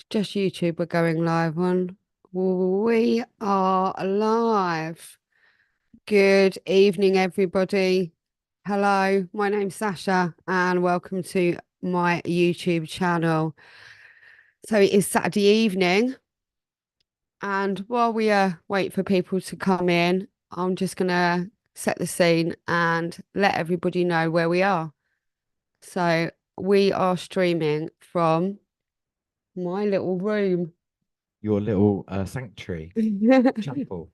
Just YouTube, we're going live on. We are live. Good evening, everybody. Hello, my name's Sacha, and welcome to my YouTube channel. So it is Saturday evening, and while we wait for people to come in, I'm just gonna set the scene and let everybody know where we are. So we are streaming from my little room. Your little sanctuary chapel.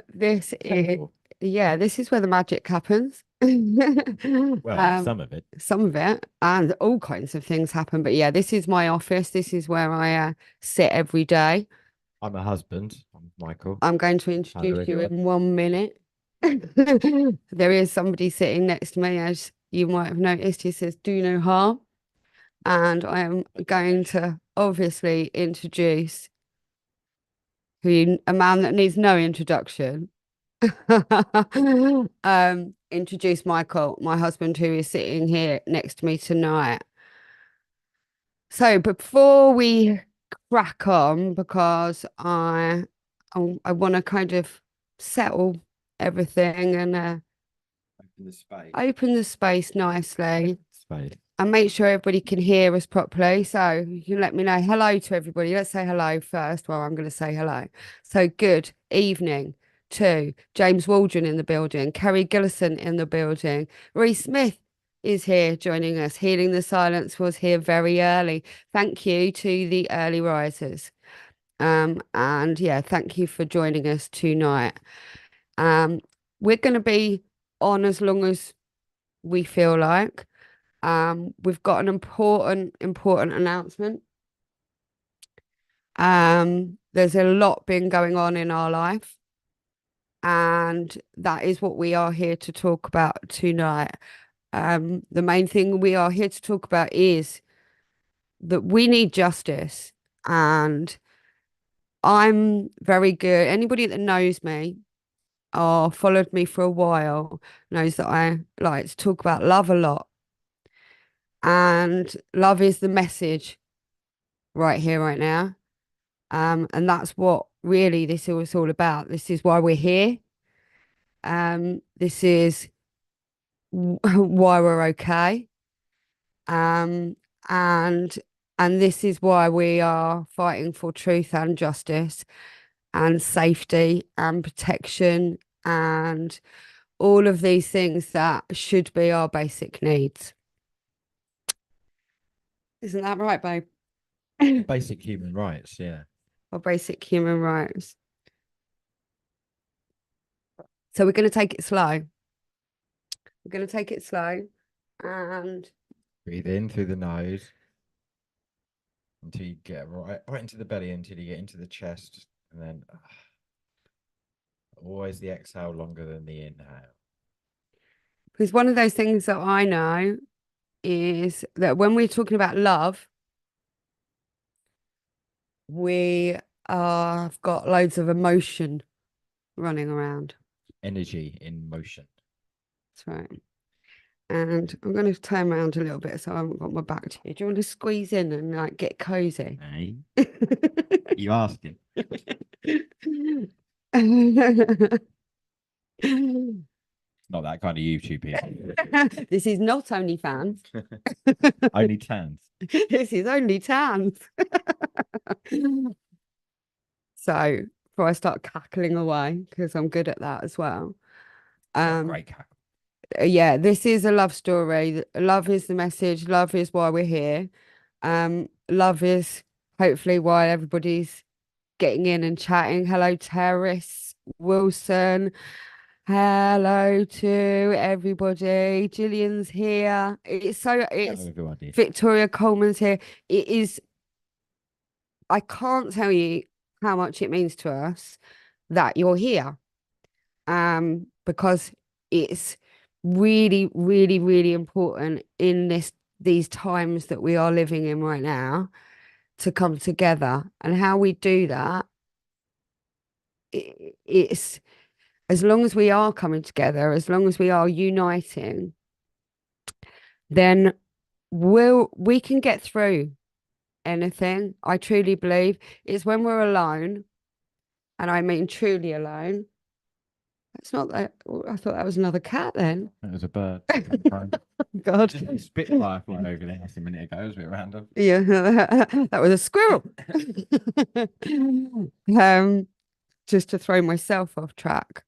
This is Temple. this is where the magic happens. Well, some of it. Some of it, and all kinds of things happen. But yeah, this is my office. This is where I sit every day. I'm a husband. I'm Michael. I'm going to How do I introduce you do it? in 1 minute. There is somebody sitting next to me, as you might have noticed. He says, "Do no harm," and I am going to obviously introduce a man that needs no introduction. Introduce Michael, my husband, who is sitting here next to me tonight. So before we crack on, because I want to kind of settle everything and Open the space. open the space nicely Space. and make sure everybody can hear us properly. So you can let me know. Hello to everybody. Let's say hello first. Well, I'm going to say hello. So good evening to James Waldron in the building, Kerry Gillison in the building, Reese Smith is here joining us. Healing the Silence was here very early. Thank you to the early risers. And yeah, thank you for joining us tonight. Um, we're going to be on as long as we feel like. We've got an important announcement. There's a lot been going on in our life, and that is what we are here to talk about tonight. The main thing we are here to talk about is that we need justice, and I'm very good. Anybody that knows me or followed me for a while knows that I like to talk about love a lot, and love is the message right here, right now. And that's what really this is all about. This is why we're here. This is why we're okay. Um, and and this is why we are fighting for truth and justice and safety and protection and all of these things that should be our basic needs. Isn't that right, babe? Basic human rights. Yeah. Our basic human rights. So we're going to take it slow. We're going to take it slow and Breathe in through the nose until you get right into the belly, until you get into the chest, and then always the exhale longer than the inhale. because one of those things that I know is that when we're talking about love, we have got loads of emotion running around. Energy in motion. That's right. And I'm going to turn around a little bit so I haven't got my back to you. Do you want to squeeze in and like get cozy? Hey, you asking? Not that kind of YouTube here. This is not OnlyFans. Only tans. This is only Tans. So before I start cackling away, because I'm good at that as well. Great cackle. Yeah, this is a love story. Love is the message. Love is why we're here. Love is hopefully why everybody's getting in and chatting. Hello, Terrace Wilson. Hello to everybody. Gillian's here. It's Everybody. Victoria Coleman's here. It is, I can't tell you how much it means to us that you're here. Because it's really, really, really important in these times that we are living in right now to come together. And how we do that, it's as long as we are coming together, as long as we are uniting, then we can get through anything. I truly believe it's when we're alone, and I mean truly alone. It's not that. Oh, I thought that was another cat then. It was a bird. God. Just a spitfire flying over there a minute ago. It was a bit random. Yeah, that was a squirrel. Um, just to throw myself off track.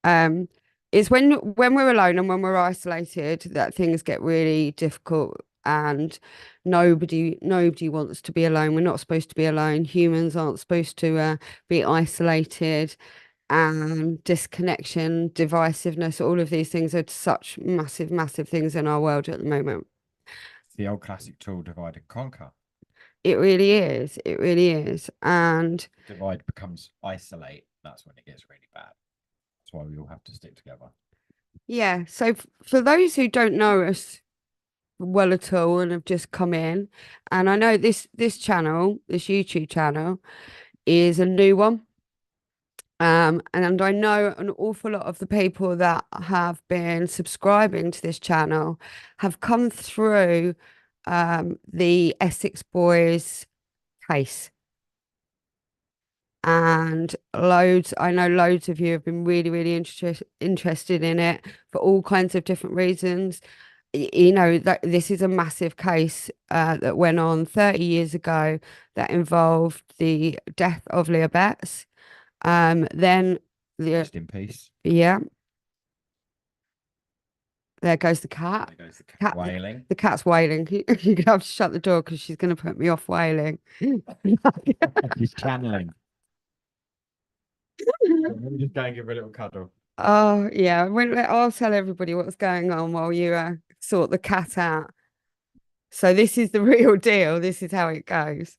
Um, it's when we're alone and when we're isolated that things get really difficult, and nobody wants to be alone. We're not supposed to be alone. Humans aren't supposed to be isolated, and disconnection, divisiveness, all of these things are such massive, massive things in our world at the moment. It's the old classic tool, divide and conquer. It really is. It really is. And Divide becomes isolate. That's when it gets really bad. That's why we all have to stick together. yeah, so for those who don't know us well at all and have just come in, and I know this channel, this YouTube channel, is a new one. And I know an awful lot of the people that have been subscribing to this channel have come through the Essex Boys case. And I know loads of you have been really, really interested in it for all kinds of different reasons. You know, that this is a massive case that went on 30 years ago that involved the death of Leah Betts. Then Rest in peace. yeah, there goes the cat. There goes the cat Cat, wailing. the cat's wailing. You're gonna have to shut the door because she's gonna put me off wailing. She's channeling. Just go and give her a little cuddle. Oh yeah, I'll tell everybody what's going on while you sort the cat out. So this is the real deal. This is how it goes.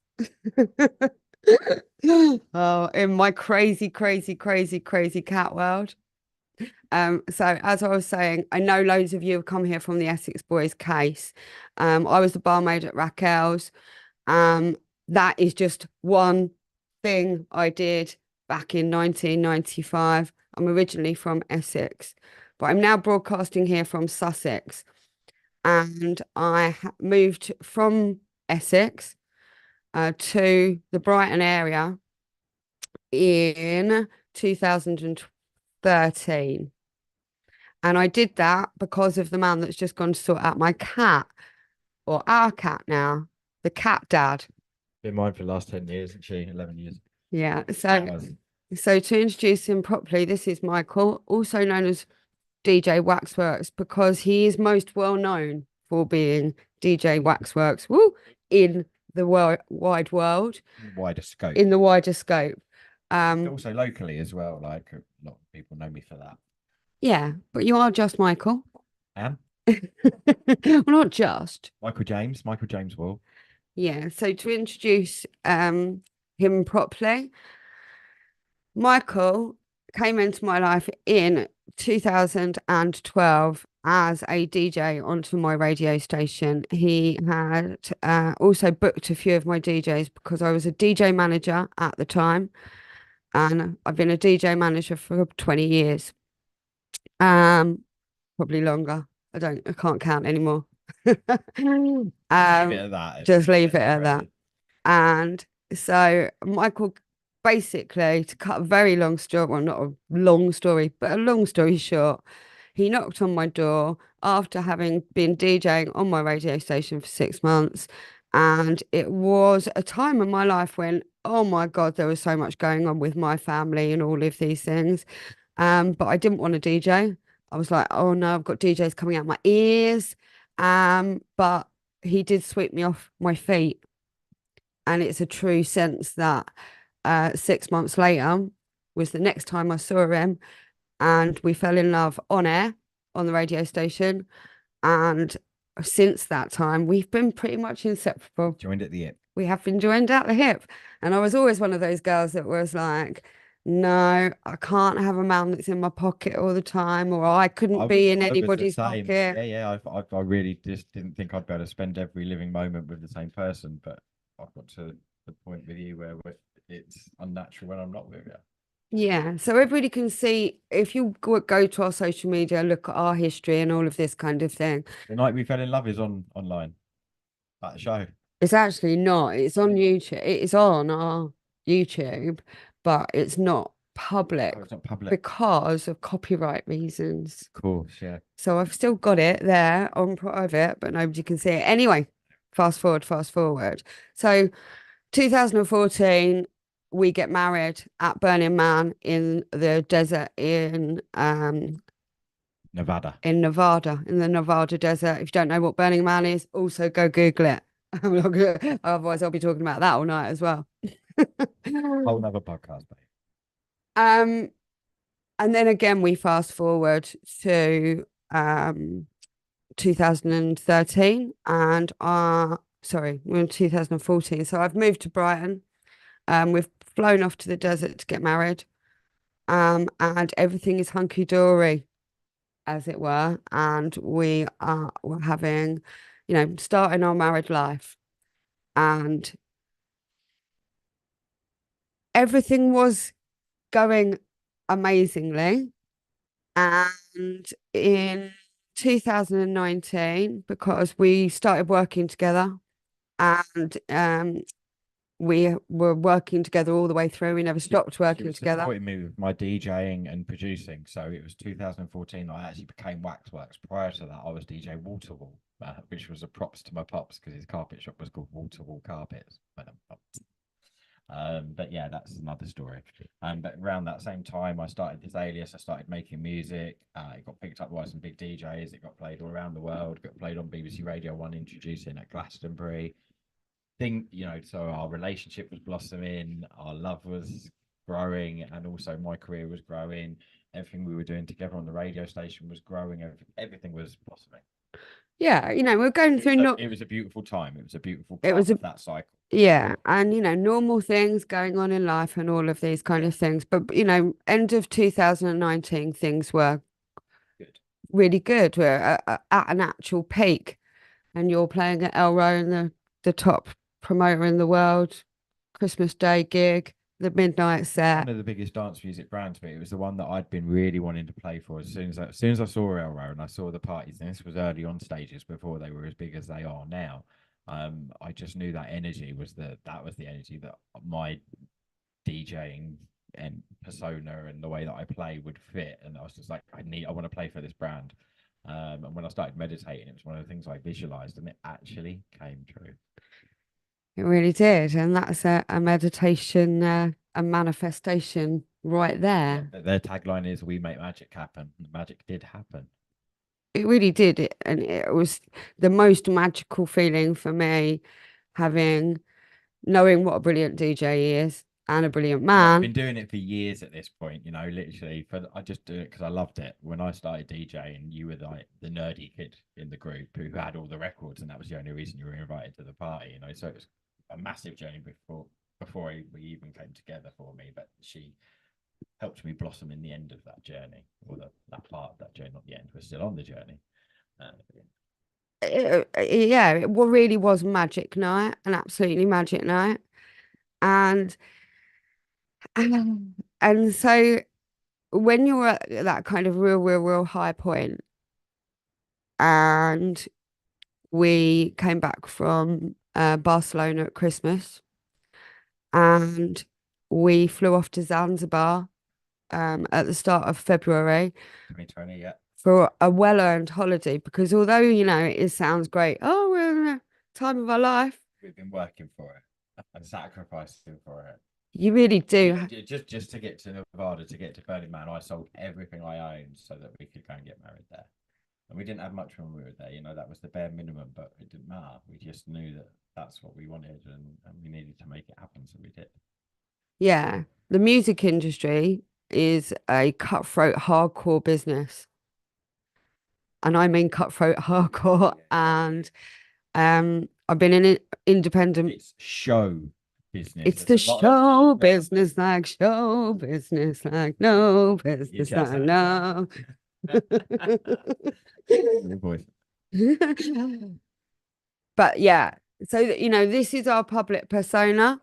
Oh, in my crazy, crazy, crazy, crazy cat world. So as I was saying, I know loads of you have come here from the Essex Boys case. I was the barmaid at Raquel's. Um, that is just one thing I did back in 1995. I'm originally from Essex, but I'm now broadcasting here from Sussex. And I moved from Essex to the Brighton area in 2013. And I did that because of the man that's just gone to sort out my cat, or our cat now, the cat dad. Been mine for the last 10 years, isn't she? 11 years. Yeah. Was. So to introduce him properly, this is Michael, also known as DJ Waxworks, because he is most well known for being DJ Waxworks, woo, in the wide world, Wider scope. in the wider scope. Also locally as well. Like a lot of people know me for that. Yeah, but you are just Michael. Am? Well, not just. Michael James Wall. Yeah, so to introduce him properly, Michael came into my life in 2012 as a DJ onto my radio station. He had also booked a few of my DJs because I was a DJ manager at the time, and I've been a DJ manager for 20 years. Probably longer. I can't count anymore. Leave it at that. Just leave it at that. And so Michael, basically, to cut a very long story, well, not a long story, but a long story short, he knocked on my door after having been DJing on my radio station for 6 months. And it was a time in my life when, oh my God, there was so much going on with my family and all of these things. But I didn't want to DJ. I was like, oh no, I've got DJs coming out my ears. But he did sweep me off my feet. And it's a true sense that 6 months later was the next time I saw him, and we fell in love on air on the radio station. And since that time, we've been pretty much inseparable. Joined at the hip. We have been joined at the hip. And I was always one of those girls that was like, no, I can't have a man that's in my pocket all the time, or I couldn't be in anybody's pocket. Yeah. I really just didn't think I'd be able to spend every living moment with the same person, but I've got to the point with you where it's unnatural when I'm not with you. Yeah, so everybody can see if you go to our social media, look at our history and all of this kind of thing. The night we fell in love is online at the show. It's actually not. It's on YouTube. It is on our YouTube, but it's not public Oh, it's not public. because of copyright reasons. Of course, yeah. So I've still got it there on private, but nobody can see it. Anyway, fast forward, fast forward. So 2014, we get married at Burning Man in the desert Nevada. in Nevada, in the Nevada desert. If you don't know what Burning Man is, also go Google it. I'm not gonna, otherwise, I'll be talking about that all night as well. Whole nother podcast, mate. Um, and then again, we fast forward to 2013, and sorry, we're in 2014. So I've moved to Brighton. We've flown off to the desert to get married. And everything is hunky dory, as it were. And we're having, starting our married life. And everything was going amazingly. And in 2019, because we started working together and we were working together all the way through. We never stopped working together. Supporting me with my DJing and producing. So it was 2014 I actually became Waxworks. Prior to that, I was DJ Waterwall, which was a props to my pops because his carpet shop was called Waterwall Carpets. But yeah, that's another story. But around that same time, I started this alias. I started making music. It got picked up by some big DJs. It got played all around the world. Got played on BBC Radio 1, introducing at Glastonbury. So our relationship was blossoming, our love was growing, and also my career was growing. Everything we were doing together on the radio station was growing. Everything was blossoming. Yeah, we're going through It was a beautiful time. It was a beautiful it was part of that cycle. yeah, and normal things going on in life and all of these kind of things. But end of 2019, things were Good. really good. We're at an actual peak, and you're playing at Elrow and the top promoter in the world, Christmas Day gig, the midnight set. One of the biggest dance music brands, but it was the one that I'd been really wanting to play for as soon as I saw Elrow and I saw the parties, and this was early on stages before they were as big as they are now. I just knew that energy was the energy that my DJing and persona and the way that I play would fit. And I was just like, I want to play for this brand. And when I started meditating, it was one of the things I visualized, and it actually came true. It really did, and that's a meditation, a manifestation right there. Their tagline is "We make magic happen." Magic did happen. It really did, and it was the most magical feeling for me, having knowing what a brilliant DJ he is and a brilliant I've man. been doing it for years at this point, literally. I just do it because I loved it. When I started DJing, you were like the nerdy kid in the group who had all the records, and that was the only reason you were invited to the party. So it was a massive journey before we even came together for me. But she helped me blossom in the end of that journey, or that part of that journey, not the end. We're still on the journey. Yeah, it really was magic night, an absolutely magic night, and and so when you're at that kind of real high point, and we came back from Barcelona at Christmas, and we flew off to Zanzibar at the start of February 2020, yeah. for a well-earned holiday, because although it sounds great, oh, we're in a time of our life, We've been working for it and sacrificing for it. you really do. Just to get to Nevada, to get to Burning Man, I sold everything I owned so that we could go and get married there. And we didn't have much when we were there, that was the bare minimum, but it didn't matter. We just knew that that's what we wanted, and we needed to make it happen, so we did. Yeah, the music industry is a cutthroat hardcore business, and I mean cutthroat hardcore. And I've been in it independent. It's show business. It's the show business, like show business, like no business, like no. But yeah, so this is our public persona,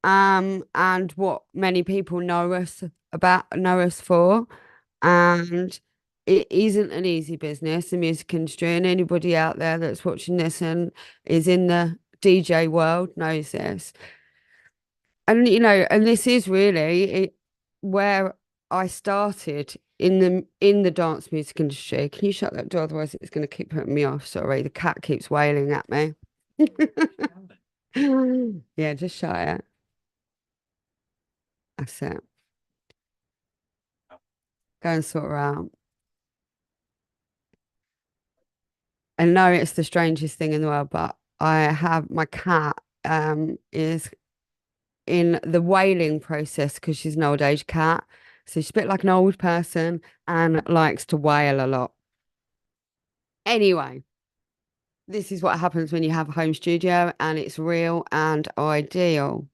and what many people know us for, and it isn't an easy business, the music industry, and anybody out there that's watching this and is in the DJ world knows this. And and this is really where I started in the dance music industry. Can you shut that door? Otherwise, it's going to keep putting me off. Sorry, the cat keeps wailing at me. Yeah, just shut it. That's it. Go and sort her out. I know it's the strangest thing in the world, but I have my cat is in the wailing process because she's an old age cat. So she's a bit like an old person and likes to wail a lot. Anyway, this is what happens when you have a home studio and it's real and ideal.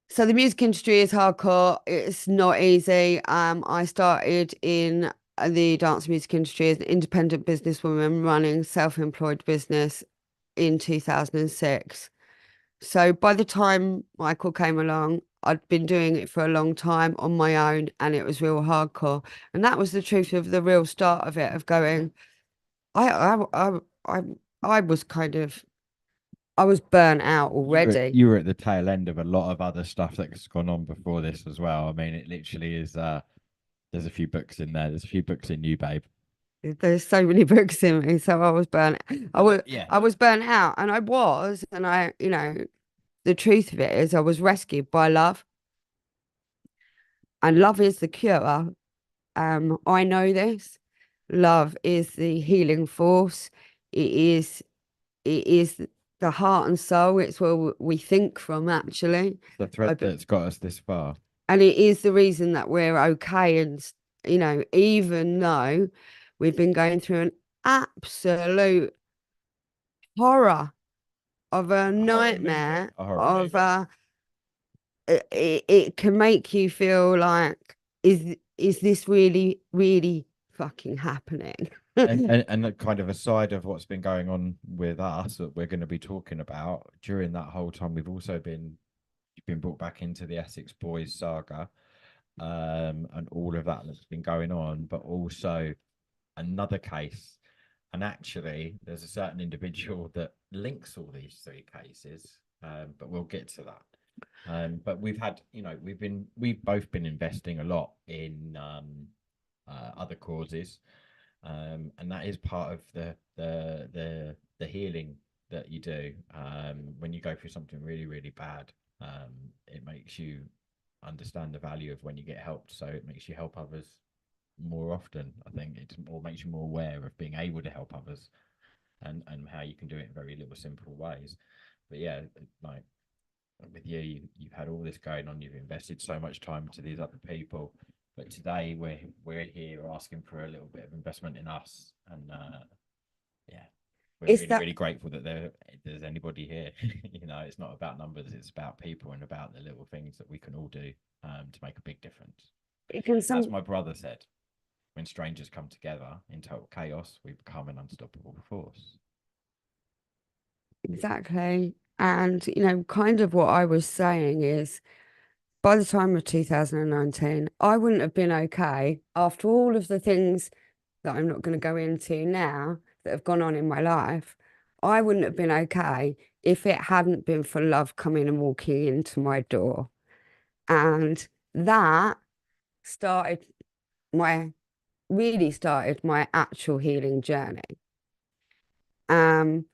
So the music industry is hardcore. It's not easy. I started in the dance music industry as an independent businesswoman running self-employed business in 2006. So by the time Michael came along, I'd been doing it for a long time on my own and it was real hardcore. And that was the truth of the real start of it, of going, I I I I was kind of I was burnt out already. You were at the tail end of a lot of other stuff that's gone on before this as well. I mean, it literally is. There's a few books in there. There's a few books in you, babe. There's so many books in me, so I was burnt. Yeah. I was burnt out, and the truth of it is, I was rescued by love, and love is the cure. I know this. Love is the healing force. It is it is the heart and soul. It's where we think from, actually. The thread that's got us this far. And it is the reason that we're okay. And, even though we've been going through an absolute horror of a nightmare of it can make you feel like, is this really, really fucking happening? And a kind of a side of what's been going on with us that we're going to be talking about during that whole time, we've also been brought back into the Essex Boys saga, and all of that that's been going on, but also another case. And actually, there's a certain individual that links all these three cases, but we'll get to that. But we've had, we've both been investing a lot in other causes, and that is part of the healing that you do when you go through something really, really bad. It makes you understand the value of when you get helped, so it makes you help others more often. I think it more makes you more aware of being able to help others, and how you can do it in very little simple ways. But yeah, like with you've had all this going on, you've invested so much time into these other people, but today we're here asking for a little bit of investment in us, and yeah, we're Is really, that really grateful that there's anybody here. It's not about numbers, it's about people and about the little things that we can all do to make a big difference. it can As some my brother said, when strangers come together in total chaos, we become an unstoppable force. exactly. And kind of what I was saying is, by the time of 2019, I wouldn't have been okay after all of the things that I'm not going to go into now that have gone on in my life. I wouldn't have been okay if it hadn't been for love coming and walking into my door. And that started my really started my actual healing journey. Um,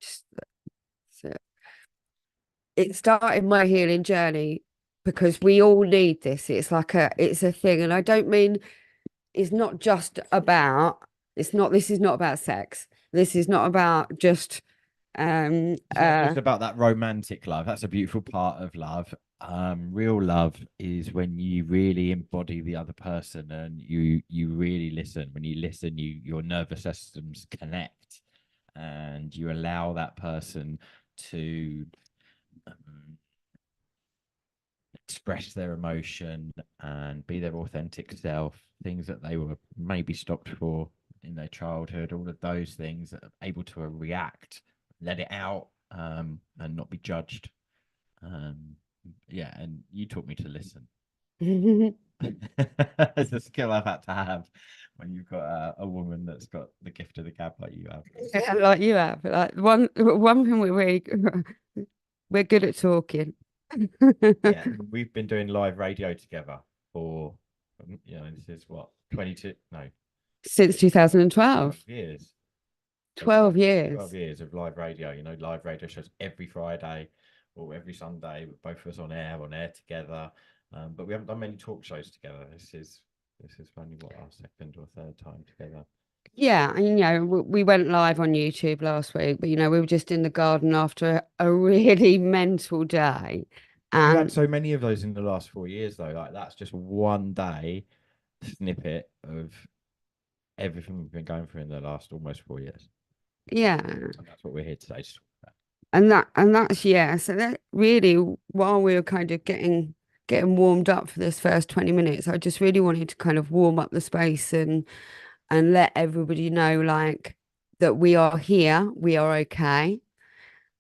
just- so it started my healing journey because we all need this. It's a thing. And I don't mean it's not just about, this is not about sex. This is not about just It's not just about that romantic love. That's a beautiful part of love. Real love is when you really embody the other person and you really listen. When you listen, your nervous systems connect, and you allow that person to um, express their emotion and be their authentic self, things that they were maybe stopped for in their childhood, all of those things, that are able to react, let it out, and not be judged. Um, yeah, and you taught me to listen. It's a skill I've had to have when you've got a woman that's got the gift of the gab like you have. Yeah, like you have. Like one thing we're good at talking. Yeah, we've been doing live radio together for, this is what, 22, no, Since 12 2012. years. So 12 12 years. years of live radio, live radio shows every Friday or every Sunday, with both of us on air together. But we haven't done many talk shows together. This is only what, our second or third time together. Yeah, and we went live on YouTube last week, but we were just in the garden after a really mental day. We've had And so many of those in the last 4 years, though. Like that's just one day snippet of everything we've been going through in the last almost 4 years. yeah, And that's what we're here today to talk about. and that's yeah. So that really, while we were kind of getting warmed up for this first 20 minutes, I just really wanted to kind of warm up the space and let everybody know like that we are here, we are okay.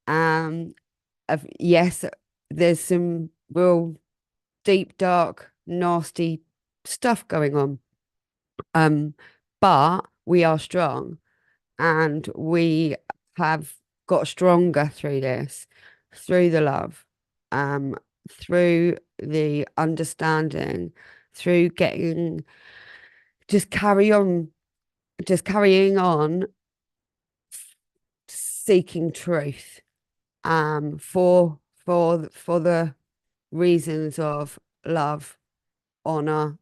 Um, yes, there's some real deep, dark, nasty stuff going on. Um, but we are strong and we have got stronger through this, through the love, um, through the understanding, through getting just carry on, just carrying on seeking truth, for the reasons of love, honor,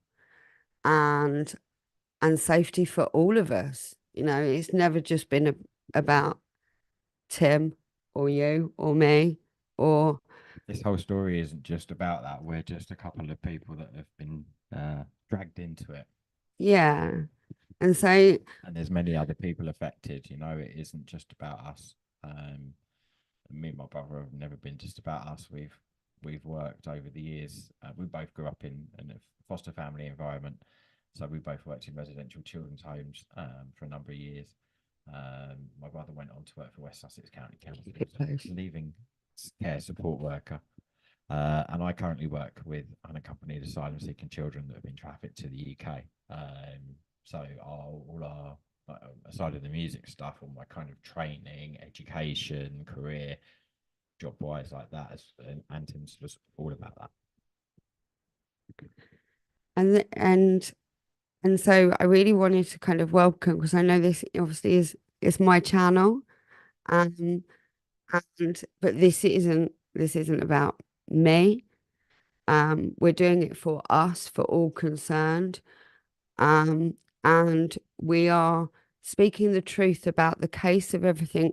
and safety for all of us. It's never just been about Tim or you or me or This whole story isn't just about that. We're just a couple of people that have been dragged into it. yeah. And so And there's many other people affected. It isn't just about us. Me and my brother have never been just about us. We've worked over the years. We both grew up in a foster family environment, so we both worked in residential children's homes for a number of years. My brother went on to work for West Sussex County Council as a leaving care support worker. And I currently work with unaccompanied asylum seeking children that have been trafficked to the UK. So all our aside of the music stuff, all my kind of training, education, career, job wise, like that, and Tim's was all about that. and so I really wanted to kind of welcome, because I know this obviously is my channel, um but this isn't about me. We're doing it for us, for all concerned. Um, and we are speaking the truth about the case of everything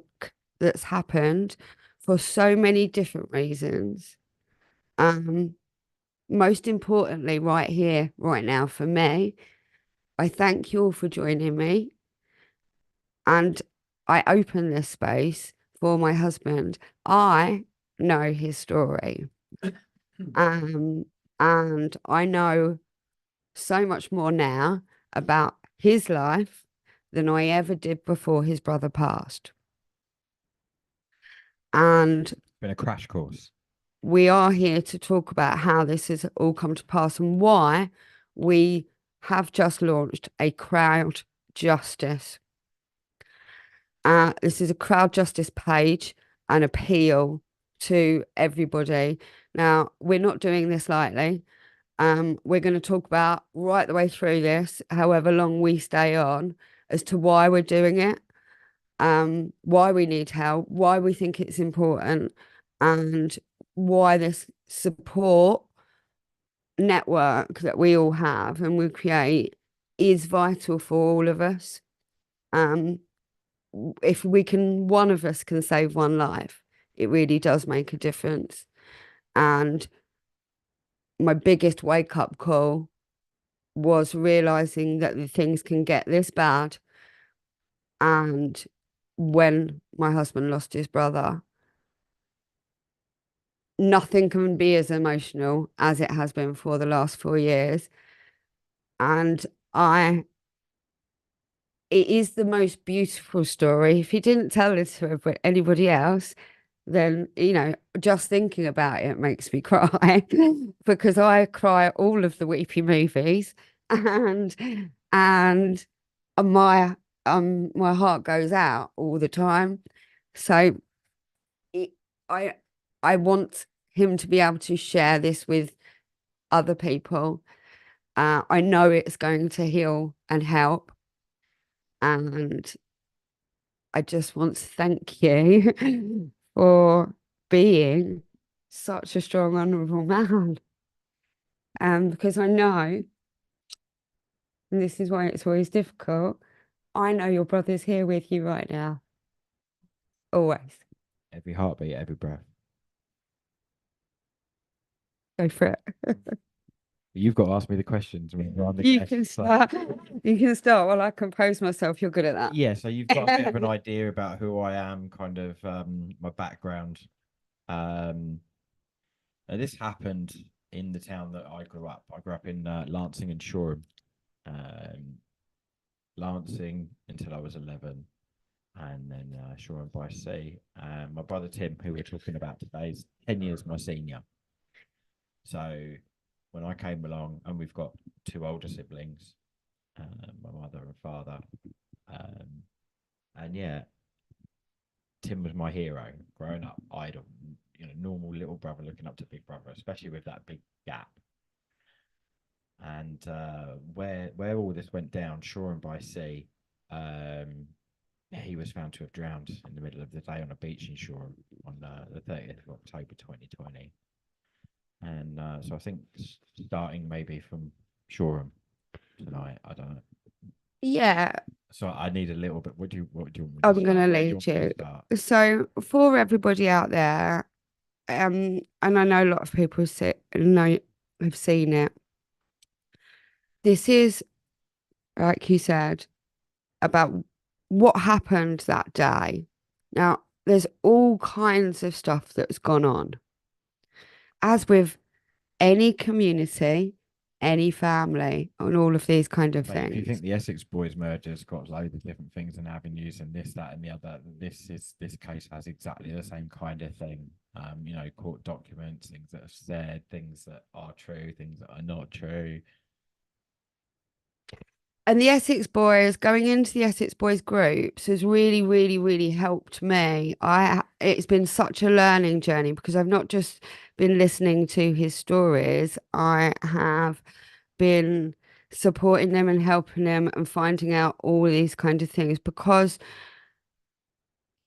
that's happened for so many different reasons. Um, Most importantly, right here, right now, for me, I thank you all for joining me. And I open this space for my husband. I know his story. Um, and I know so much more now about his life than I ever did before his brother passed. And Been a crash course. we are here to talk about how this has all come to pass and why we have just launched a crowd justice. This is a crowd justice page, an appeal to everybody. Now, we're not doing this lightly. We're going to talk about right the way through this, however long we stay on, as to why we're doing it, why we need help, why we think it's important, and why this support network that we all have and we create is vital for all of us. Um, if one of us can save one life, it really does make a difference. And my biggest wake up call was realizing that the things can get this bad. And when my husband lost his brother, nothing can be as emotional as it has been for the last 4 years. And it is the most beautiful story. If he didn't tell it to anybody else, then, just thinking about it makes me cry because I cry at all of the weepy movies and and my my heart goes out all the time. So it, I I want him to be able to share this with other people. I know it's going to heal and help, and I just want to thank you for being such a strong, honourable man. Because I know, and this is why it's always difficult, I know your brother's here with you right now, always. Every heartbeat, every breath. Go for it. You've got to ask me the questions when we're on the You guest. can So, start. You can start while I compose myself. You're good at yeah, so you've got a bit of an that. idea about who I am, kind of my background. Um, and this happened in the town that I grew up. I grew up in Lancing and Shoreham. Um, Lancing until I was 11, and then Shoreham by Sea. And my brother Tim, who we're talking about today, is 10 years my senior. So when I came along, and we've got two older siblings, my mother and father, um, and yeah, Tim was my hero growing up. Idol, normal little brother looking up to big brother, especially with that big gap. And where all this went down, Shoreham by Sea, um, he was found to have drowned in the middle of the day on a beach in Shoreham on the 30th of October 2020. And so I think starting maybe from Shoreham tonight, I don't know. Yeah, So I need a little bit. What do you want me to I'm gonna start? Where do you lead want me to you. start? So for everybody out there, and I know a lot of people have seen it. This is, like you said, about what happened that day. Now, there's all kinds of stuff that's gone on. As with any community, any family, and all of these kind of Like, if you think things. the Essex Boys merger's got loads of different things and avenues and this, that, and the other, this case has exactly the same kind of thing. Court documents, things that are said, things that are true, things that are not true. And the Essex Boys, going into the Essex Boys groups has really, really, really helped me. It's been such a learning journey because I've not just been listening to his stories, I have been supporting them and helping them and finding out all these kind of things because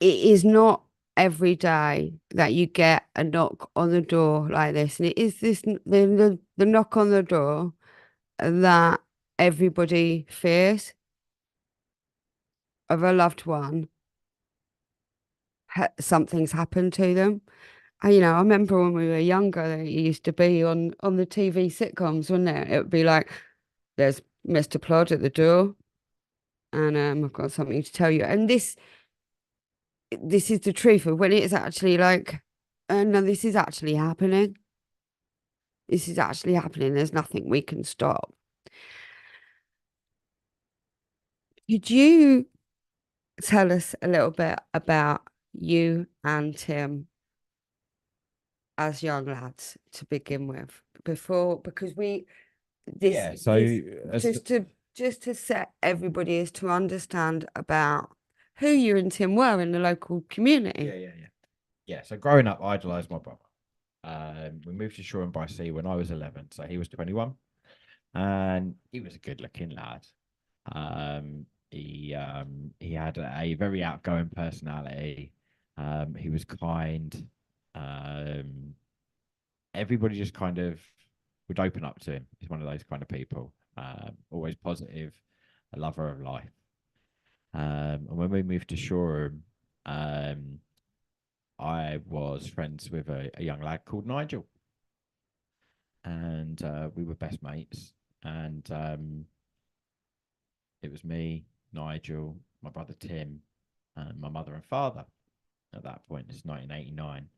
it is not every day that you get a knock on the door like this. And it is the knock on the door that everybody fears of a loved one. Something's happened to them. And, I remember when we were younger, it used to be on the TV sitcoms, wasn't it? It would be like, there's Mr. Plod at the door, and I've got something to tell you. And this is the truth of when it's actually like, no, this is actually happening. This is actually happening. There's nothing we can stop. Could you tell us a little bit about you and Tim as young lads to begin with? Before, because this Yeah. So this as just to set everybody is to understand about who you and Tim were in the local yeah, community. yeah, yeah, yeah. So growing up, I idolized my brother. We moved to Shoreham by Sea when I was 11, so he was 21, and he was a good-looking lad. He had a very outgoing personality. He was kind. Um, Everybody just kind of would open up to him. He's one of those kind of people. Always positive, a lover of life. And when we moved to Shoreham, um, I was friends with a young lad called Nigel, and we were best mates. And it was me, Nigel, my brother Tim, and my mother and father. At that point, it's 1989,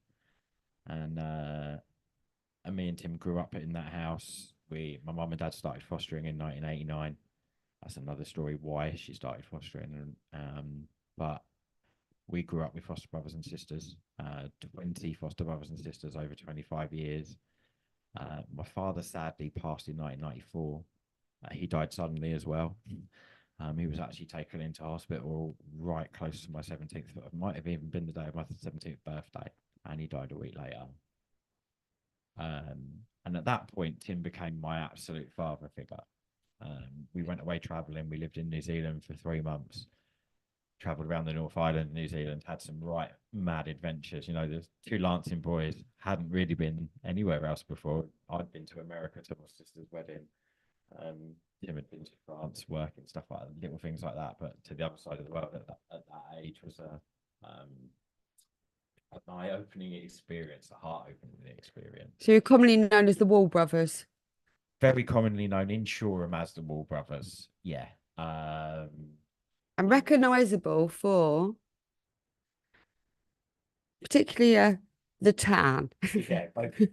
and me and Tim grew up in that house. My mum and dad started fostering in 1989. That's another story why she started fostering, but We grew up with foster brothers and sisters, 20 foster brothers and sisters over 25 years. My father sadly passed in 1994. He died suddenly as well. He was actually taken into hospital right close to my 17th. It might have even been the day of my 17th birthday, and he died a week later. And at that point, Tim became my absolute father figure. We went away traveling. We lived in New Zealand for 3 months, traveled around the North Island, New Zealand, had some right mad adventures. You know, the two Lancing boys hadn't really been anywhere else before. I'd been to America to my sister's wedding. Tim had been to France, working, stuff like that, little things like that. But to the other side of the world at that age was an eye-opening experience, a heart-opening experience. So you're commonly known as the Wall brothers. Very commonly known in Shoreham as the Wall brothers. Yeah. And recognisable for particularly the tan. Yeah, both of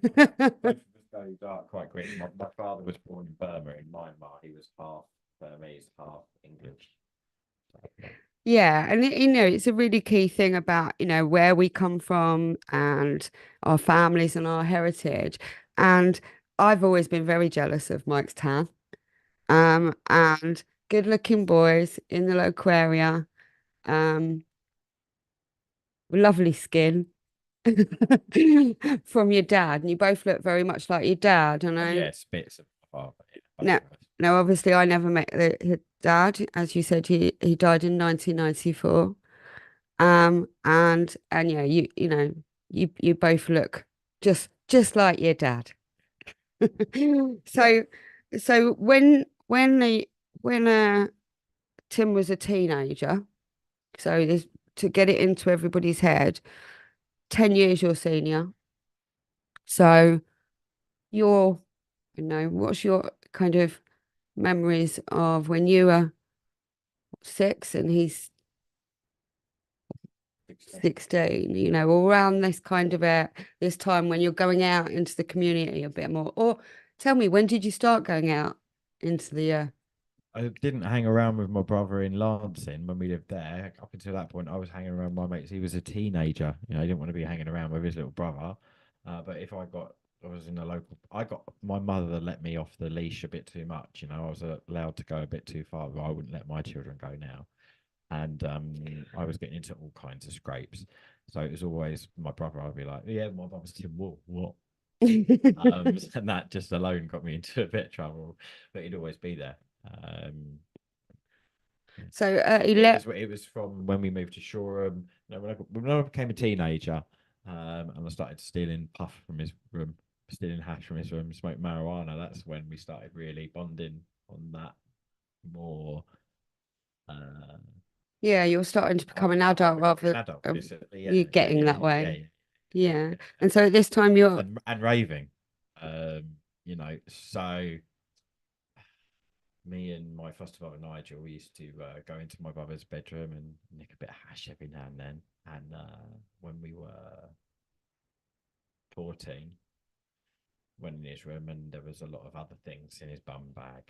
us go dark quite quick. My father was born in Burma in Myanmar. He was half Burmese, half English. Yeah, and you know, it's a really key thing about, you know, where we come from and our families and our heritage. And I've always been very jealous of Mike's tan. And good looking boys in the local area, um, lovely skin from your dad. And you both look very much like your dad. And Oh, I yeah, bits of my father. Yeah, both now of us. now obviously I never met his dad. As you said, he died in 1994. And yeah, you know, you both look just like your dad. So so when Tim was a teenager, so there's to get it into everybody's head, 10 years your senior. So you're, you know, what's your kind of memories of when you were 6 and he's 16, you know, around this kind of this time when you're going out into the community a bit more. Or tell me, when did you start going out into the I didn't hang around with my brother in Lancing when we lived there. Up until that point, I was hanging around with my mates. He was a teenager. You know, he didn't want to be hanging around with his little brother. But if I was in a local, my mother let me off the leash a bit too much. You know, I was allowed to go a bit too far, but I wouldn't let my children go now. And I was getting into all kinds of scrapes. So it was always my brother. I'd be like, "Yeah, my brother's Tim Wall. What?" And that just alone got me into a bit of trouble. But he'd always be there. Um, So he it left. was it was from when we moved to Shoreham. No, when I became a teenager, and I started stealing puff from his room, stealing hash from his room, smoke marijuana. That's when we started really bonding on that more. Uh, Yeah, you're starting to become an adult becoming an rather adult, of basically. you getting that Yeah, way. yeah. Yeah. Yeah. And so at this time you're And raving. You know, so me and my foster brother Nigel, we used to go into my brother's bedroom and nick a bit of hash every now and then. And when we were 14, went in his room and there was a lot of other things in his bum bag.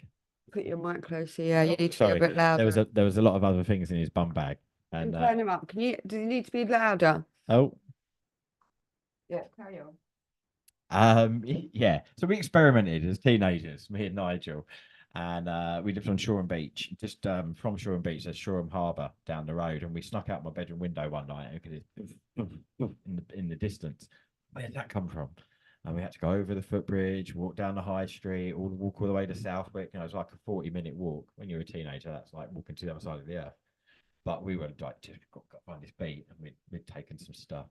put your mic closer. Yeah, you Oh, need to be a sorry, bit louder. there was a lot of other things in his bum bag. And And turn him up. Do you need to be louder? oh, Yeah, carry on. yeah. So we experimented as teenagers, me and Nigel, and we lived on Shoreham Beach. Just from Shoreham Beach, there's Shoreham Harbour down the road, and we snuck out my bedroom window one night and could in the distance. Where did that come from? And we had to go over the footbridge, walk down the high street, walk all the way to Southwick. You know, it was like a 40-minute walk. When you're a teenager, that's like walking to the other side of the earth. But we were like, just got to find this beat, and we'd taken some stuff.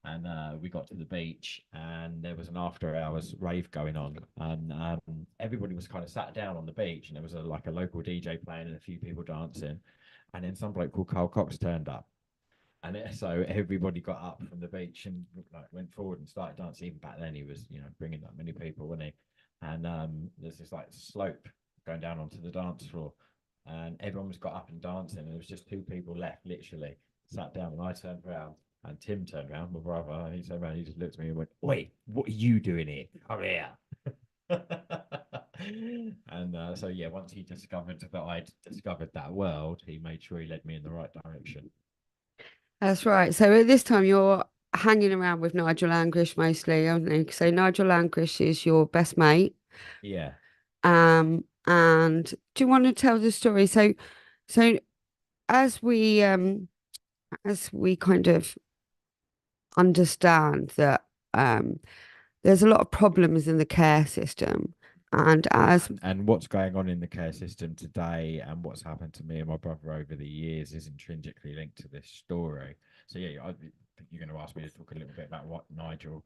And we got to the beach, and there was an after hours rave going on, and everybody was kind of sat down on the beach, and there was like a local DJ playing and a few people dancing, and then some bloke called Carl Cox turned up, and so everybody got up from the beach and like went forward and started dancing. Even back then, he was bringing that many people, wasn't he? And there's this like slope going down onto the dance floor, and everyone was got up and dancing, and there was just two people left, literally sat down, and I turned around. And Tim turned around, my brother, and he turned around, he just looked at me and went, "Wait, what are you doing here? Come here." And so, yeah, once he discovered that I'd discovered that world, he made sure he led me in the right direction. That's right. So at this time, you're hanging around with Nigel Langrish mostly, aren't you? So Nigel Langrish is your best mate. Yeah. And do you want to tell the story? So as we kind of understand that there's a lot of problems in the care system, and as And what's going on in the care system today and what's happened to me and my brother over the years is intrinsically linked to this story. So yeah, I think you're going to ask me to talk a little bit about what Nigel.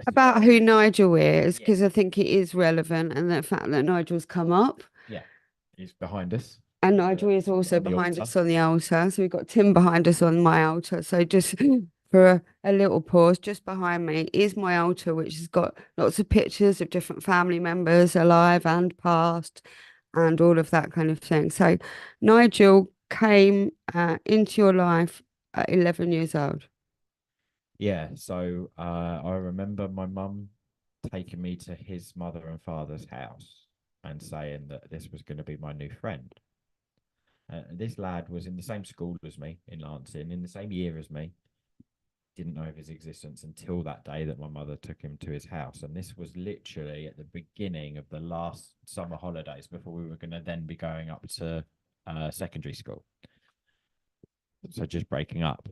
about who Nigel is, Yeah. because I think it is relevant, and the fact that Nigel's come up. Yeah, he's behind us And Nigel is also on the behind altar. us on the altar. So we've got Tim behind us on my altar. So just for a little pause, just behind me is my altar, which has got lots of pictures of different family members, alive and past, and all of that kind of thing. So Nigel came into your life at 11 years old. Yeah, so I remember my mum taking me to his mother and father's house and saying that this was going to be my new friend. This lad was in the same school as me in Lancing, in the same year as me. Didn't know of his existence until that day that my mother took him to his house. And this was literally at the beginning of the last summer holidays before we were going to then be going up to secondary school. So just breaking up.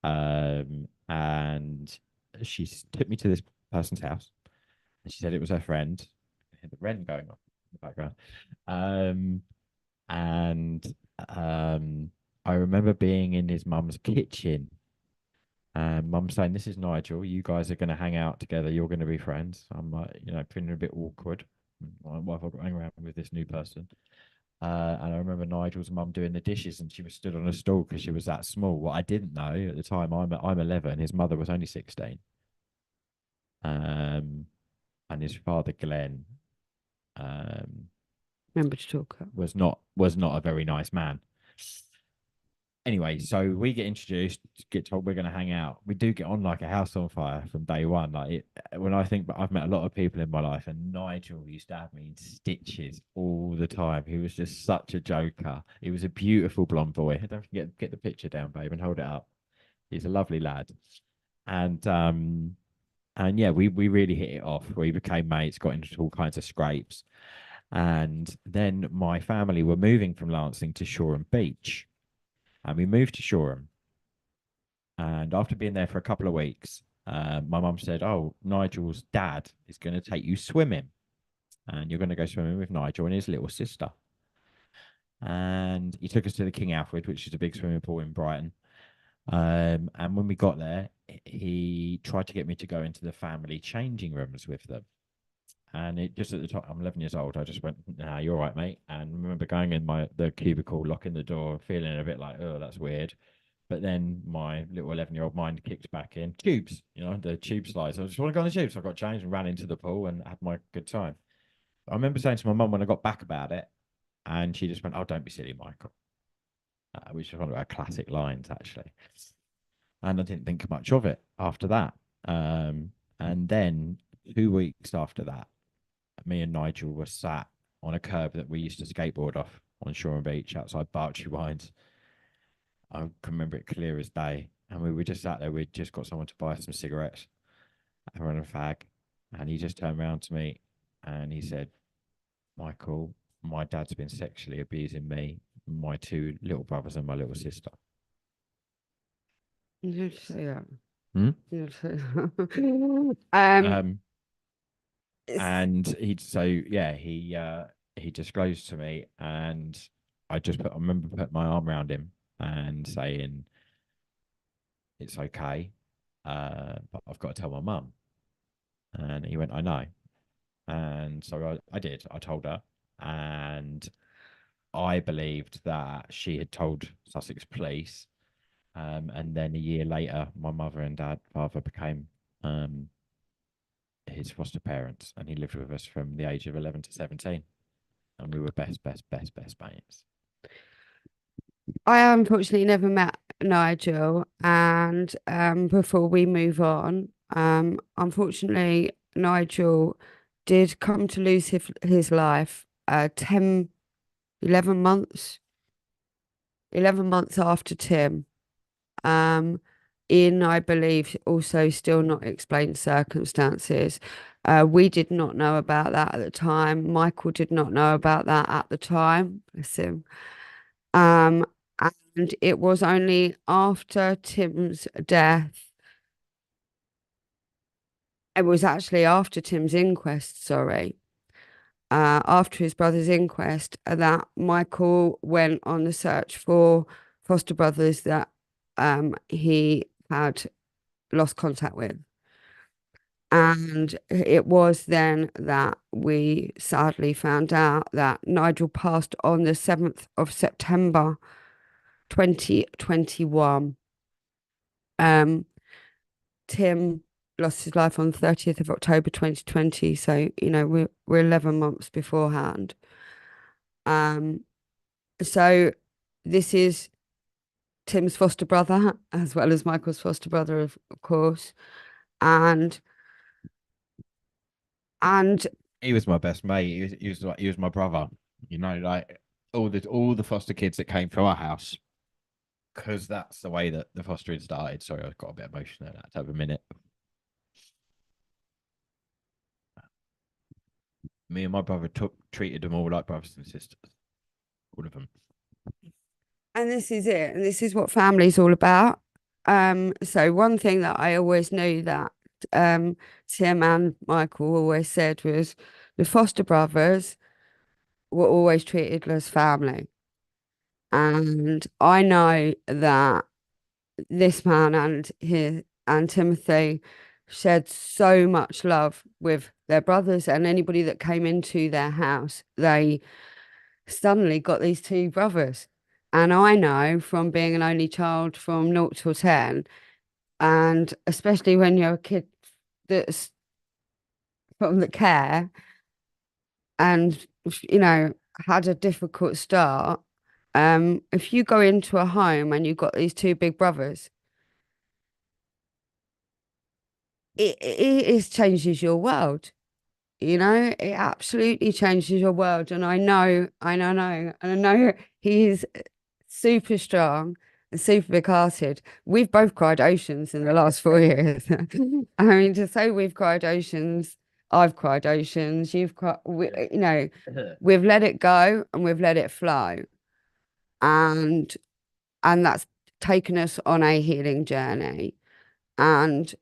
And she took me to this person's house and she said it was her friend. I had the wren going on in the background. Um, and I remember being in his mum's kitchen and mum saying, "This is Nigel. You guys are going to hang out together. You're going to be friends." I'm like, feeling a bit awkward. Why have I got to hang around with this new person? And I remember Nigel's mum doing the dishes, and she was stood on a stool because she was that small. What I didn't know at the time, I'm 11. His mother was only 16. Um, and his father Glenn um, Remember to talk up. was not a very nice man. Anyway, so we get introduced, get told we're going to hang out. We do get on like a house on fire from day one. Like when I think, but I've met a lot of people in my life, and Nigel used to have me in stitches all the time. He was just such a joker. He was a beautiful blonde boy. Don't forget, get the picture down, babe, and hold it up. He's a lovely lad, and yeah, we really hit it off. We became mates, got into all kinds of scrapes, and then my family were moving from Lancing to Shoreham Beach, and we moved to Shoreham. And after being there for a couple of weeks, my mum said, "Oh, Nigel's dad is going to take you swimming, and you're going to go swimming with Nigel and his little sister." And he took us to the King Alfred, which is a big swimming pool in Brighton. And when we got there, he tried to get me to go into the family changing rooms with them. And it just at the time, I'm 11 years old. I just went, "Nah, you're right, mate." And I remember going in the cubicle, locking the door, feeling a bit like, "Oh, that's weird." But then my little 11-year-old mind kicked back in. Tubes, the tube slides. I just want to go on the tubes. So I got changed and ran into the pool and had my good time. I remember saying to my mum when I got back about it, and she just went, "Oh, don't be silly, Michael," which is one of our classic lines, actually. And I didn't think much of it after that. And then 2 weeks after that, me and Nigel were sat on a curb that we used to skateboard off on Shoreham Beach outside Berkshire Wines. I can remember it clear as day. And we were just sat there. We'd just got someone to buy some cigarettes and a fag. And he just turned around to me and he said, "Michael, my dad's been sexually abusing me, my two little brothers, and my little sister." You did say that. Hmm? You did say that. Um, It's, and he disclosed to me, and I remember putting my arm around him and saying, "It's okay, but I've got to tell my mum." And he went, "I know." And so I did. I told her, and I believed that she had told Sussex police. And then a year later, my mother and father became his foster parents, and he lived with us from the age of 11 to 17. And we were best mates. I unfortunately never met Nigel, and before we move on, unfortunately, Nigel did come to lose his life 10, 11 months, 11 months after Tim. Um, in, I believe, also still not explained circumstances. We did not know about that at the time. Michael did not know about that at the time. Bless him. Um, and it was only after Tim's death, it was actually after Tim's inquest, sorry, after his brother's inquest, that Michael went on the search for foster brothers that he had lost contact with. And it was then that we sadly found out that Nigel passed on the 7th of September 2021. Um, Tim lost his life on the 30th of October 2020. So, we're 11 months beforehand. Um, so this is Tim's foster brother, as well as Michael's foster brother, of course. And and He was my best mate. He was my brother. Like all the foster kids that came to our house, because that's the way that the fostering started. Sorry, I got a bit emotional. That have a minute. Me and my brother treated them all like brothers and sisters, all of them. and this is it. And this is what family's all about. So one thing that I always knew that Tim and Michael always said was the foster brothers were always treated as family. And I know that this man and Timothy shared so much love with their brothers and anybody that came into their house. They suddenly got these two brothers. And I know from being an only child from 0 till 10, and especially when you're a kid that's from the care and, had a difficult start, if you go into a home and you've got these two big brothers, it changes your world. It absolutely changes your world. And and I know he's super strong and super big hearted. We've both cried oceans in the last 4 years. I mean, to say we've cried oceans, I've cried oceans, you've cried, we've let it go and we've let it flow. And that's taken us on a healing journey. And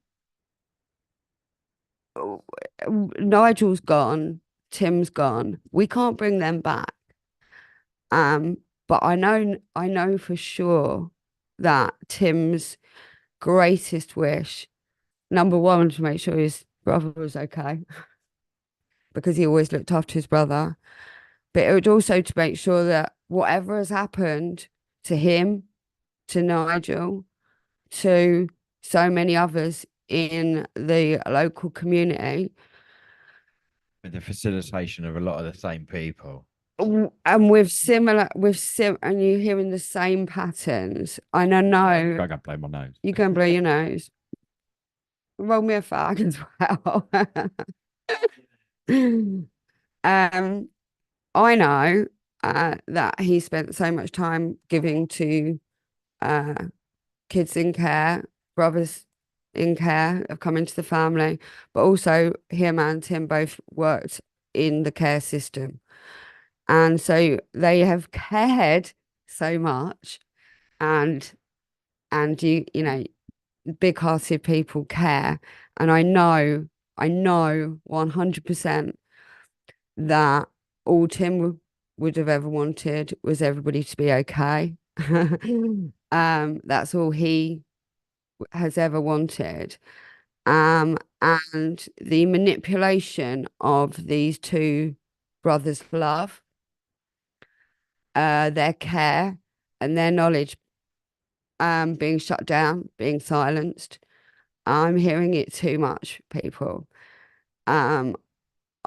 Nigel's gone, Tim's gone. We can't bring them back. Um, but I know for sure that Tim's greatest wish, number one, to make sure his brother was okay, because he always looked after his brother. But it would also to make sure that whatever has happened to him, to Nigel, to so many others in the local community, With the facilitation of a lot of the same people. and and you're hearing the same patterns. And I know I can't blow my nose. you can blow your nose. Roll me a fag as well. I know that he spent so much time giving to uh, kids in care, brothers in care have come into the family, but also him and Tim both worked in the care system. And so they have cared so much, and you know, big-hearted people care. And I know 100% that all Tim would have ever wanted was everybody to be okay. That's all he has ever wanted. And the manipulation of these two brothers' love, their care, and their knowledge, being shut down, being silenced. I'm hearing it too much, people. Um,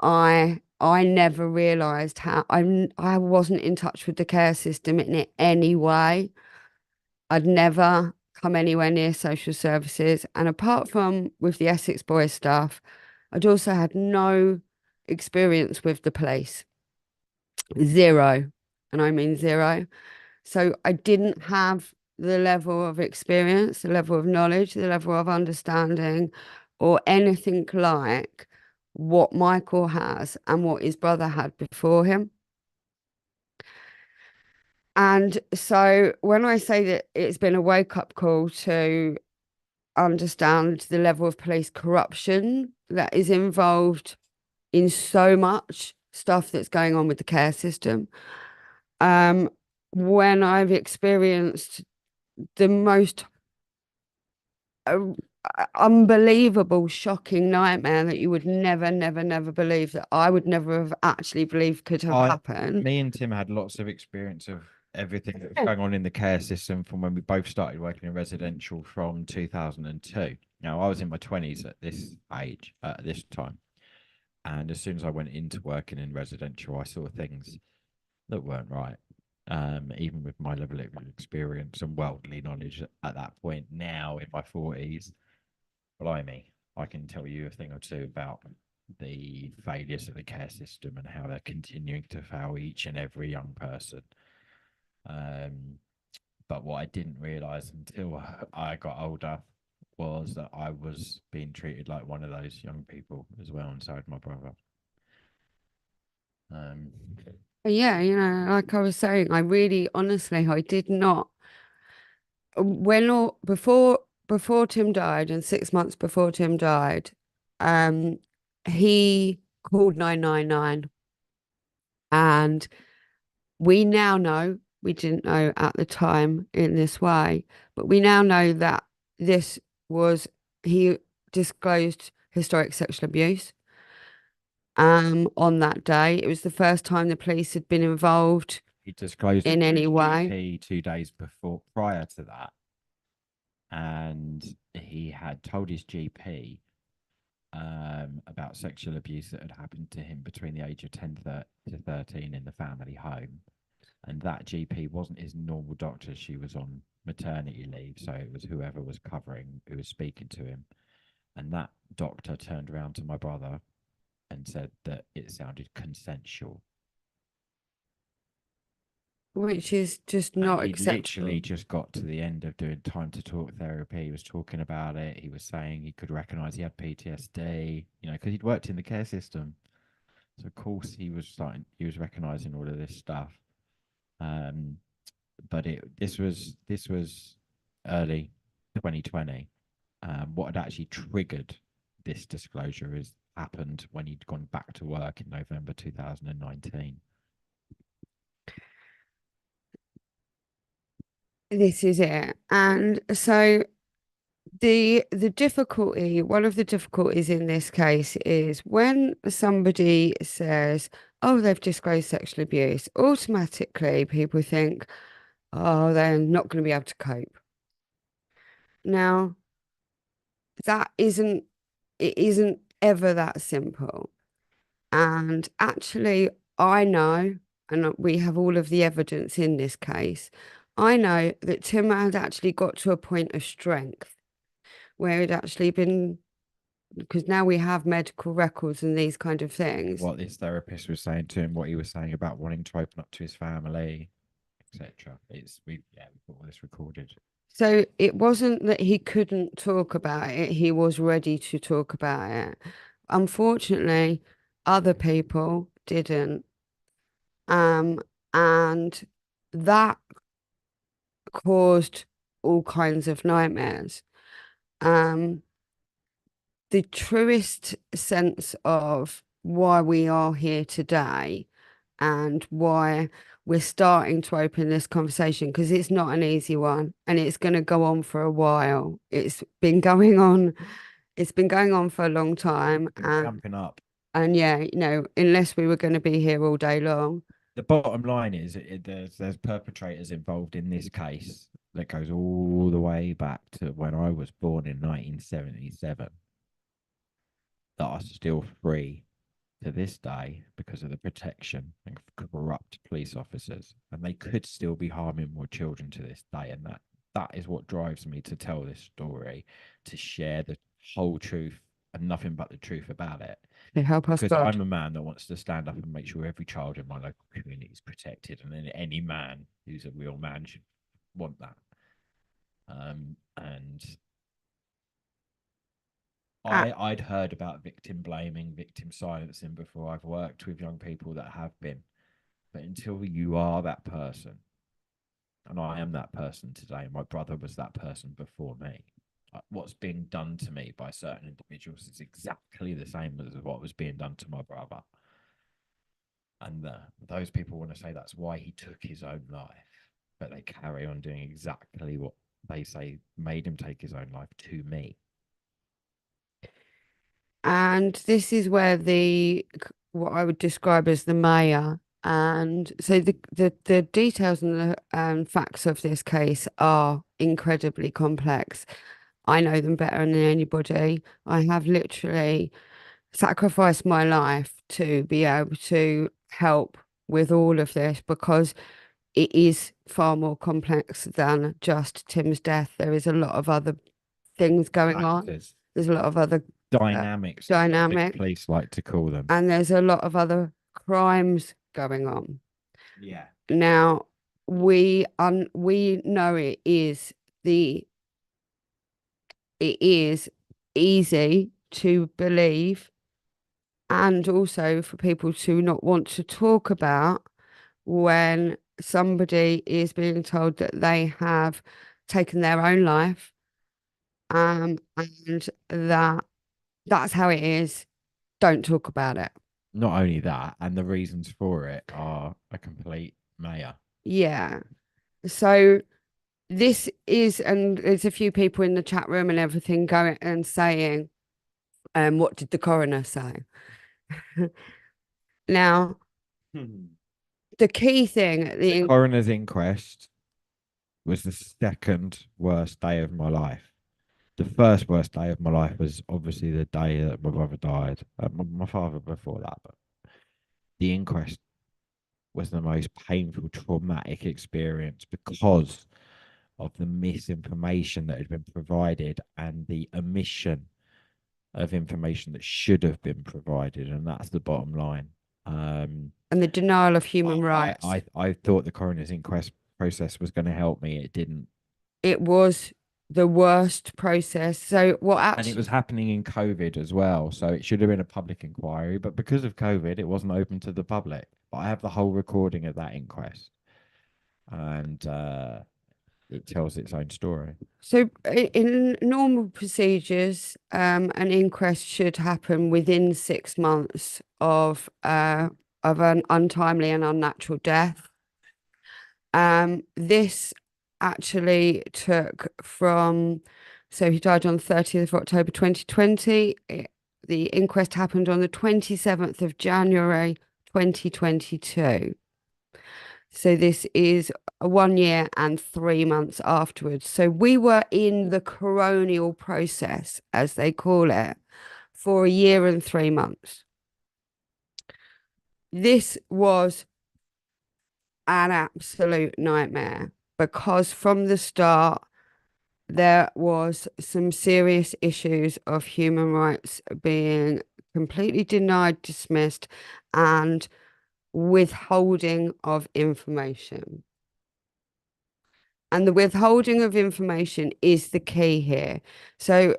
I never realized how I wasn't in touch with the care system in any way. I'd never come anywhere near social services, and apart from with the Essex Boys stuff, I'd also had no experience with the police. Zero, and I mean zero. So I didn't have the level of experience, the level of knowledge, the level of understanding, or anything like what Michael has and what his brother had before him. And so when I say that it's been a wake-up call to understand the level of police corruption that is involved in so much stuff that's going on with the care system, um, when I've experienced the most uh, unbelievable, shocking nightmare that you would never, never, never believe, that I would never have actually believed could have I, happened. me and Tim had lots of experience of everything that was Yeah. going on in the care system from when we both started working in residential from 2002. Now, I was in my 20s at this age, at this time. And as soon as I went into working in residential, I saw things that weren't right. Even with my level of experience and worldly knowledge at that point, now in my 40s, blimey, I can tell you a thing or two about the failures of the care system and how they're continuing to fail each and every young person. Um, but what I didn't realize until I got older was that I was being treated like one of those young people as well, and so had my brother. Um, Yeah, like I was saying, I really honestly, I did not when all before Tim died and 6 months before Tim died, um, he called 999, and we now know, we didn't know at the time in this way, but we now know that this was, he disclosed historic sexual abuse on that day. It was the first time the police had been involved he disclosed it in to any his way. GP 2 days before, prior to that, and he had told his GP about sexual abuse that had happened to him between the age of 10 to 13 in the family home. And that GP wasn't his normal doctor. She was on maternity leave. So it was whoever was covering who was speaking to him. And that doctor turned around to my brother and said that it sounded consensual. Which is just And not he acceptable. literally just got to the end of doing time to talk therapy. He was talking about it. He was saying he could recognize he had PTSD, because he'd worked in the care system. So of course he was recognizing all of this stuff. Um, but this was early 2020. What had actually triggered this disclosure is happened when he'd gone back to work in November 2019. This is it. And so the difficulty, one of the difficulties in this case is when somebody says, "Oh, they've disclosed sexual abuse," automatically people think, "Oh, they're not going to be able to cope." Now, that isn't, it isn't ever that simple. And actually, I know, and we have all of the evidence in this case, I know that Tim had actually got to a point of strength where he'd actually been, because now we have medical records and these kind of things. What this therapist was saying to him, what he was saying about wanting to open up to his family, etc. We've got all this recorded. So it wasn't that he couldn't talk about it, he was ready to talk about it. Unfortunately, other people didn't. Um, and that caused all kinds of nightmares. Um, the truest sense of why we are here today and why we're starting to open this conversation, because it's not an easy one and it's going to go on for a while. It's been going on for a long time. Been ramping up. And yeah, unless we were going to be here all day long. The bottom line is there's perpetrators involved in this case that goes all the way back to when I was born in 1977 that are still free to this day because of the protection and corrupt police officers, and they could still be harming more children to this day. And that is what drives me to tell this story, to share the whole truth and nothing but the truth about it. To help us Because I'm God. a man that wants to stand up and make sure every child in my local community is protected, and then any man who's a real man should want that. And Uh, I'd heard about victim blaming, victim silencing before. I've worked with young people that have been, but until you are that person, and I am that person today, my brother was that person before me. What's being done to me by certain individuals is exactly the same as what was being done to my brother. And those people want to say that's why he took his own life, but they carry on doing exactly what they say made him take his own life to me. and this is where what I would describe as the mayor. And so the details and the facts of this case are incredibly complex. I know them better than anybody. I have literally sacrificed my life to be able to help with all of this because it is far more complex than just Tim's death. There is a lot of other things going on. Factors, There's a lot of other uh, dynamics, as the dynamic, police like to call them. and there's a lot of other crimes going on. Yeah. Now, we know the it is easy to believe and also for people to not want to talk about when somebody is being told that they have taken their own life, and that's how it is. Don't talk about it. Not only that, and the reasons for it are a complete mayor. Yeah. So this is, and there's a few people in the chat room and everything going and saying, what did the coroner say? Now, the key thing at The coroner's inquest was the second worst day of my life. The first worst day of my life was obviously the day that my brother died. My father before that, but the inquest was the most painful, traumatic experience because of the misinformation that had been provided and the omission of information that should have been provided, and that's the bottom line. and the denial of human I, rights. I thought the coroner's inquest process was going to help me. It didn't. It was the worst process. So what And it actually, was happening in COVID as well. So it should have been a public inquiry. But because of COVID, it wasn't open to the public. But I have the whole recording of that inquest. And it tells its own story. so in normal procedures, an inquest should happen within 6 months of an untimely and unnatural death. This actually took from, so he died on 30th of October 2020. The inquest happened on the 27th of January 2022. So this is 1 year and 3 months afterwards. So we were in the coronial process, as they call it, for 1 year and 3 months. This was an absolute nightmare because from the start, there was some serious issues of human rights being completely denied, dismissed, and withholding of information. And the withholding of information is the key here. So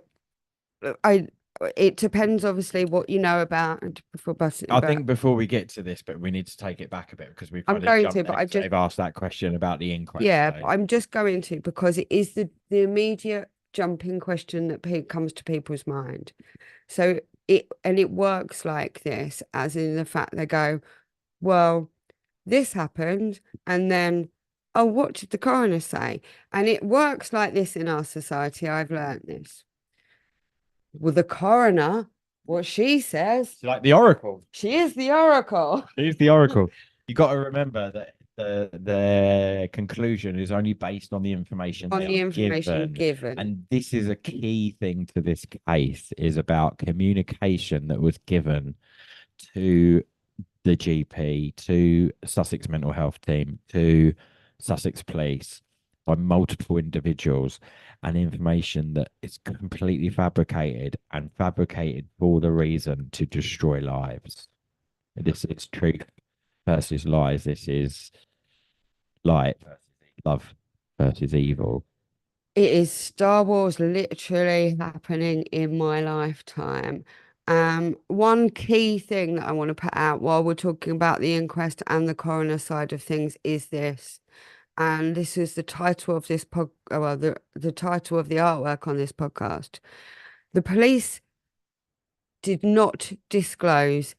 I it depends obviously what you know about before busting I about think before we get to this, but we need to take it back a bit because we've I'm kind of going to, jumped but ahead. I So just they've asked that question about the inquest. yeah, So but I'm just going to because it is the immediate jumping question that comes to people's mind. So it works like this, as in the fact they go, well, this happened, and then, oh, what did the coroner say? And it works like this in our society. I've learned this. Well, the coroner, what she says, it's like the oracle. she is the oracle She's the oracle. You got to remember that the conclusion is only based on the information on they the are information given. given. And this is a key thing to this case is about communication that was given to the GP, to Sussex Mental Health Team, to Sussex Police by multiple individuals, and information that is completely fabricated and fabricated for the reason to destroy lives. This is truth versus lies. This is light versus love versus evil. It is Star Wars literally happening in my lifetime. One key thing that I want to put out while we're talking about the inquest and the coroner side of things is this, and this is the title of this well, the title of the artwork on this podcast. The police did not disclose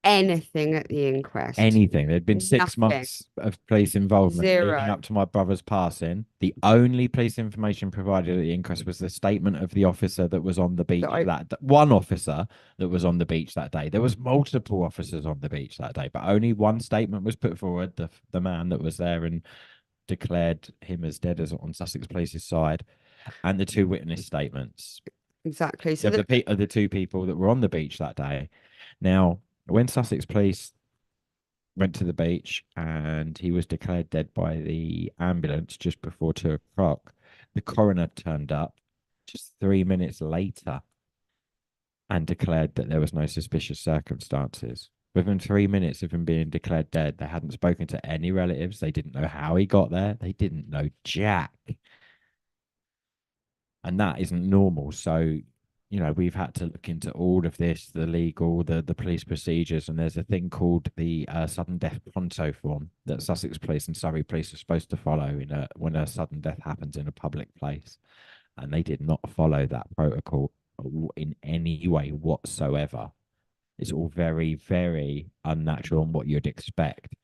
anything at the inquest. Anything. There'd been six Nothing. months of police involvement leading Zero. up to my brother's passing. The only police information provided at the inquest was the statement of the officer that was on the That beach I one officer that was on the beach that day. There was multiple officers on the beach that day, but only one statement was put forward. The man that was there and declared him as dead as on Sussex Police's side, and the two witness statements exactly. So of that the two people that were on the beach that day. Now, when Sussex Police went to the beach and he was declared dead by the ambulance just before 2 o'clock, the coroner turned up just 3 minutes later and declared that there was no suspicious circumstances. Within 3 minutes of him being declared dead, they hadn't spoken to any relatives. They didn't know how he got there. They didn't know Jack. And that isn't normal. So, we've had to look into all of this, the legal, the police procedures, and there's a thing called the sudden death pronto form that Sussex Police and Surrey Police are supposed to follow when a sudden death happens in a public place, and they did not follow that protocol in any way whatsoever. It's all very, very unnatural and what you'd expect.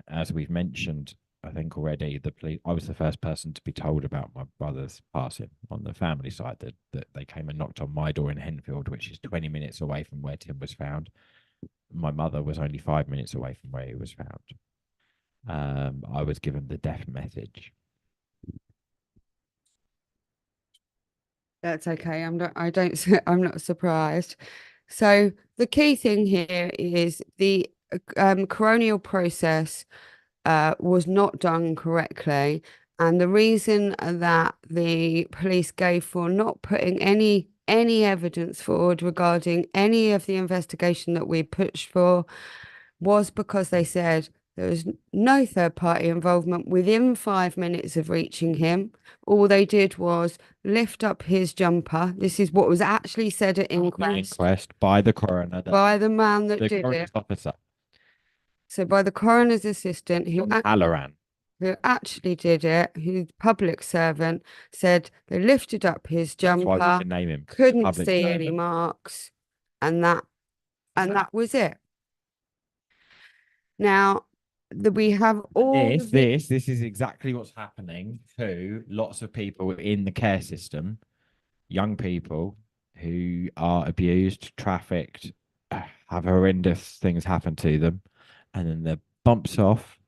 As we've mentioned, I think already, the police. I was the first person to be told about my brother's passing on the family side. That they came and knocked on my door in Henfield, which is 20 minutes away from where Tim was found. My mother was only 5 minutes away from where he was found. I was given the death message. That's okay. I'm not. I don't. I'm not surprised. So the key thing here is the coronial process was not done correctly. And the reason that the police gave for not putting any evidence forward regarding any of the investigation that we pushed for was because they said there was no third party involvement within 5 minutes of reaching him. All they did was lift up his jumper. This is what was actually said at inquest by the coroner, by the man that the did coroner's it. officer, So by the coroner's assistant, Halloran. who actually did it, who's public servant, said they lifted up his That's why we jumper, can name him couldn't public see any servant. marks, and that was it. Now we have all This is exactly what's happening to lots of people in the care system, young people who are abused, trafficked, have horrendous things happen to them, and then they're bumps off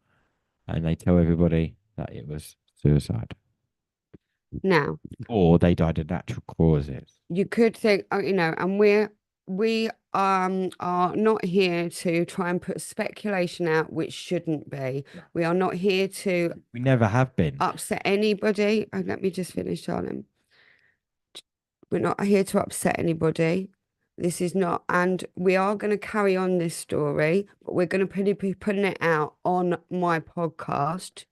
and they tell everybody that it was suicide now. or they died of natural causes. You could think, and we are not here to try and put speculation out which shouldn't be. We are not here to We never have been. upset anybody. Let me just finish, darling. We're not here to upset anybody. This is not, and we are going to carry on this story, but we're going to be putting it out on my podcast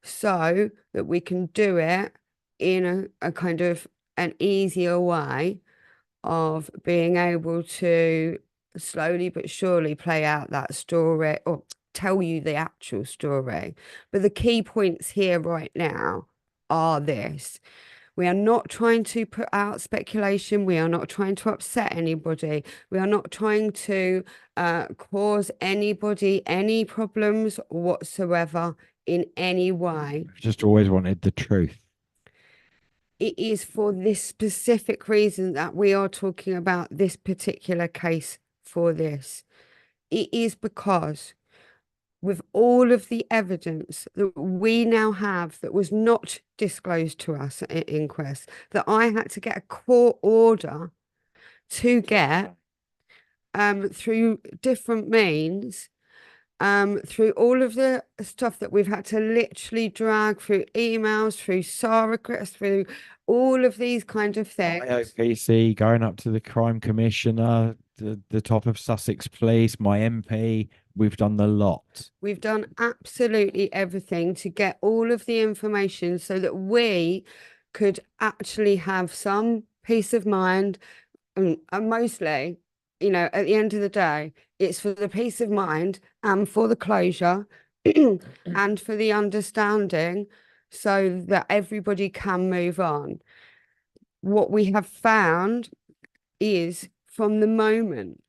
so that we can do it in a kind of an easier way of being able to slowly but surely play out that story or tell you the actual story. But the key points here right now are this. We are not trying to put out speculation. We are not trying to upset anybody. We are not trying to cause anybody any problems whatsoever in any way. We've just always wanted the truth. It is for this specific reason that we are talking about this particular case for this. It is because with all of the evidence that we now have that was not disclosed to us at inquest, that I had to get a court order to get through different means, through all of the stuff that we've had to literally drag through emails, through SAR requests, through all of these kind of things. IOPC, going up to the crime commissioner, the top of Sussex Police, my MP. We've done the lot. We've done absolutely everything to get all of the information so that we could actually have some peace of mind. And mostly, at the end of the day, it's for the peace of mind and for the closure and for the understanding so that everybody can move on. What we have found is from the moment,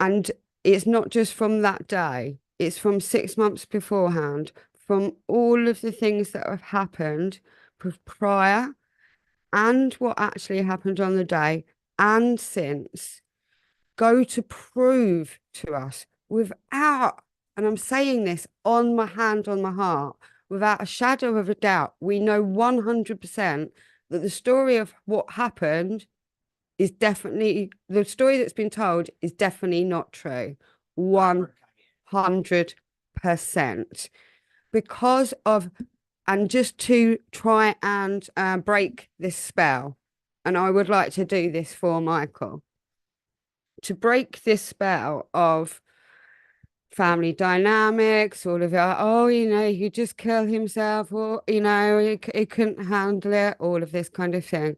and it's not just from that day, it's from 6 months beforehand, from all of the things that have happened prior and what actually happened on the day and since, go to prove to us without, and I'm saying this on my hand, on my heart, without a shadow of a doubt, we know 100% that the story of what happened is definitely, the story that's been told is definitely not true. 100%. Because of, and just to try and break this spell, and I would like to do this for Michael, to break this spell of family dynamics, all of that. Oh, he could just kill himself, or he couldn't handle it, all of this kind of thing.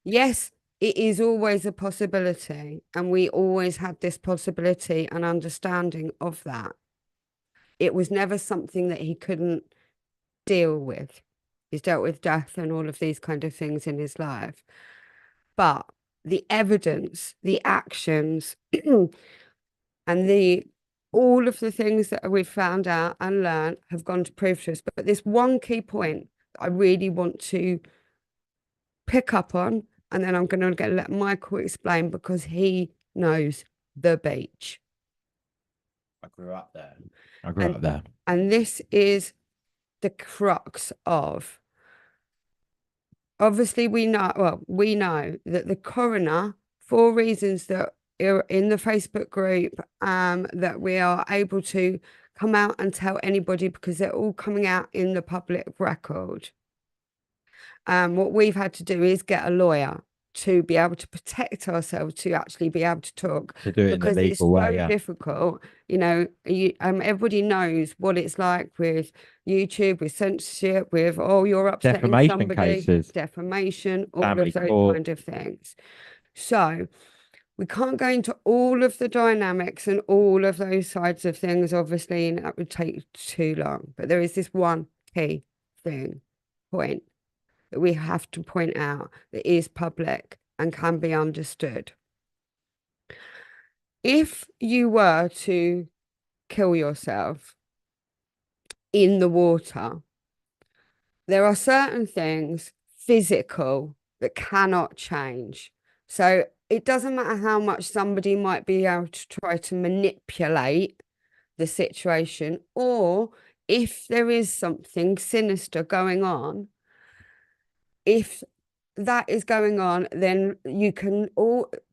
Yes, it is always a possibility, and we always had this possibility and understanding of that. It was never something that he couldn't deal with. He's dealt with death and all of these kind of things in his life. But the evidence, the actions, and the all of the things that we've found out and learned have gone to prove to us. But this one key point I really want to pick up on, and then I'm going to let Michael explain because he knows the beach. I grew up there. I grew up there. And this is the crux of, obviously we know that the coroner, for reasons that are in the Facebook group, that we are able to come out and tell anybody because they're all coming out in the public record. What we've had to do is get a lawyer to be able to protect ourselves, to actually be able to talk, to do it because in the legal way, so difficult. Everybody knows what it's like with YouTube, with censorship, with you're upsetting defamation somebody, cases, defamation, all family of those court. kind of things. So we can't go into all of the dynamics and all of those sides of things, obviously, and that would take too long. But there is this one key point that we have to point out that is public and can be understood. If you were to kill yourself in the water, there are certain things physical that cannot change. So it doesn't matter how much somebody might be able to try to manipulate the situation, or if there is something sinister going on, if that is going on, then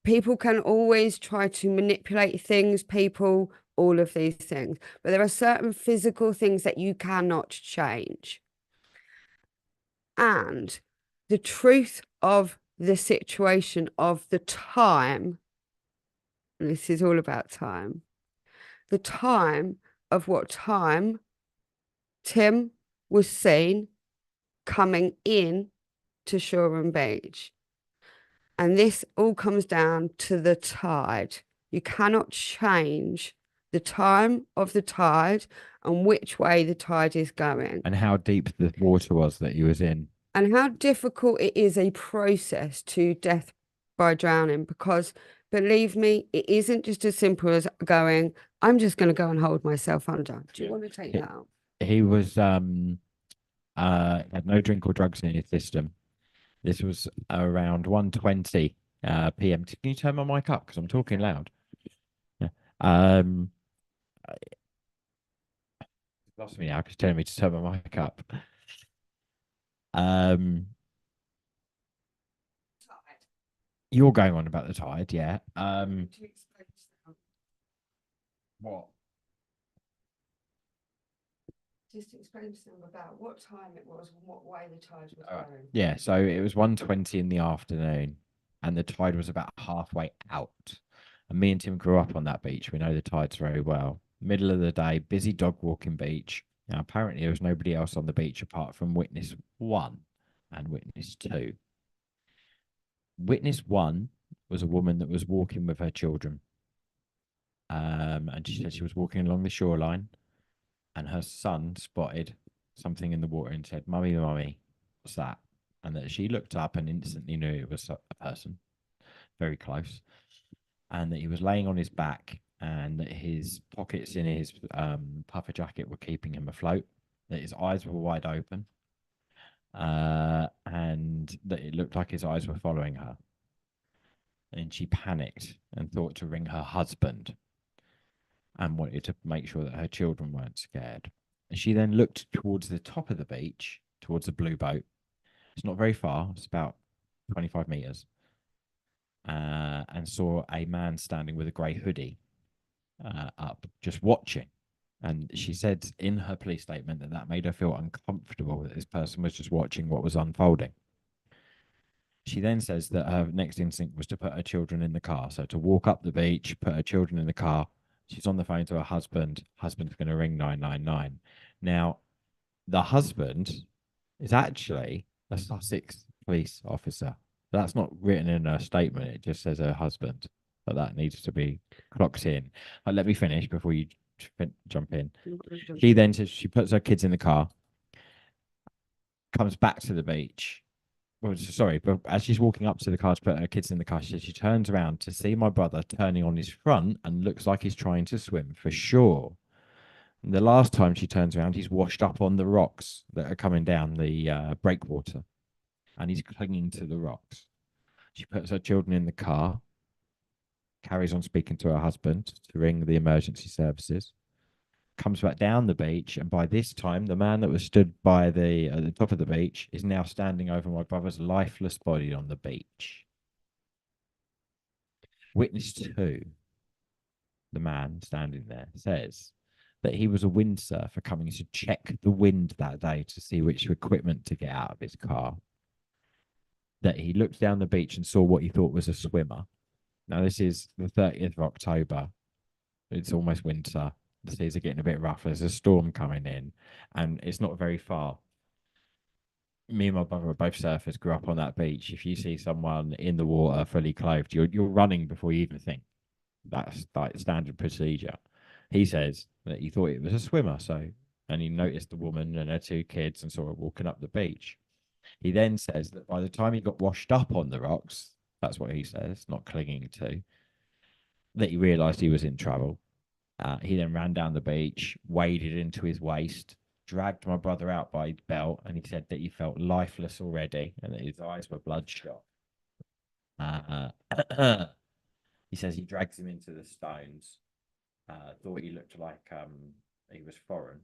people can always try to manipulate things, people, all of these things. But there are certain physical things that you cannot change. And the truth of the situation of the time, and this is all about time, the time of what time Tim was seen coming in to Shoreham Beach. And this all comes down to the tide. You cannot change the time of the tide and which way the tide is going. And how deep the water was that he was in. And how difficult it is a process to death by drowning, because believe me, it isn't just as simple as going, I'm just going to go and hold myself under. Do you want to take that out? He was had no drink or drugs in his system. This was around 1:20 p.m. Can you turn my mic up because I'm talking loud? Yeah. Lost me now because telling me to turn my mic up. You're going on about the tide, yeah. What? Just explain to them about what time it was and what way the tide was going. Yeah, so it was 1:20 in the afternoon. and the tide was about halfway out. And me and Tim grew up on that beach. We know the tides very well. Middle of the day, busy dog walking beach. Now, apparently, there was nobody else on the beach apart from witness one and witness two. Witness one was a woman that was walking with her children. And she said she was walking along the shoreline, and her son spotted something in the water and said, "Mummy, mummy, what's that?" And that she looked up and instantly knew it was a person very close, and that he was laying on his back, and that his pockets in his puffer jacket were keeping him afloat, that his eyes were wide open, and that it looked like his eyes were following her. And she panicked and thought to ring her husband and wanted to make sure that her children weren't scared. And she then looked towards the top of the beach, towards the blue boat. It's not very far, it's about 25 meters, and saw a man standing with a grey hoodie up, just watching. And she said in her police statement that that made her feel uncomfortable that this person was just watching what was unfolding. She then says that her next instinct was to put her children in the car. So to walk up the beach, put her children in the car. She's on the phone to her husband. Husband's going to ring 999. Now, the husband is actually a Sussex police officer. That's not written in her statement. It just says her husband. But that needs to be clocked in. Let me finish before you jump in. She then says she puts her kids in the car, comes back to the beach. Well, sorry, but as she's walking up to the car to put her kids in the car, she turns around to see my brother turning on his front and looks like he's trying to swim for sure. And the last time she turns around, he's washed up on the rocks that are coming down the breakwater, and he's clinging to the rocks. She puts her children in the car, carries on speaking to her husband to ring the emergency services, comes back down the beach, and by this time, the man that was stood by at the top of the beach is now standing over my brother's lifeless body on the beach. Witness two, the man standing there, says that he was a windsurfer coming to check the wind that day to see which equipment to get out of his car. That he looked down the beach and saw what he thought was a swimmer. Now, this is the 30th of October. It's almost winter. The seas are getting a bit rough. There's a storm coming in, and it's not very far. Me and my brother are both surfers, grew up on that beach. If you see someone in the water fully clothed, you're running before you even think. That's like standard procedure. He says that he thought it was a swimmer, and he noticed the woman and her two kids and saw her walking up the beach. He then says that by the time he got washed up on the rocks, that's what he says, not clinging to, that he realized he was in trouble. He then ran down the beach, waded into his waist, dragged my brother out by his belt, and he said that he felt lifeless already and that his eyes were bloodshot. He says he drags him into the stones. Thought he looked like he was foreign.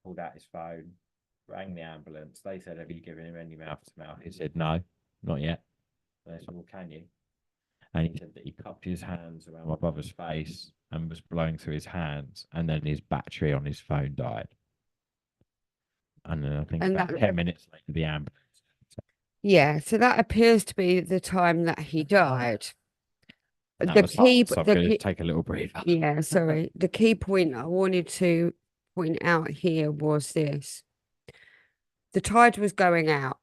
Pulled out his phone, rang the ambulance. They said, "Have you given him any mouth to mouth?" He said, "No, not yet." They said, "Well, can you?" And he said that he cupped his hands around my brother's face and was blowing through his hands, and then his battery on his phone died. And then I think about 10 minutes later, the ambulance. Yeah, so that appears to be the time that he died. And that The was key, so I'm the going to key, take a little breather. yeah, sorry. The key point I wanted to point out here was this. The tide was going out.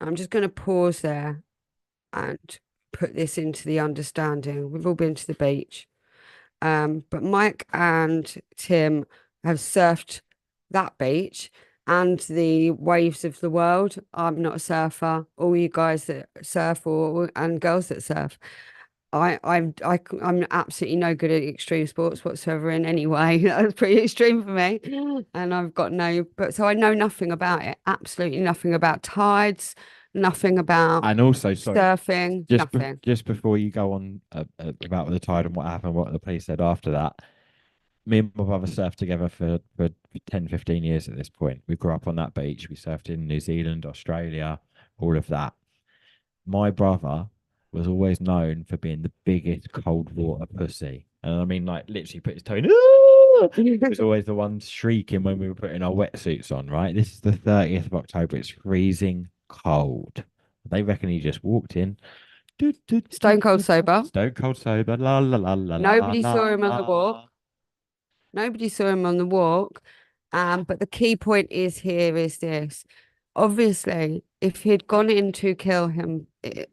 I'm just going to pause there and put this into the understanding. We've all been to the beach. But Mike and Tim have surfed that beach and the waves of the world. I'm not a surfer. All you guys that surf and girls that surf. I'm absolutely no good at extreme sports whatsoever in any way. That was pretty extreme for me. And I've got so I know nothing about it. Absolutely nothing about tides, nothing about And also, sorry, surfing, nothing. just before you go on about the tide and what happened, what the police said after that, me and my brother surfed together for 10, 15 years at this point. We grew up on that beach. We surfed in New Zealand, Australia, all of that. My brother was always known for being the biggest cold water pussy. And I mean, like, literally put his toe in, was always the one shrieking when we were putting our wetsuits on, right? This is the 30th of October. It's freezing cold. They reckon he just walked in. Stone cold sober. Stone cold sober. La la la la la Nobody saw la him on the walk. la. Nobody saw him on the walk. But the key point is here is this. Obviously, if he'd gone in to kill him,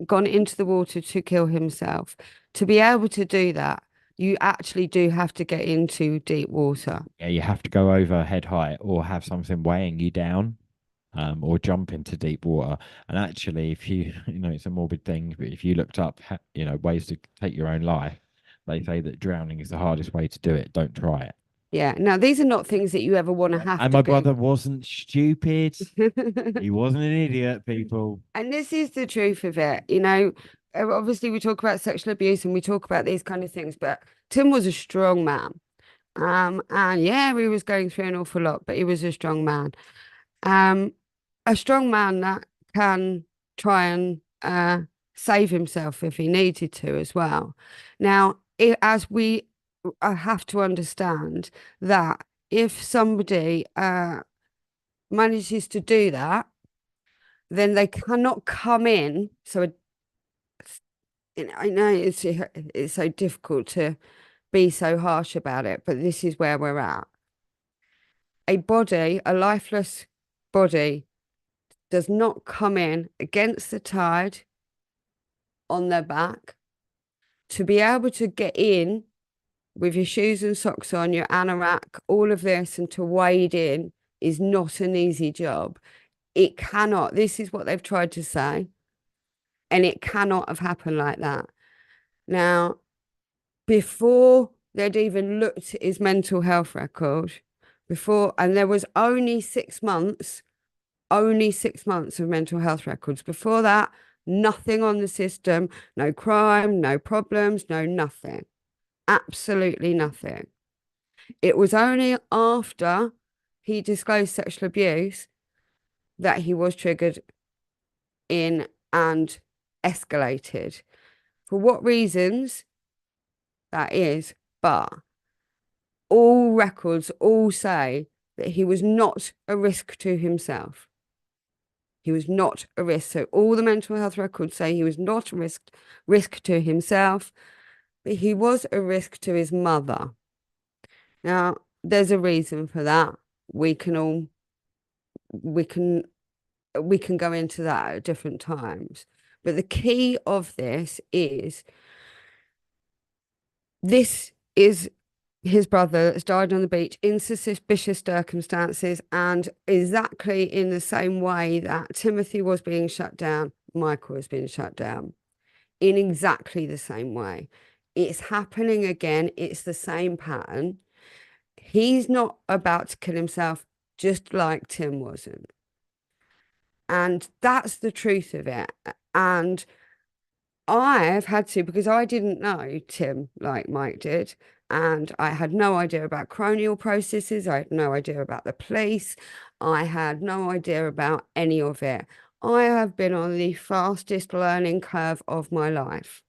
gone into the water to kill himself, to be able to do that, you actually do have to get into deep water. Yeah, you have to go over head height or have something weighing you down, or jump into deep water. And actually, if you, it's a morbid thing, but if you looked up, ways to take your own life, they say that drowning is the hardest way to do it. Don't try it. Yeah. Now, these are not things that you ever want to have And to my do. brother wasn't stupid. He wasn't an idiot, people. And this is the truth of it. Obviously, we talk about sexual abuse and we talk about these kind of things, but Tim was a strong man. And yeah, he was going through an awful lot, but he was a strong man. Um, a strong man that can try and save himself if he needed to as well. Now, as we have to understand that if somebody manages to do that, then they cannot come in. So I know it's so difficult to be so harsh about it, but this is where we're at. A lifeless body, does not come in against the tide on their back. To be able to get in with your shoes and socks on, your anorak, all of this, and to wade in is not an easy job. It cannot. This is what they've tried to say. And it cannot have happened like that. Now, before they'd even looked at his mental health record, and there was only 6 months of mental health records. Before that, nothing on the system, no crime, no problems, no nothing. Absolutely nothing. It was only after he disclosed sexual abuse that he was triggered in and escalated. For what reasons? That is, but all records all say that he was not a risk to himself. He was not a risk. So all the mental health records say he was not a risk to himself, but he was a risk to his mother. Now, there's a reason for that. We can go into that at different times. But the key of this is his brother that's died on the beach in suspicious circumstances, and exactly in the same way that Timothy was being shut down, Michael was being shut down, in exactly the same way. It's happening again. It's the same pattern. He's not about to kill himself, just like Tim wasn't. And that's the truth of it. And I've had to, because I didn't know Tim like Mike did. And I had no idea about coronial processes. I had no idea about the police. I had no idea about any of it. I have been on the fastest learning curve of my life.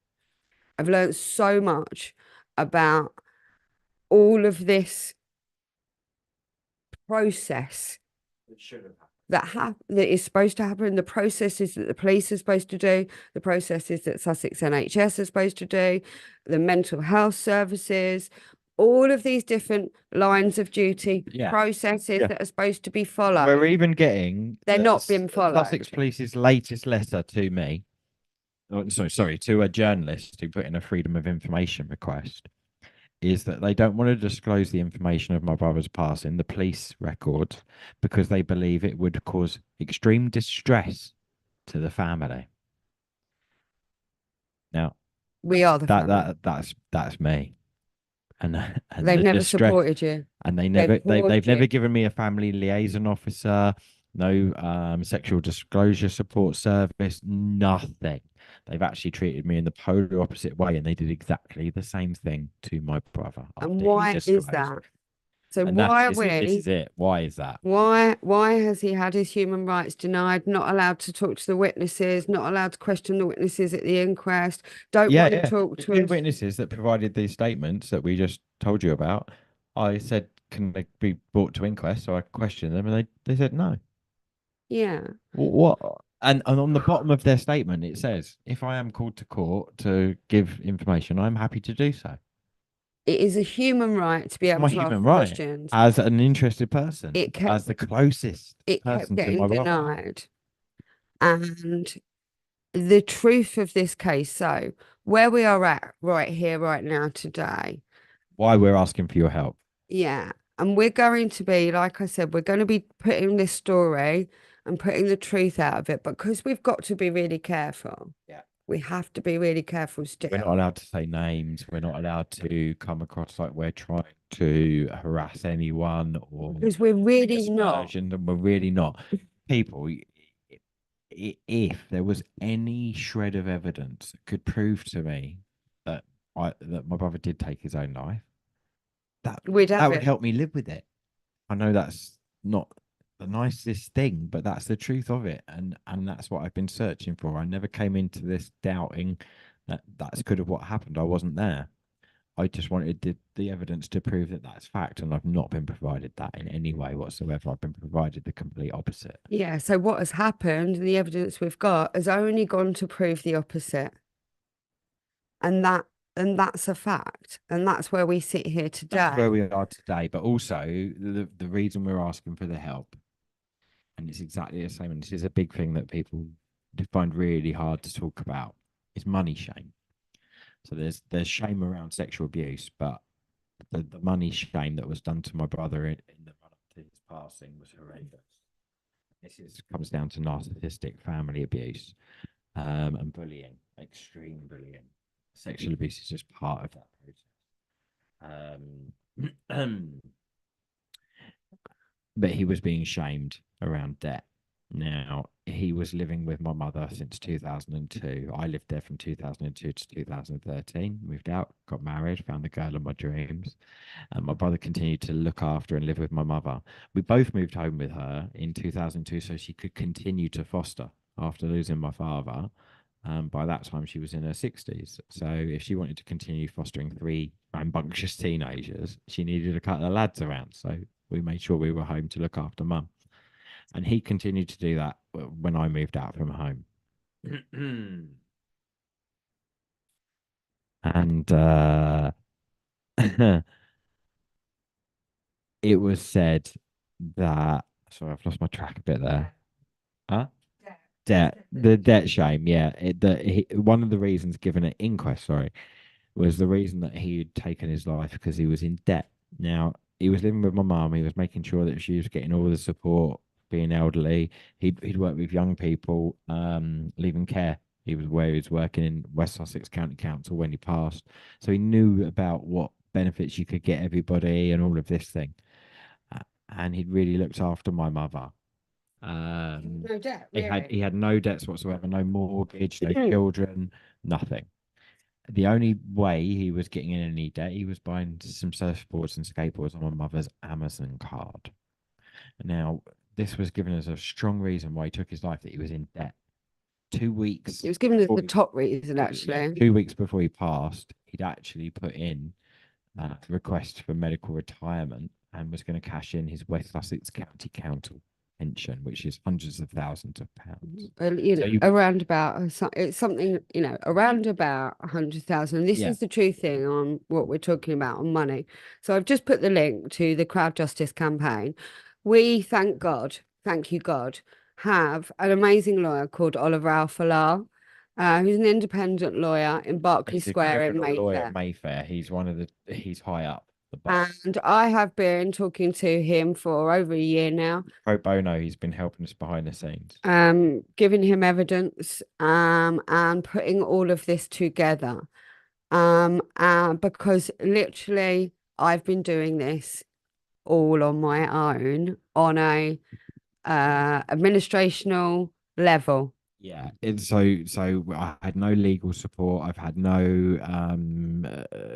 I've learned so much about all of this process that is supposed to happen, the processes that the police are supposed to do, the processes that Sussex NHS are supposed to do, the mental health services, all of these different lines of duty, processes that are supposed to be followed. We're even getting They're not being followed. Sussex Police's latest letter to me. Oh, sorry, to a journalist who put in a freedom of information request, is that they don't want to disclose the information of my brother's passing, the police record, because they believe it would cause extreme distress to the family. Now, we are the family. That's me. And they've never supported you. And they've never given me a family liaison officer, no sexual disclosure support service, nothing. They've actually treated me in the polar opposite way, and they did exactly the same thing to my brother. And why is that? So and why this is it. Why is that? Why has he had his human rights denied, not allowed to talk to the witnesses, not allowed to question the witnesses at the inquest, don't want to talk to the witnesses that provided these statements that we just told you about? I said, can they be brought to inquest so I could question them? And they said no. Yeah. What? And on the bottom of their statement, it says, if I am called to court to give information, I'm happy to do so. It is a human right to be It's able my to ask human right questions. as an interested person, It kept as the closest it kept person to getting my brother. denied. And the truth of this case, so where we are at right here, right now, today, Why we're asking for your help. yeah. And we're going to be, like I said, we're going to be putting this story and putting the truth out of it because we've got to be really careful. Yeah. We have to be really careful We're not still allowed to say names. We're not allowed to come across like we're trying to harass anyone or because we're really not. aspersion, and we're really not. People, if there was any shred of evidence that could prove to me that that my brother did take his own life, that We'd that have would it. help me live with it. I know that's not the nicest thing, but that's the truth of it, and that's what I've been searching for. I never came into this doubting that that's could have what happened. I wasn't there. I just wanted the evidence to prove that that's fact, and I've not been provided that in any way whatsoever. I've been provided the complete opposite. Yeah. So what has happened, the evidence we've got has only gone to prove the opposite. And that's a fact. And that's where we sit here That's where today. we are today, but also the reason we're asking for the help, and it's exactly the same. And this is a big thing that people find really hard to talk about, is money shame. So there's shame around sexual abuse, but the money shame that was done to my brother in the run up to his passing was horrendous. Comes down to narcissistic family abuse, and bullying, extreme bullying. Sexual abuse is just part of that process. But he was being shamed around debt. Now, he was living with my mother since 2002. I lived there from 2002 to 2013, moved out, got married, found the girl of my dreams. And my brother continued to look after and live with my mother. We both moved home with her in 2002 so she could continue to foster after losing my father. By that time, she was in her 60s. So if she wanted to continue fostering three rambunctious teenagers, she needed a couple of lads around. So we made sure we were home to look after mum. And he continued to do that when I moved out from home. And it was said that, sorry, I've lost my track a bit there. Huh? Debt, the debt shame, yeah. One of the reasons given at inquest, sorry, was the reason that he had taken his life because he was in debt. Now, he was living with my mum. He was making sure that she was getting all the support, being elderly. He'd work with young people, leaving care. He was where he was working in West Sussex County Council when he passed. So he knew about what benefits you could get everybody and all of this thing. And he'd really looked after my mother. No debt, He really. had no debts whatsoever, no mortgage, no children, nothing. The only way he was getting in any debt, he was buying some surfboards and skateboards on my mother's Amazon card. Now, this was given as a strong reason why he took his life, that he was in debt. 2 weeks It was given as before the top reason, yeah, actually. 2 weeks before he passed, he'd actually put in a request for medical retirement and was going to cash in his West Sussex County Council pension, which is hundreds of thousands of pounds. So you, Around about it's something, around about 100,000. This yeah, is the true thing on what we're talking about on money. So I've just put the link to the crowd justice campaign. We, thank God, thank you God, have an amazing lawyer called Oliver Alfallah, who's an independent lawyer in Berkeley he's a Square in criminal lawyer at Mayfair. Mayfair. He's high up the bar. And I have been talking to him for over a year now, Pro bono, he's been helping us behind the scenes. giving him evidence, and putting all of this together. Because literally I've been doing this all on my own on a administrational level. Yeah, it's so I had no legal support. I've had no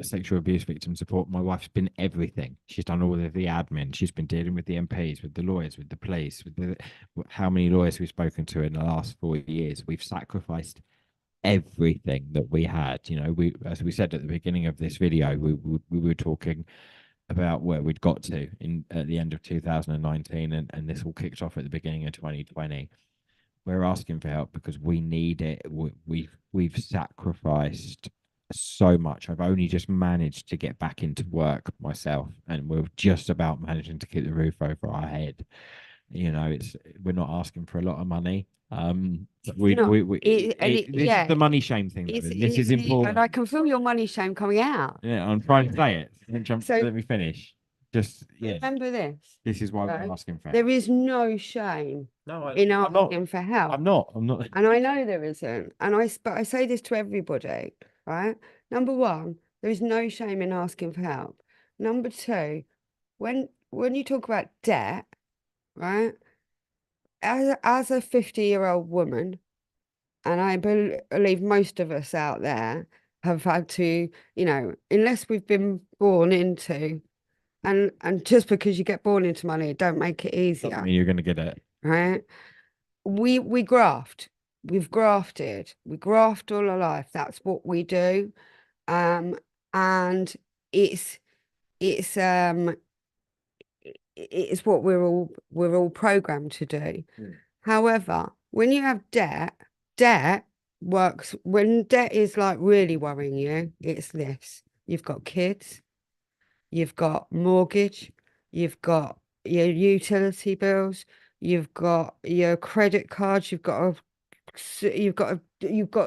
sexual abuse victim support. My wife's been everything. She's done all of the admin. She's been dealing with the MPs, with the lawyers, with the police, with the how many lawyers we've spoken to in the last 4 years. We've sacrificed everything that we had. We, as we said at the beginning of this video, we were talking about where we'd got to in at the end of 2019, and this all kicked off at the beginning of 2020. We're asking for help because we need it. We've sacrificed so much. I've only just managed to get back into work myself, and we're just about managing to keep the roof over our head. It's we're not asking for a lot of money. No, This is yeah, the money shame thing though, and this is and I important. can feel your money shame coming out. Yeah, I'm trying to say it. So Let me finish. Just yeah, remember this, this is why we're right? asking for There help. is no shame No, in I'm not. asking for help. I'm not. I'm not. And I know there isn't. But I say this to everybody, right? Number one, there is no shame in asking for help. Number two, when you talk about debt, right? As a 50-year-old woman, and I believe most of us out there have had to, unless we've been born into, and just because you get born into money, it don't make it Doesn't easier, mean you're going to get it. right? We graft. We've grafted. We graft all our life. That's what we do. Um, and it's it's um it's what we're all programmed to do. Mm. However, when you have debt, debt works when debt is like really worrying you, it's this. You've got kids, you've got mortgage, you've got your utility bills, you've got your credit cards, you've got Yeah.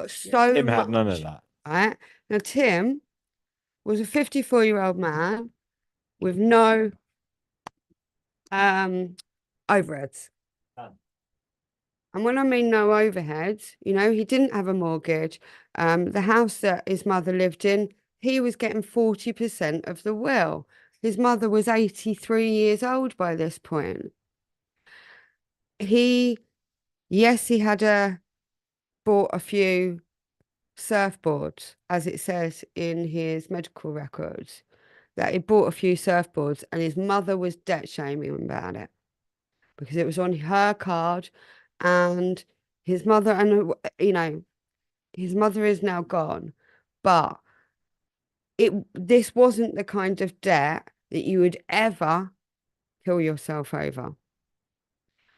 so Tim had none of much, that. right? Now Tim was a 54-year-old man with no um overheads. None. And when I mean no overheads, he didn't have a mortgage. The house that his mother lived in, he was getting 40% of the will. His mother was 83 years old by this point. He, yes, he had bought a few surfboards, as it says in his medical records, that he bought a few surfboards, and his mother was debt shaming him about it because it was on her card, and his mother, and his mother is now gone, but this wasn't the kind of debt that you would ever kill yourself over.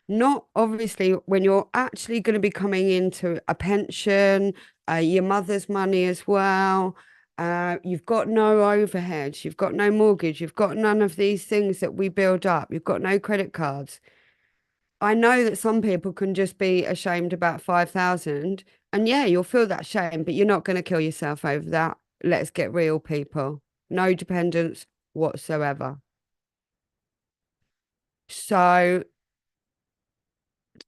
Not obviously when you're actually going to be coming into a pension, your mother's money as well. You've got no overheads, you've got no mortgage, you've got none of these things that we build up, you've got no credit cards. I know that some people can just be ashamed about 5,000, and yeah, you'll feel that shame, but you're not going to kill yourself over that. Let's get real, people. No dependence whatsoever. So,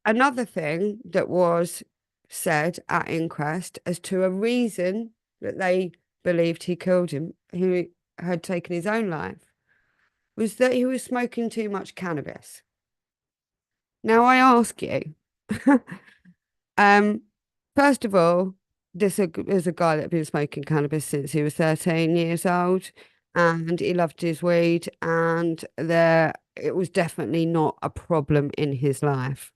another thing that was said at inquest as to a reason that they believed he killed him, who had taken his own life, was that he was smoking too much cannabis. Now, I ask you, Um, first of all, this is a guy that had been smoking cannabis since he was 13 years old, and he loved his weed, and it was definitely not a problem in his life.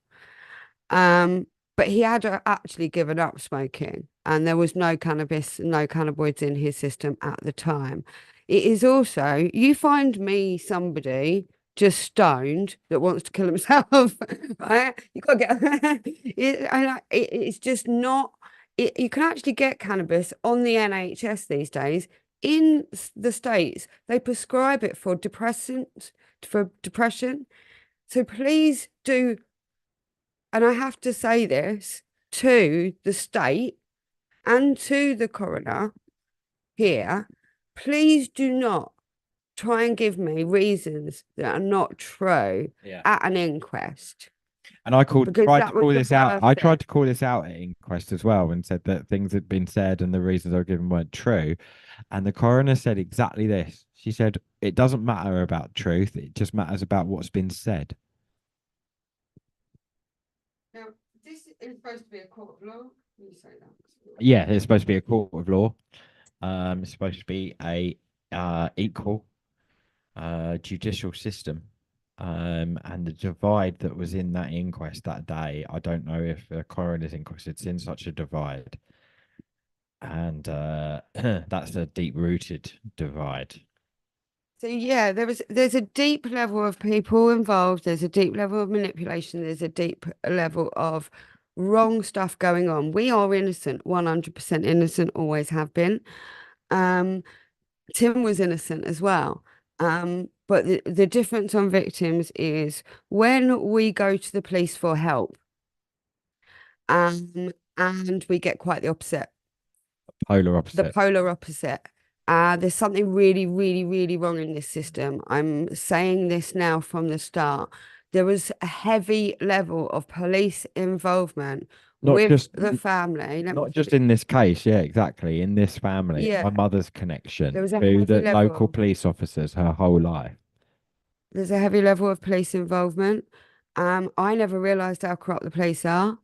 Um, but he had actually given up smoking, and there was no cannabis, no cannabinoids in his system at the time. It is also, you find me somebody just stoned that wants to kill himself, right? You got to get it's just not. You can actually get cannabis on the NHS these days. In the States, they prescribe it for depression. So please do, and I have to say this to the state and to the coroner here, please do not try and give me reasons that are not true Yeah. at an inquest, And I because tried to that was call the this out. first I thing. tried to call this out at inquest as well, and said that things had been said and the reasons I were given weren't true. And the coroner said exactly this. She said, "It doesn't matter about truth. It just matters about what's been said." Now, this is supposed to be a court of law. You say that. Yeah, it's supposed to be a court of law. It's supposed to be a equal judicial system. And the divide that was in that inquest that day, I don't know if the coroner's inquest had seen such a divide. And that's a deep rooted divide. So yeah, there's a deep level of people involved, there's a deep level of manipulation, there's a deep level of wrong stuff going on. We are innocent, 100% innocent, always have been. Um, Tim was innocent as well. But the difference on victims is when we go to the police for help, and we get quite the opposite, Polar the opposite. polar opposite. There's something really, really, really wrong in this system. I'm saying this now from the start. There was a heavy level of police involvement Not with just the family. Let me not just finish. in this case, yeah, exactly. In this family, Yeah, my mother's there connection was a to heavy the local level. police officers her whole life. There's a heavy level of police involvement. I never realised how corrupt the police are.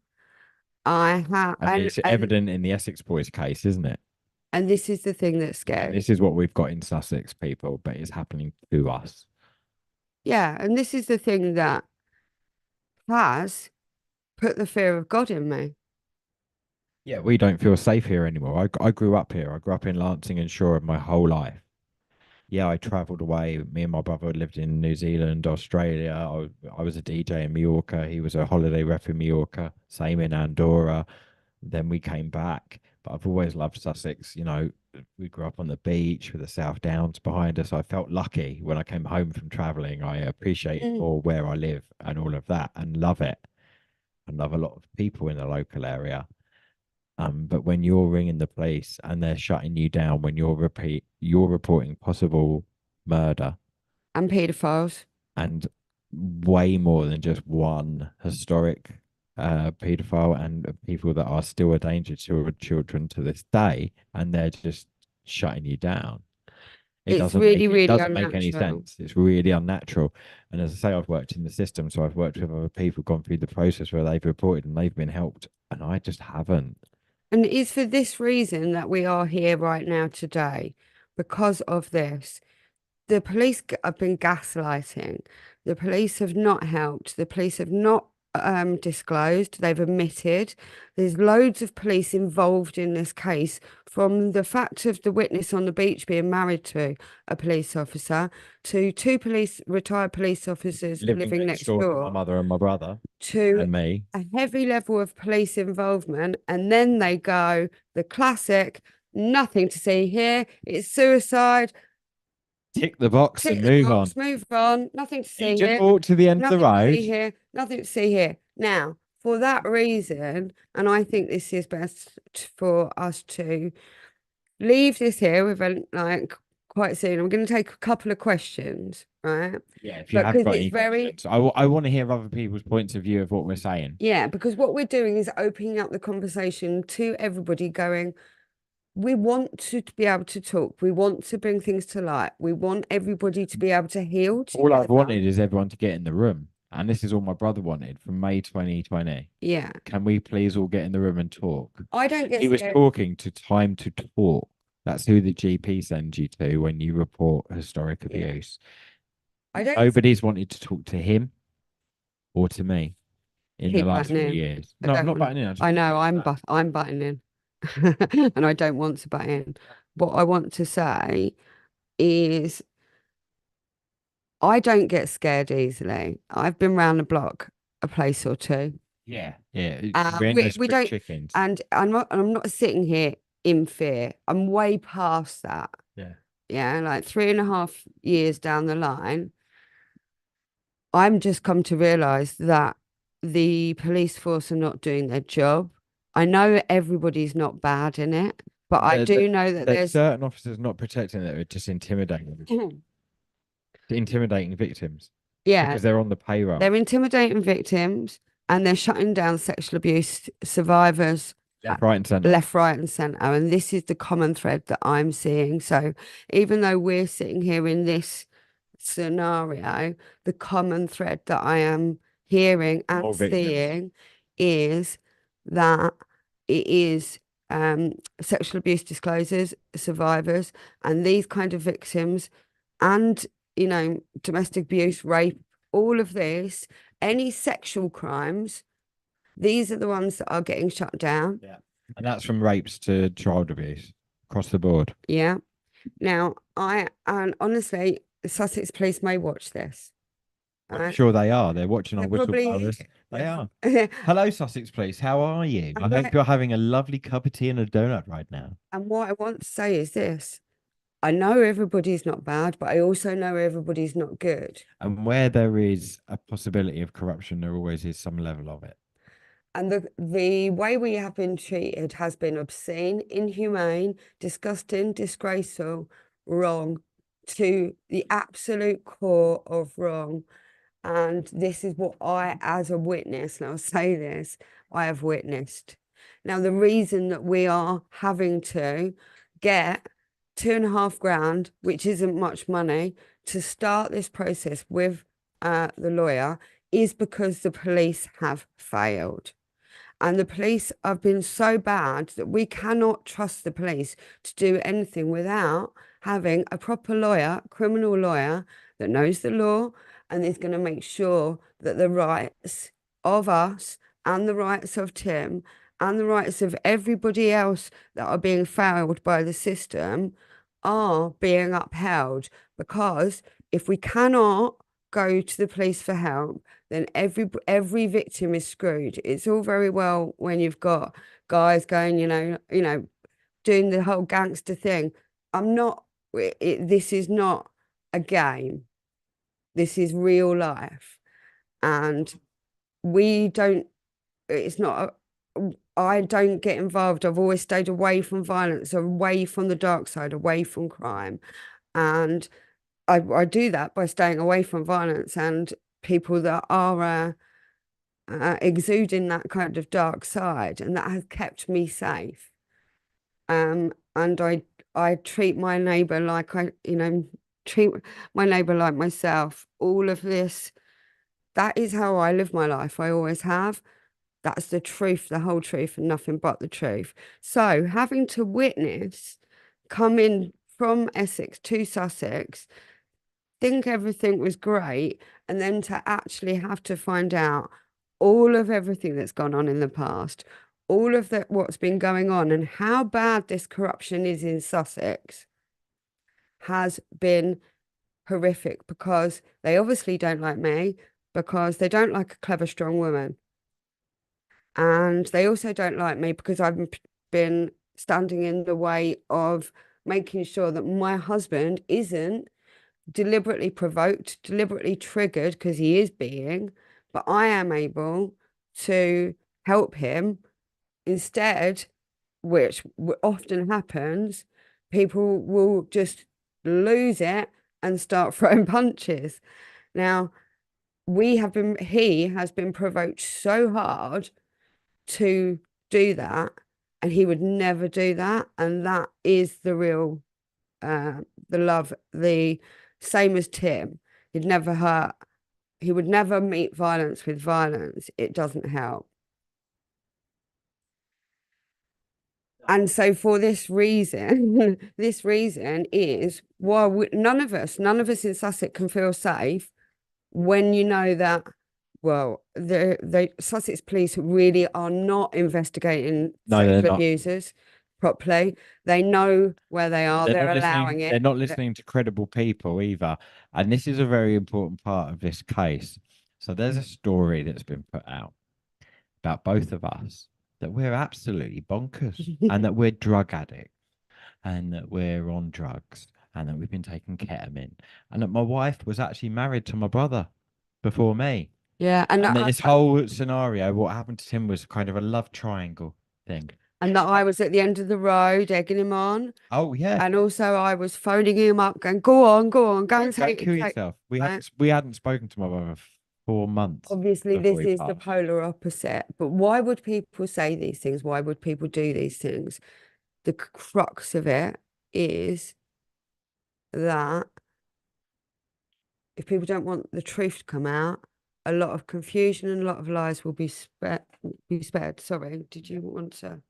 I have, And it's evident in the Essex Boys case, isn't it? and this is the thing that's And scary. this is what we've got in Sussex, people, but it's happening to us. Yeah, and this is the thing that has put the fear of God in me. Yeah, we don't feel safe here anymore. I grew up here. I grew up in Lancing and Shoreham my whole life. Yeah, I travelled away. Me and my brother lived in New Zealand, Australia. I was a DJ in Mallorca. He was a holiday rep in Mallorca. Same in Andorra. Then we came back. But I've always loved Sussex. You know, we grew up on the beach with the South Downs behind us. I felt lucky when I came home from traveling. I appreciate Mm. more where I live and all of that and love it. And love a lot of people in the local area. But when you're ringing the police and they're shutting you down when you're reporting possible murder And paedophiles. and way more than just one historic paedophile and people that are still a danger to our children to this day, and they're just shutting you down. It's really, It really doesn't make any unnatural. sense. It's really unnatural. And as I say, I've worked in the system, so I've worked with other people, gone through the process where they've reported and they've been helped, and I just haven't. And it's for this reason that we are here right now today, because of this. The police have been gaslighting. The police have not helped. The police have not disclosed. They've admitted. There's loads of police involved in this case, from the fact of the witness on the beach being married to a police officer, to two retired police officers Living living next next door to my door, mother and my brother to and me. a heavy level of police involvement. And then they go, the classic, nothing to see here. It's suicide. Tick the box and Tick the move on. box, move on. Nothing to He see just here. walked to the end of the Nothing to road. see here. Nothing to see here. Now, for that reason, and I think this is best for us to leave this here with like quite soon. I'm going to take a couple of questions, right? Yeah, if you But have because got it's any very, questions, I want to hear other people's points of view of what we're saying. yeah, because what we're doing is opening up the conversation to everybody, going, we want to be able to talk. We want to bring things to light. We want everybody to be able to heal All I've together. wanted is everyone to get in the room. And this is all my brother wanted from May 2020. Yeah. Can we please all get in the room and talk? I don't get He was scared. talking to Time to Talk. That's who the GP sends you to when you report historic Yeah. abuse. I don't Nobody's wanted to talk to him or to me in the keep last butting few in. years. I No, I'm don't not want. butting in. I just I want to know talk I'm butting in, and I don't want to butt in. What I want to say is I don't get scared easily. I've been round the block a place or two. yeah, yeah. We're in We those we quick don't, chickens. and I'm not sitting here in fear. I'm way past that. Yeah. Yeah, like 3.5 years down the line, I'm just come to realize that the police force are not doing their job. I know everybody's not bad in it, but I There, do know that there's there's, certain officers not protecting that are just intimidating victims yeah, because they're on the payroll. they're intimidating victims and they're shutting down sexual abuse survivors Left, right, and centre. left, right, and centre. And this is the common thread that I'm seeing. So even though we're sitting here in this scenario, the common thread that I am hearing and More victims. seeing is that it is sexual abuse disclosures, survivors, and these kind of victims, and domestic abuse, rape, all of this, any sexual crimes, these are the ones that are getting shut down. Yeah. And that's from rapes to child abuse across the board. Yeah. Now, and honestly, Sussex police may watch this. I'm Uh, sure they are. They're watching they're our probably, whistleblowers. They are. and Hello, Sussex Police. How are you? I hope what, you're having a lovely cup of tea and a donut right now. and what I want to say is this. I know everybody's not bad, but I also know everybody's not good. And where there is a possibility of corruption, there always is some level of it. And the way we have been treated has been obscene, inhumane, disgusting, disgraceful, wrong to the absolute core of wrong. And this is what I, as a witness, and I'll say this, I have witnessed. Now, the reason that we are having to get 2.5 grand, which isn't much money, to start this process with the lawyer is because the police have failed. And the police have been so bad that we cannot trust the police to do anything without having a proper lawyer, criminal lawyer that knows the law and is going to make sure that the rights of us and the rights of Tim and the rights of everybody else that are being failed by the system are being upheld. Because if we cannot go to the police for help, then every victim is screwed. It's all very well when you've got guys going, doing the whole gangster thing. I'm not. This is not a game. This is real life, and we don't. It's not. I don't get involved. I've always stayed away from violence, away from the dark side, away from crime, and I do that by staying away from violence and people that are exuding that kind of dark side, and that has kept me safe. And I treat my neighbour like treat my neighbour like myself. All of this, that is how I live my life. I always have. That's the truth, the whole truth, and nothing but the truth. So having to witness coming from Essex to Sussex, think everything was great, and then to actually have to find out all of everything that's gone on in the past, all of that what's been going on, and how bad this corruption is in Sussex has been horrific because they obviously don't like me because they don't like a clever, strong woman. And they also don't like me because I've been standing in the way of making sure that my husband isn't deliberately provoked, deliberately triggered, because he is being, but I am able to help him instead, which often happens. People will just lose it and start throwing punches. Now, he has been provoked so hard to do that, and he would never do that. And that is the real the love, the same as Tim. He'd never hurt, he would never meet violence with violence. It doesn't help. And so for this reason, this reason is why none of us in Sussex can feel safe when you know that, well, the Sussex police really are not investigating No, they're sexual not. abusers properly. They know where they are. They're They're not allowing listening. They're it. not listening to credible people either. And this is a very important part of this case. So there's a story that's been put out about both of us that we're absolutely bonkers and that we're drug addicts and that we're on drugs and that we've been taking ketamine and that my wife was actually married to my brother before me. Yeah, And then this whole scenario, what happened to Tim was kind of a love triangle thing. and that I was at the end of the road egging him on. Oh yeah, And also I was phoning him up, going, go on, go on, go and don't take kill it. yourself. Right? We hadn't spoken to my brother for 4 months Obviously, before this he is the passed. polar opposite. But why would people say these things? Why would people do these things? The crux of it is that if people don't want the truth to come out, a lot of confusion and a lot of lies will be spared. Sorry, did you want to?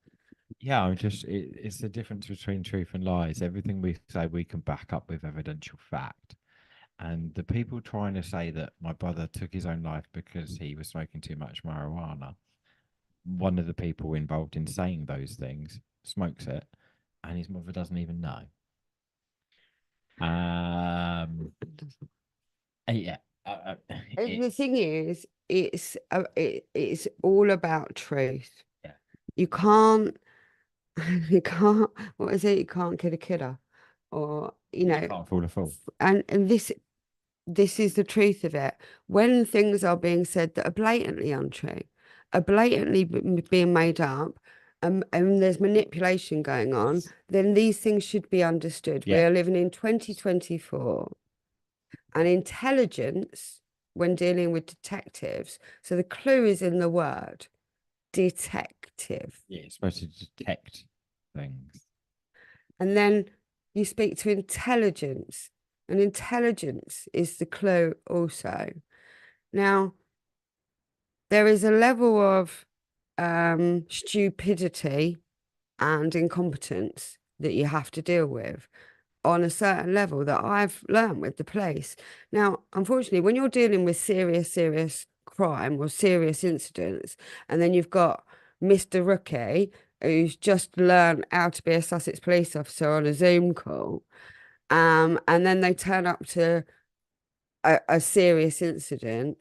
Yeah, it's the difference between truth and lies. Everything we say we can back up with evidential fact. And the people trying to say that my brother took his own life because he was smoking too much marijuana, one of the people involved in saying those things smokes it, and his mother doesn't even know. Yeah. The thing is, it's all about truth. Yeah. You can't you can't what is it? You can't kid a kidder, or You can't fool a fool. and this is the truth of it. When things are being said that are blatantly untrue, are blatantly being made up, and there's manipulation going on, then these things should be understood. We Yeah. are living in 2024, and intelligence, when dealing with detectives, so the clue is in the word detective. Yeah, it's supposed to detect things. And then you speak to intelligence, and intelligence is the clue also. Now, there is a level of stupidity and incompetence that you have to deal with on a certain level that I've learned with the police. Now, unfortunately, when you're dealing with serious crime or serious incidents, and then you've got Mr. Rookie who's just learned how to be a Sussex police officer on a Zoom call, and then they turn up to a serious incident,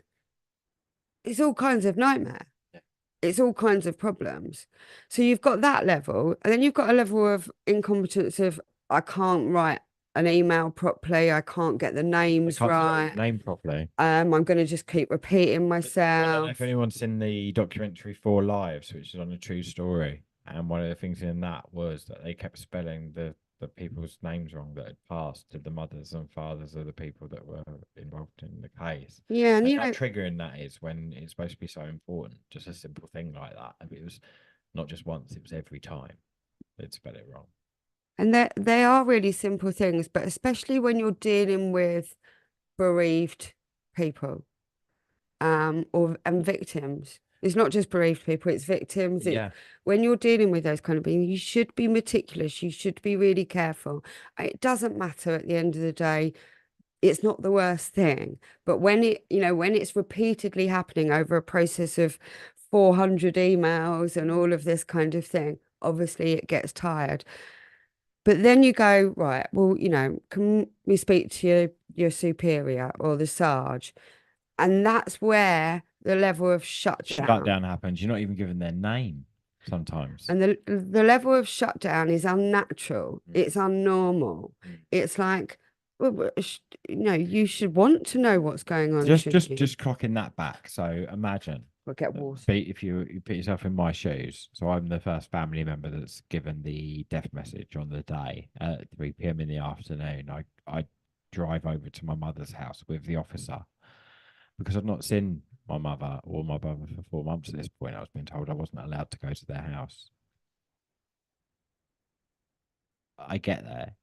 it's all kinds of nightmare. It's all kinds of problems. So you've got that level, and then you've got a level of incompetence of I can't write an email properly, I can't get the They names can't spell right. his name properly. I'm going to just keep repeating I don't know myself. if anyone's seen the documentary Four Lives, which is on a true story. And one of the things in that was that they kept spelling the people's names wrong that had passed to the mothers and fathers of the people that were involved in the case. Yeah, and And you how know, triggering that is when it's supposed to be so important. Just a simple thing like that. I mean, it was not just once, it was every time they'd spell it wrong. and they are really simple things, but especially when you're dealing with bereaved people, or and victims. It's not just bereaved people, it's victims. It's Yeah. when you're dealing with those kind of things, you should be meticulous, you should be really careful. It doesn't matter at the end of the day, it's not the worst thing. But when when it's repeatedly happening over a process of 400 emails and all of this kind of thing, obviously it gets tired. But then you go, right, well, can we speak to your superior or the Sarge? And that's where the level of shutdown Shutdown happens. You're not even given their name sometimes. and the level of shutdown is unnatural. Mm. It's unnormal. Mm. It's like, well, you should want to know what's going on, just shouldn't just you? just clocking that back. So imagine, We'll get water. if you put yourself in my shoes. So I'm the first family member that's given the death message on the day at 3 p.m. in the afternoon. I drive over to my mother's house with the officer because I've not seen my mother or my brother for 4 months at this point. I was being told I wasn't allowed to go to their house. I get there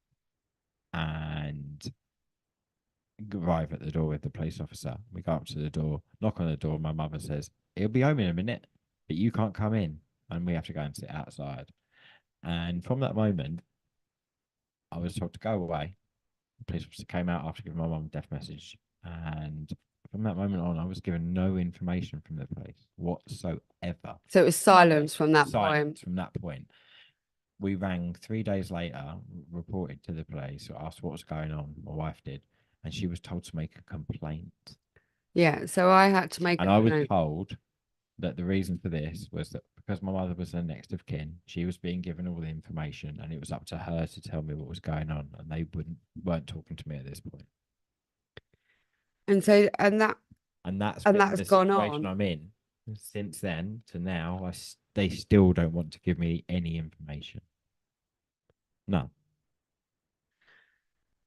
and arrive at the door with the police officer. We go up to the door, knock on the door. My mother says, "He'll be home in a minute, but you can't come in." And we have to go and sit outside. And from that moment, I was told to go away. The police officer came out after giving my mum a death message. And from that moment on, I was given no information from the police whatsoever. So it was silence from that Silence point. from that point. We rang 3 days later, reported to the police, asked what was going on. My wife did, and she was told to make a complaint. Yeah. So I had to make And a I was note. told that the reason for this was that because my mother was the next of kin, she was being given all the information, and it was up to her to tell me what was going on, and they weren't talking to me at this point. And so And that's and been that's the gone situation on. I'm in since then to now. They still don't want to give me any information. No.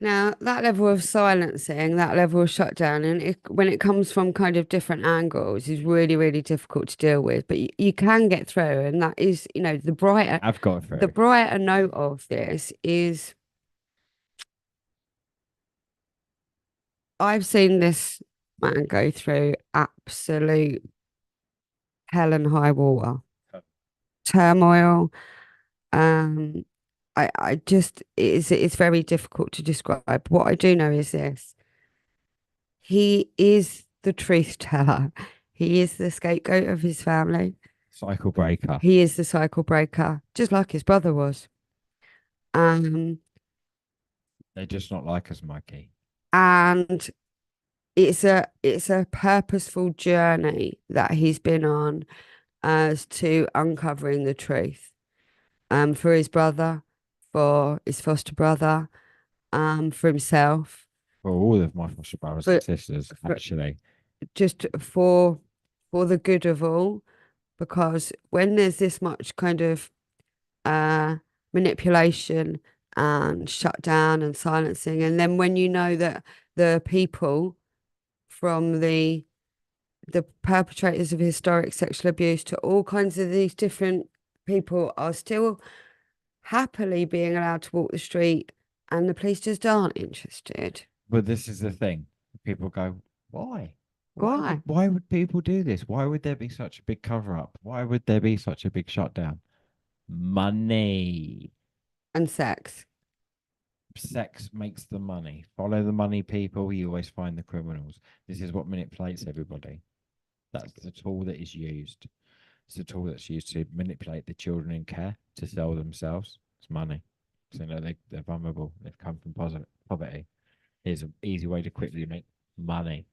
Now, that level of silencing, that level of shutdown, and when it comes from kind of different angles, is really, really difficult to deal with. But you can get through, and that is, I've got the through. brighter note of this is I've seen this man go through absolute hell and high water, turmoil. Um, I just it's very difficult to describe. What I do know is this. He is the truth teller. He is the scapegoat of his family. Cycle breaker. He is the cycle breaker, just like his brother was. Um, They're just not like us, Mikey. And it's a purposeful journey that he's been on as to uncovering the truth. For his brother, for his foster brother, for himself, For all of my foster brothers for, and sisters, for actually. just for the good of all. Because when there's this much kind of uh manipulation and shutdown and silencing, and then when you know that the people from the perpetrators of historic sexual abuse to all kinds of these different people are still happily being allowed to walk the street and the police just aren't interested. But this is the thing. People go, why? Why? Why would people do this? Why would there be such a big cover up? Why would there be such a big shutdown? Money. And sex. Sex makes the money. Follow the money, people. You always find the criminals. This is what manipulates everybody. That's the tool that is used. It's the tool that's used to manipulate the children in care to sell themselves. It's money. So, they're vulnerable. They've come from poverty. Here's an easy way to quickly make money.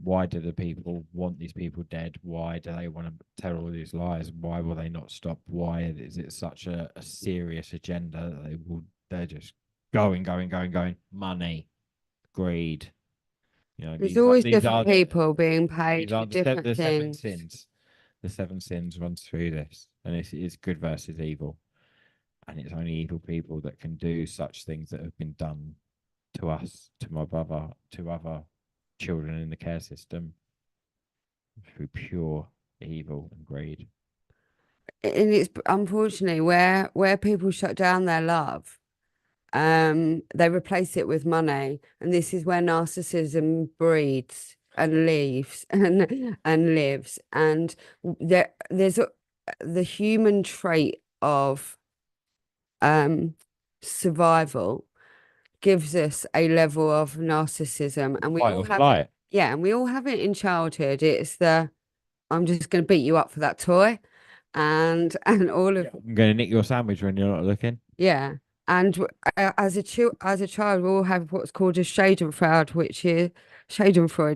Why do the people want these people dead? Why do they want to tell all these lies? Why will they not stop? Why is it such a serious agenda that they're just going. Money, greed. There's always These different are people being paid these for are different the seven things. sins. The seven sins runs through this, and it's good versus evil. And it's only evil people that can do such things that have been done to us, to my brother, to other children in the care system through pure evil and greed. And it's unfortunately where people shut down their love, they replace it with money, and this is where narcissism breeds and leaves and lives. And the human trait of survival gives us a level of narcissism, and we Fight all or have it. flight. Yeah, and we all have it in childhood. It's the I'm just going to beat you up for that toy, and all of I'm going to nick your sandwich when you're not looking. yeah. And as a child, we all have what's called a Schadenfreude,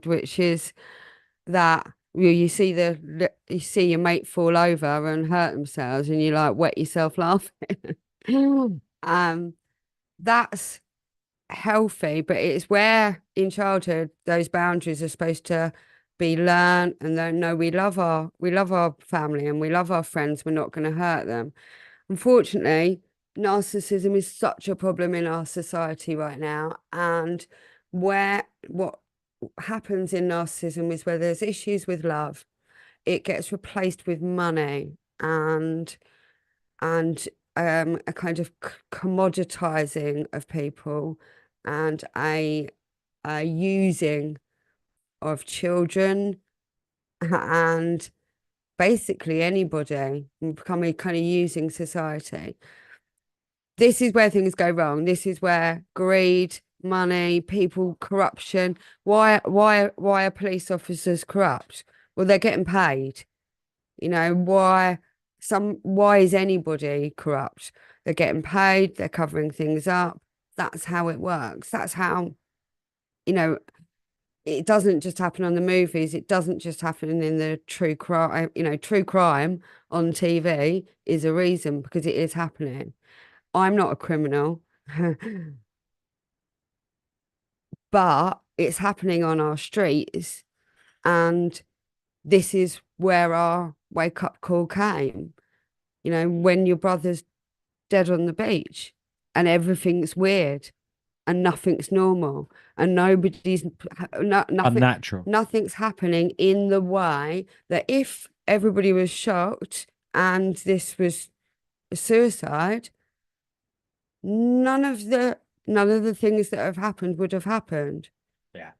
which is that you see your mate fall over and hurt themselves, and you like wet yourself laughing. Um, that's healthy, but it's where in childhood those boundaries are supposed to be learned, and then no, we love our family and we love our friends. We're not going to hurt them. Unfortunately, narcissism is such a problem in our society right now, and where what happens in narcissism is where there's issues with love, it gets replaced with money and a kind of commoditizing of people and a using of children and basically anybody and become a kind of using society. This is where things go wrong. This is where greed, money, people, corruption. Why are police officers corrupt? Well, they're getting paid. Why is anybody corrupt? They're getting paid, they're covering things up. That's how it works. That's how, you know, it doesn't just happen on the movies. It doesn't just happen in the true crime. True crime on TV is a reason because it is happening. I'm not a criminal, but it's happening on our streets. And this is where our wake up call came. When your brother's dead on the beach and everything's weird and nothing's normal and nothing Unnatural. nothing's happening in the way that if everybody was shocked and this was a suicide, none of the things that have happened would have happened. Yeah.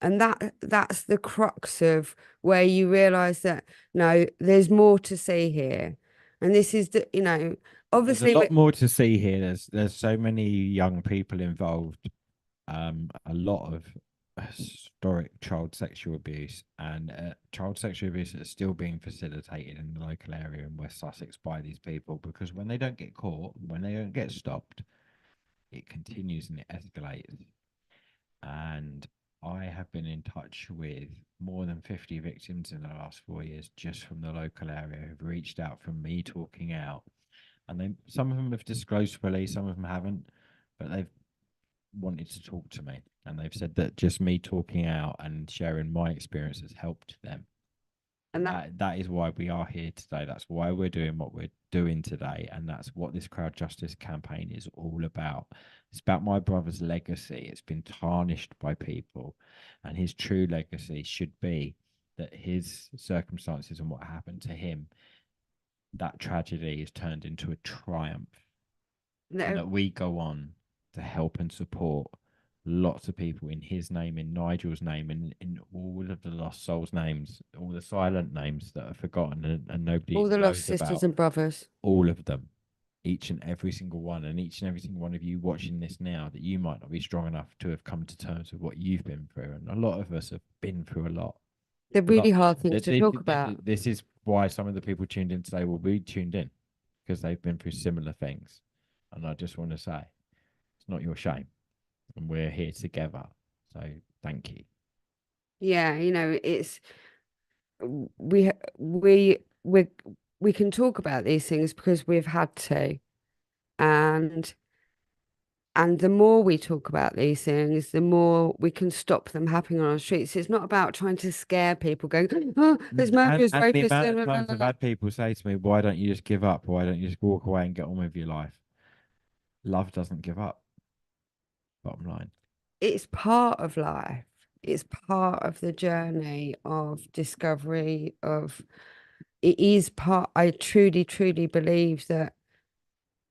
And that's the crux of where you realize that no, there's more to see here. And this is There's a obviously lot more to see here. There's so many young people involved. A lot of historic child sexual abuse and child sexual abuse that's still being facilitated in the local area in West Sussex by these people because when they don't get caught, when they don't get stopped, it continues and it escalates. And I have been in touch with more than 50 victims in the last 4 years just from the local area who've reached out from me talking out. And they, some of them have disclosed to police, some of them haven't, but they've wanted to talk to me. And they've said that just me talking out and sharing my experience has helped them. And And that that is why we are here today. That's why we're doing what we're doing today. And that's what this crowd justice campaign is all about. It's about my brother's legacy. It's been tarnished by people. And his true legacy should be that his circumstances and what happened to him, that tragedy is turned into a triumph. And that that we go on to help and support lots of people in his name, in Nigel's name, in all of the lost souls' names, all the silent names that are forgotten and nobody all the lost knows sisters about, and brothers. all of them, each and every single one, and each and every single one of you watching this now, that you might not be strong enough to have come to terms with what you've been through. And a lot of us have been through a lot. They're A really lot. hard things to talk about. This is why some of the people tuned in today will be tuned in, because they've been through similar things. And I just want to say, it's not your shame, and we're here together. So thank you. Yeah, it's we we we we can talk about these things because we've had to, and the more we talk about these things, the more we can stop them happening on our streets. It's not about trying to scare people, going, "Oh, there's murderers, And the rapists." amount Blah, of blah, blah, times blah, I've blah." had people say to me, "Why don't you just give up? Why don't you just walk away and get on with your life?" Love doesn't give up. Bottom line. It's part of life. It's part of the journey of discovery of it is part. I truly, truly believe that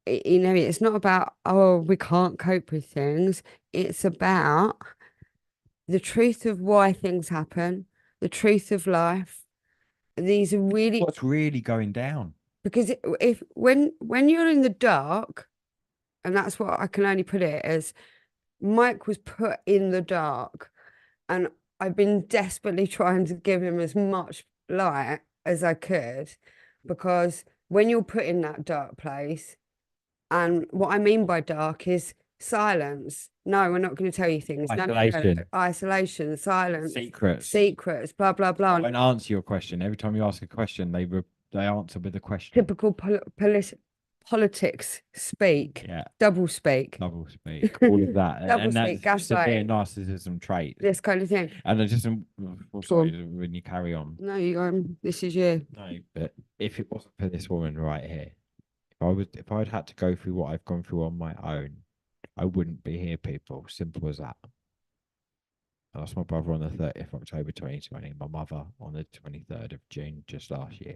it's not about, oh, we can't cope with things. It's about the truth of why things happen, the truth of life. These are really What's really going down? because if when you're in the dark, and that's what I can only put it as, Mike was put in the dark, and I've been desperately trying to give him as much light as I could, because when you're put in that dark place, and what I mean by dark is silence. No, we're not going to tell you things. No, no, no. Isolation. Isolation, silence, Secrets. secrets, blah, blah, I blah. won't answer your question. Every time you ask a question, they answer with a question. Typical politics speak, Yeah, double speak, double speak, all of that, double and speak, that's a severe gaslight, narcissism trait. this kind of thing. And I just, oh, Go sorry, on. when you carry on. No, this is you. No, but if it wasn't for this woman right here, if I'd had to go through what I've gone through on my own, I wouldn't be here, people. Simple as that. I lost my brother on the 30th of October 2020, my mother on the 23rd of June just last year.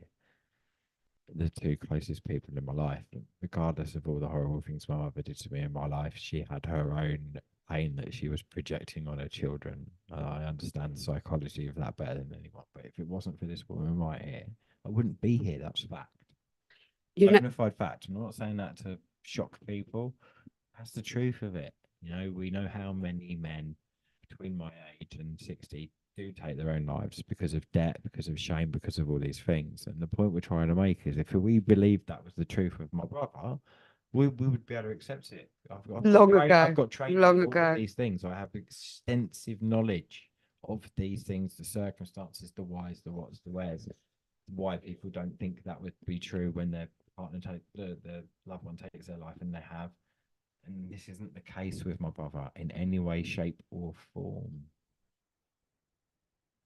The two closest people in my life, regardless of all the horrible things my mother did to me in my life, she had her own pain that she was projecting on her children. And I understand the psychology of that better than anyone. But if it wasn't for this woman right here, I wouldn't be here. That's a fact. You know, Bona fide fact. I'm not saying that to shock people. That's the truth of it. We know how many men between my age and 60 do take their own lives because of debt, because of shame, because of all these things. And the point we're trying to make is if we believed that was the truth of my brother, we would be able to accept it. long I've ago, got training long in all of ago. these things. I have extensive knowledge of these things, the circumstances, the whys, the whats, the wheres, why people don't think that would be true when their partner the loved one takes their life, and they have. And this isn't the case with my brother in any way, shape, or form.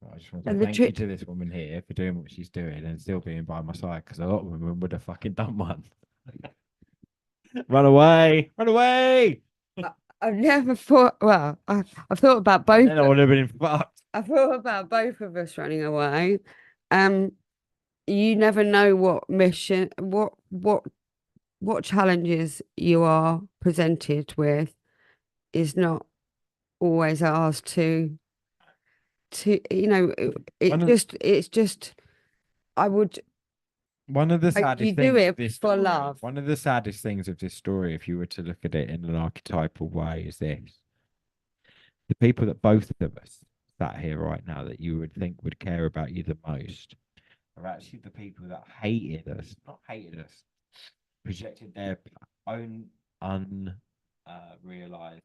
But I just want to And say the thank you truth, to this woman here for doing what she's doing and still being by my side, because a lot of women would have fucking done one. Run away! Run away! I've never thought. Well, I've thought about And both. then I would have been fucked. I thought about both of us running away. Um, you never know what mission, what challenges you are presented with is not always ours to One of it's just I would one of the you saddest do things of it this for story, love. one of the saddest things of this story, if you were to look at it in an archetypal way, is this: the people that both of us sat here right now that you would think would care about you the most are actually the people that hated us, not hated us, projected their own unrealized,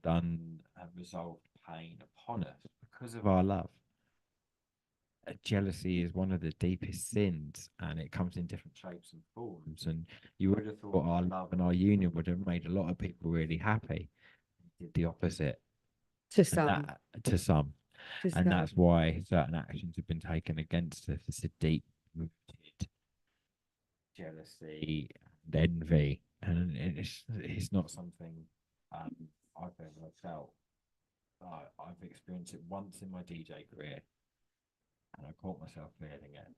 unresolved pain upon us because of our love. Jealousy is one of the deepest sins, and it comes in different shapes and forms. And you would have thought our love and our union would have made a lot of people really happy. It did the opposite, To and some, that to some, to and some. that's why certain actions have been taken against us. It's a deep rooted jealousy and envy, and it's not something um, I've ever felt. I've experienced it once in my DJ career, and I caught myself feeling it, and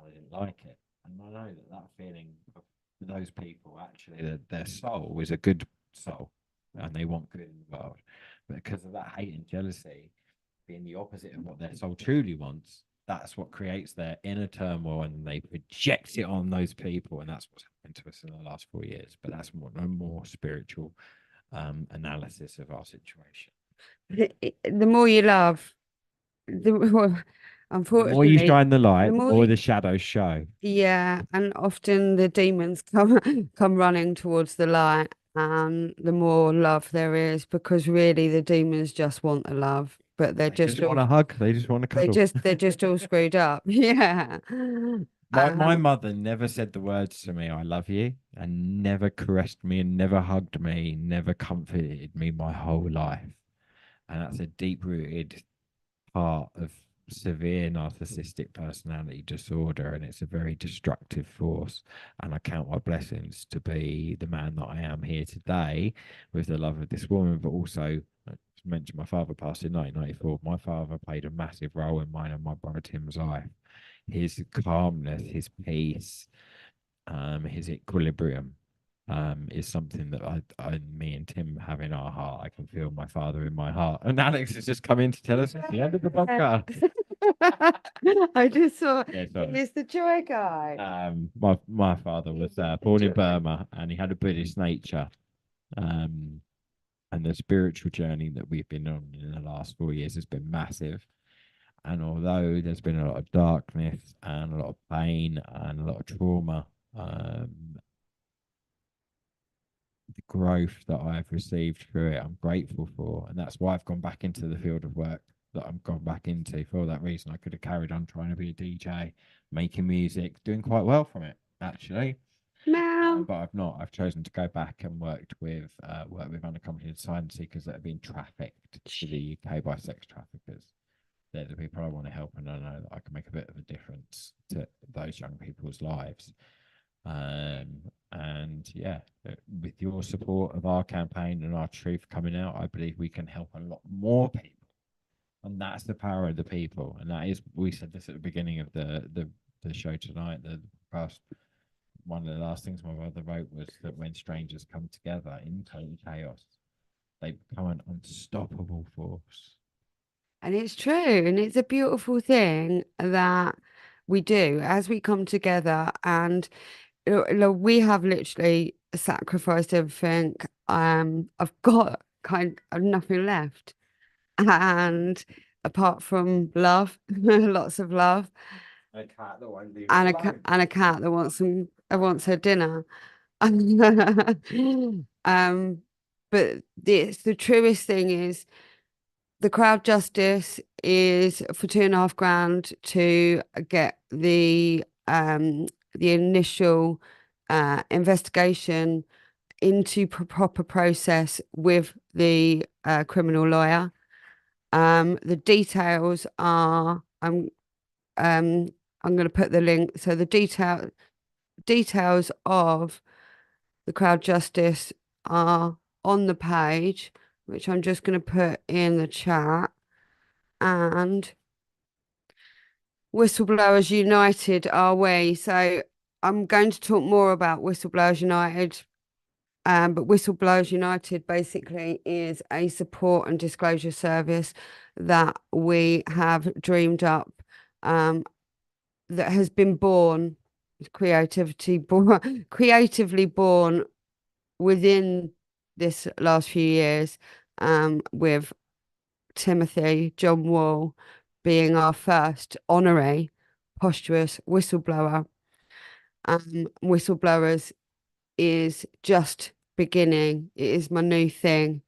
I didn't like it. And I know that that feeling of those people actually, their soul is a good soul, and they want good in the world, but because of that hate and jealousy being the opposite of what their soul truly wants, that's what creates their inner turmoil, and they project it on those people, and that's what's happened to us in the last 4 years. But that's more spiritual analysis of our situation. The more you love, the more, The more you unfortunately, shine the the light, the more more the shadows show. yeah, and often the demons come come running towards the light, and the more love there is, because really the demons just want the love, but they're They just just want all a hug. They just want to cuddle. they're just all screwed up. Yeah. My mother never said the words to me, "I love you," and never caressed me, and never hugged me, never comforted me my whole life. And that's a deep rooted part of severe narcissistic personality disorder, and it's a very destructive force. And I count my blessings to be the man that I am here today with the love of this woman, but also I mentioned my father passed in 1994. My father played a massive role in mine and my brother Tim's life. His calmness, his peace, his equilibrium is something that me and Tim have in our heart. I can feel my father in my heart. And Alex has just come in to tell us it's the end of the podcast. I just saw Yeah, sorry. it's the joy guy. My father was born in Burma, and he had a Buddhist nature. Um, and the spiritual journey that we've been on in the last 4 years has been massive. And although there's been a lot of darkness and a lot of pain and a lot of trauma, the growth that I've received through it, I'm grateful for. And that's why I've gone back into the field of work that I've gone back into. For that reason, I could have carried on trying to be a DJ, making music, doing quite well from it, actually. Meow. But I've not. I've chosen to go back and work with unaccompanied asylum seekers that have been trafficked to the UK by sex traffickers. They're the people I want to help, and I know that I can make a bit of a difference to those young people's lives. And yeah, with your support of our campaign and our truth coming out, I believe we can help a lot more people. And that's the power of the people. And that is, we said this at the beginning of the show tonight. The past one of the last things my brother wrote was that when strangers come together in total chaos, they become an unstoppable force. And it's true, and it's a beautiful thing that we do as we come together. And we have literally sacrificed everything. I've got kind of nothing left, and apart from love, lots of love, A cat that won't leave us and alone. a cat that wants her dinner. Um, but the truest thing is the crowd justice is for 2.5 grand to get the initial investigation into proper process with the criminal lawyer. The details are I'm going to put the link. So the details of the crowd justice are on the page, which I'm just going to put in the chat. And Whistleblowers United are we. So I'm going to talk more about Whistleblowers United. But Whistleblowers United basically is a support and disclosure service that we have dreamed up, that has been born, creatively born within this last few years, with Timothy Jon Wall being our first honorary posthumous whistleblower. Whistleblowers is just beginning. It is my new thing.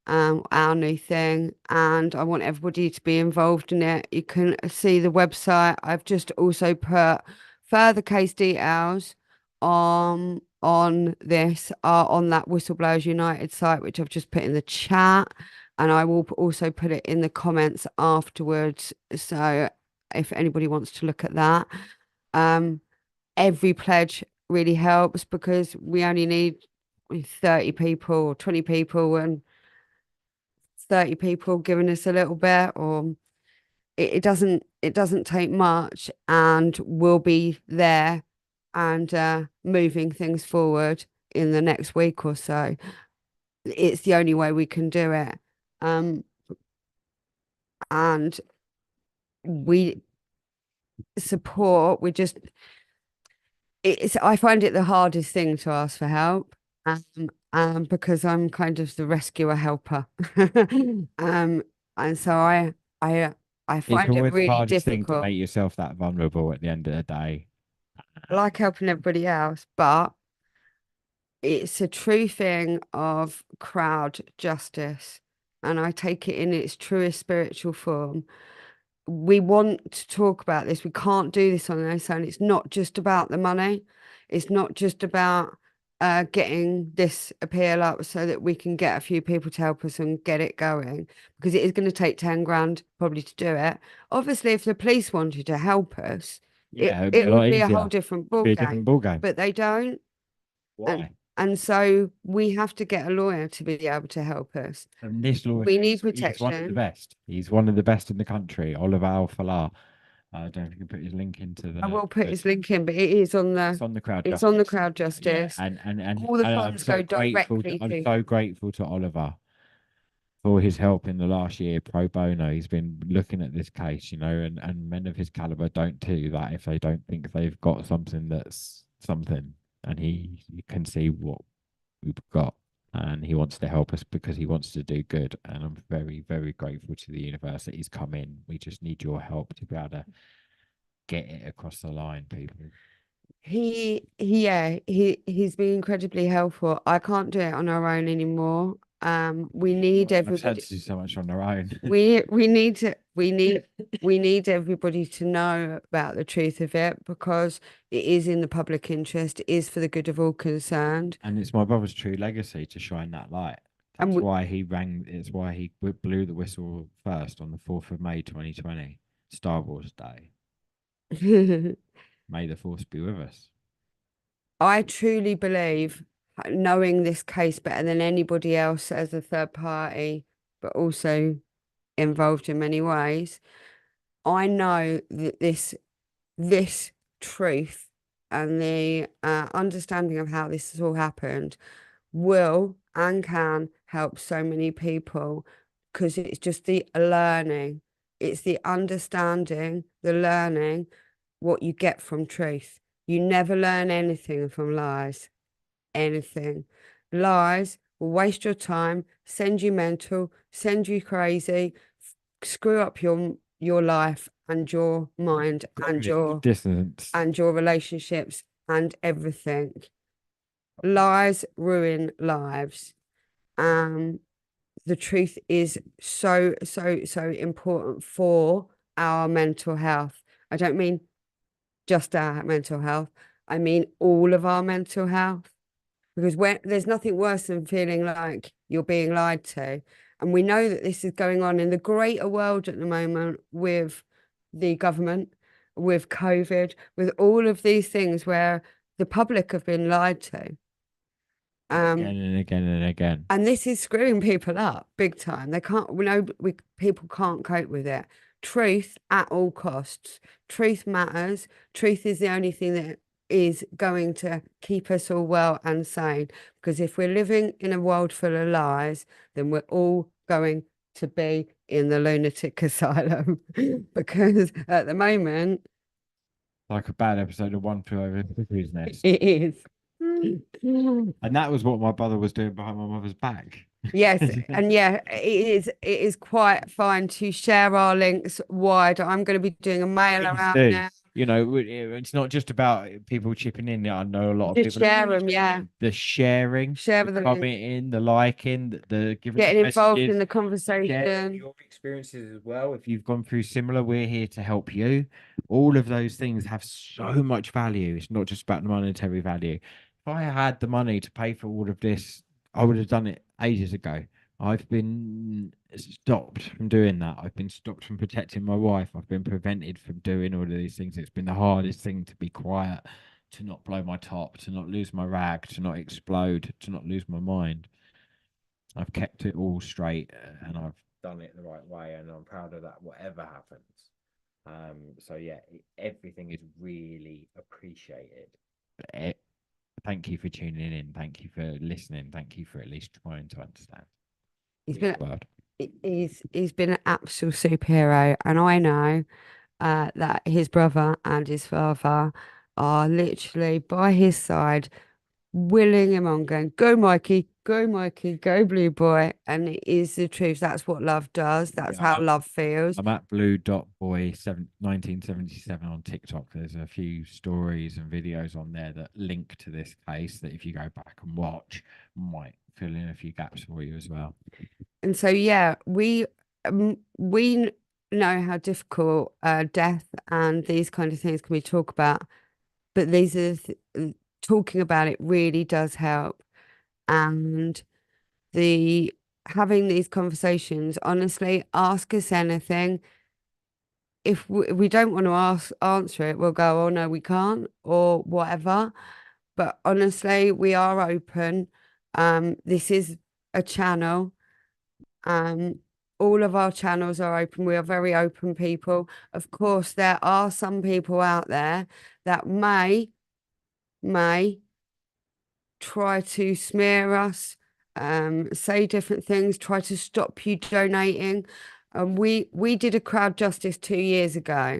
our new thing, and I want everybody to be involved in it. You can see the website. I've just also put further case details on this are on that Whistleblowers United site, which I've just put in the chat, and I will also put it in the comments afterwards. So if anybody wants to look at that, um, every pledge really helps because we only need 30 people or 20 people, and 30 people giving us a little bit, or it doesn't take much, and we'll be there and moving things forward in the next week or so. It's the only way we can do it. Um, and we support, we just it's I find it the hardest thing to ask for help. Because I'm kind of the rescuer helper. Um, and so I I It's find it always the really hardest thing to difficult. make yourself that vulnerable at the end of the day. I like helping everybody else, but it's a true thing of crowd justice, and I take it in its truest spiritual form. We want to talk about this. We can't do this on our own. It's not just about the money. It's not just about getting this appeal up so that we can get a few people to help us and get it going, because it is going to take 10 grand probably to do it. Obviously, if the police wanted to help us, Yeah, it'd be a it lot would be a whole easier. different ball Be a game, different ball game. but they don't. And Why? and so we have to get a lawyer to be able to help us. And this lawyer, We need he's one of the protection. best. He's one of the best in the country. Oliver Al-Falah. I don't know if you can put his link into I the, will put his link in, but it is on it's on the crowd it's on the justice. crowd Yeah, justice. and All the I'm funds so go grateful. directly I'm to so grateful to Oliver for his help in the last year pro bono. He's been looking at this case, and men of his caliber don't do that if they don't think they've got something that's something, and he can see what we've got. And he wants to help us because he wants to do good. And I'm very, very grateful to the universe that he's come in. We just need your help to be able to get it across the line, people. yeah, he's been incredibly helpful. I can't do it on our own anymore. We need Well, I've had everybody. to do so much on their own. We need everybody to know about the truth of it, because it is in the public interest, it is for the good of all concerned. And it's my brother's true legacy to shine that light. And That's why he rang, it's why he blew the whistle first on the 4th of May 2020, Star Wars Day. we May the force be with us. I truly believe, knowing this case better than anybody else as a third party, but also involved in many ways, I know that this truth and the understanding of how this has all happened will and can help so many people, because it's just the learning, it's the understanding, the learning what you get from truth. You never learn anything from lies, anything. Lies will waste your time, send you mental, send you crazy, screw up your life and your mind and Cognitive your dissonance. relationships and everything. Lies ruin lives. Um, the truth is so, so, so important for our mental health. I don't mean just our mental health. I mean all of our mental health. Because there's nothing worse than feeling like you're being lied to. And we know that this is going on in the greater world at the moment with the government, with COVID, with all of these things where the public have been lied to. Again Um, and again and again. and this is screwing people up big time. They can't, people can't cope with it. Truth at all costs. Truth matters. Truth is the only thing that is going to keep us all well and sane. Because if we're living in a world full of lies, then we're all going to be in the lunatic asylum. Because at the moment, Like a bad episode of One Flew Over the Cuckoo's Nest. it is. And that was what my brother was doing behind my mother's back. Yes, and yeah, it is quite fine to share our links wide. I'm going to be doing a mail Please around do. now. It's not just about people chipping in. I know a lot of Just people are share really them, yeah. the sharing, Share the the link, commenting, the liking, the giving us getting involved in messages, the sharing conversation. your experiences as well. If you've gone through similar, we're here to help you. All of those things have so much value. It's not just about the monetary value. If I had the money to pay for all of this, I would have done it ages ago. I've been stopped from doing that. I've been stopped from protecting my wife. I've been prevented from doing all of these things. It's been the hardest thing to be quiet, to not blow my top, to not lose my rag, to not explode, to not lose my mind. I've kept it all straight and I've done it the right way, and I'm proud of that, whatever happens. So yeah, everything is really appreciated. Eh, Thank you for tuning in. Thank you for listening. Thank you for at least trying to understand He's this been world. he's been an absolute superhero, and I know that his brother and his father are literally by his side, willing him on, going, go, Mikey, go, blue boy. And it is the truth. That's what love does. That's Yeah, how love feels. I'm at blue dot boy 1977 on TikTok. There's a few stories and videos on there that link to this case that if you go back and watch, might fill in a few gaps for you as well. And so, yeah, we know how difficult death and these kind of things can be talked about, but talking about it really does help. And the having these conversations, honestly, ask us anything. If we don't want to answer it, we'll go, oh no, we can't, or whatever. But honestly, we are open. This is a channel. Um, all of our channels are open. We are very open people. Of course, there are some people out there that may try to smear us, say different things, try to stop you donating. We did a crowd justice 2 years ago.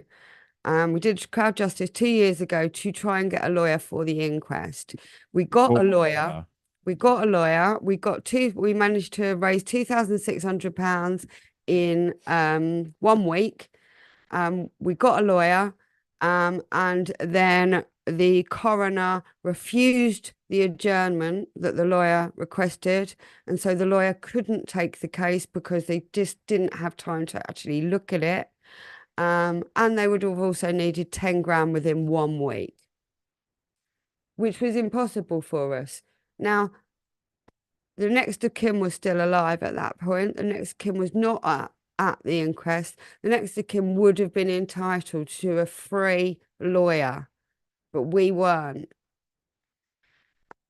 We did crowd justice 2 years ago to try and get a lawyer for the inquest. We got a Or lawyer. We got a lawyer. We managed to raise £2,600 in 1 week. We got a lawyer, and then the coroner refused the adjournment that the lawyer requested. And so the lawyer couldn't take the case because they just didn't have time to actually look at it. And they would have also needed 10 grand within 1 week, which was impossible for us. Now, the next of kin was still alive at that point. The next of kin was not at the inquest. The next of kin would have been entitled to a free lawyer, but we weren't.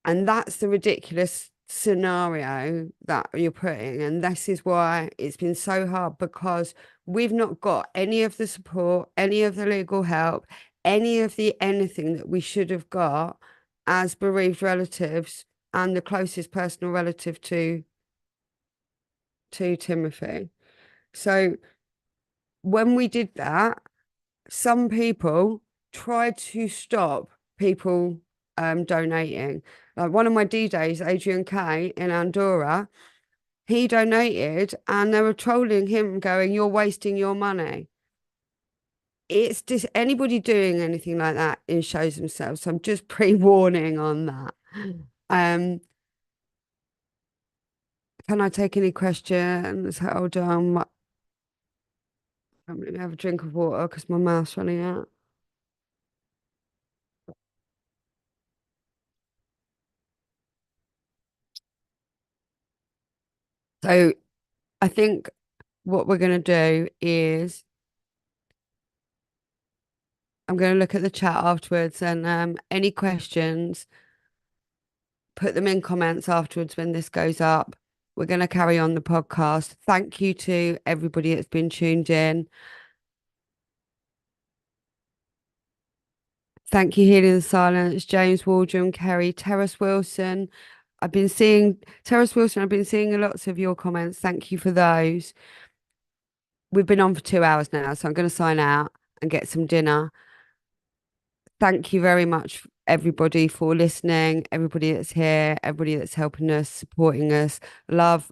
And that's the ridiculous scenario that you're putting. And this is why it's been so hard, because we've not got any of the support, any of the legal help, any of the anything that we should have got as bereaved relatives and the closest personal relative to Timothy. So when we did that, some people tried to stop people donating. Like one of my DJs, Adrian K in Andorra, he donated and they were trolling him, going, "You're wasting your money." It's just anybody doing anything like that, it shows themselves. So I'm just pre-warning on that. Um, can I take any questions? Hold on. Let me have a drink of water because my mouth's running out. So I think what we're going to do is I'm going to look at the chat afterwards, and any questions, put them in comments afterwards when this goes up. We're going to carry on the podcast. Thank you to everybody that's been tuned in. Thank you, Healing the Silence, James Waldron, Kerry, Terrace Wilson. I've been seeing Terrace Wilson. I've been seeing lots of your comments. Thank you for those. We've been on for 2 hours now, so I'm going to sign out and get some dinner. Thank you very much, everybody, for listening, everybody that's here, everybody that's helping us, supporting us. Love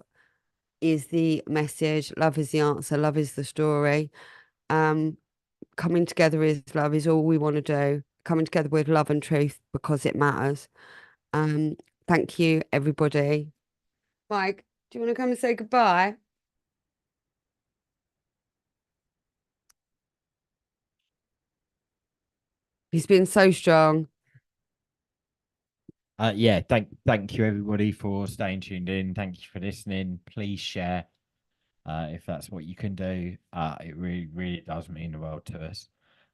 is the message, love is the answer, love is the story. Um, coming together is love is all we want to do. Coming together with love and truth because it matters. Um, Thank you, everybody. Mike, do you want to come and say goodbye? He's been so strong. Yeah, thank you everybody for staying tuned in. Thank you for listening. Please share if that's what you can do. It really does mean the world to us.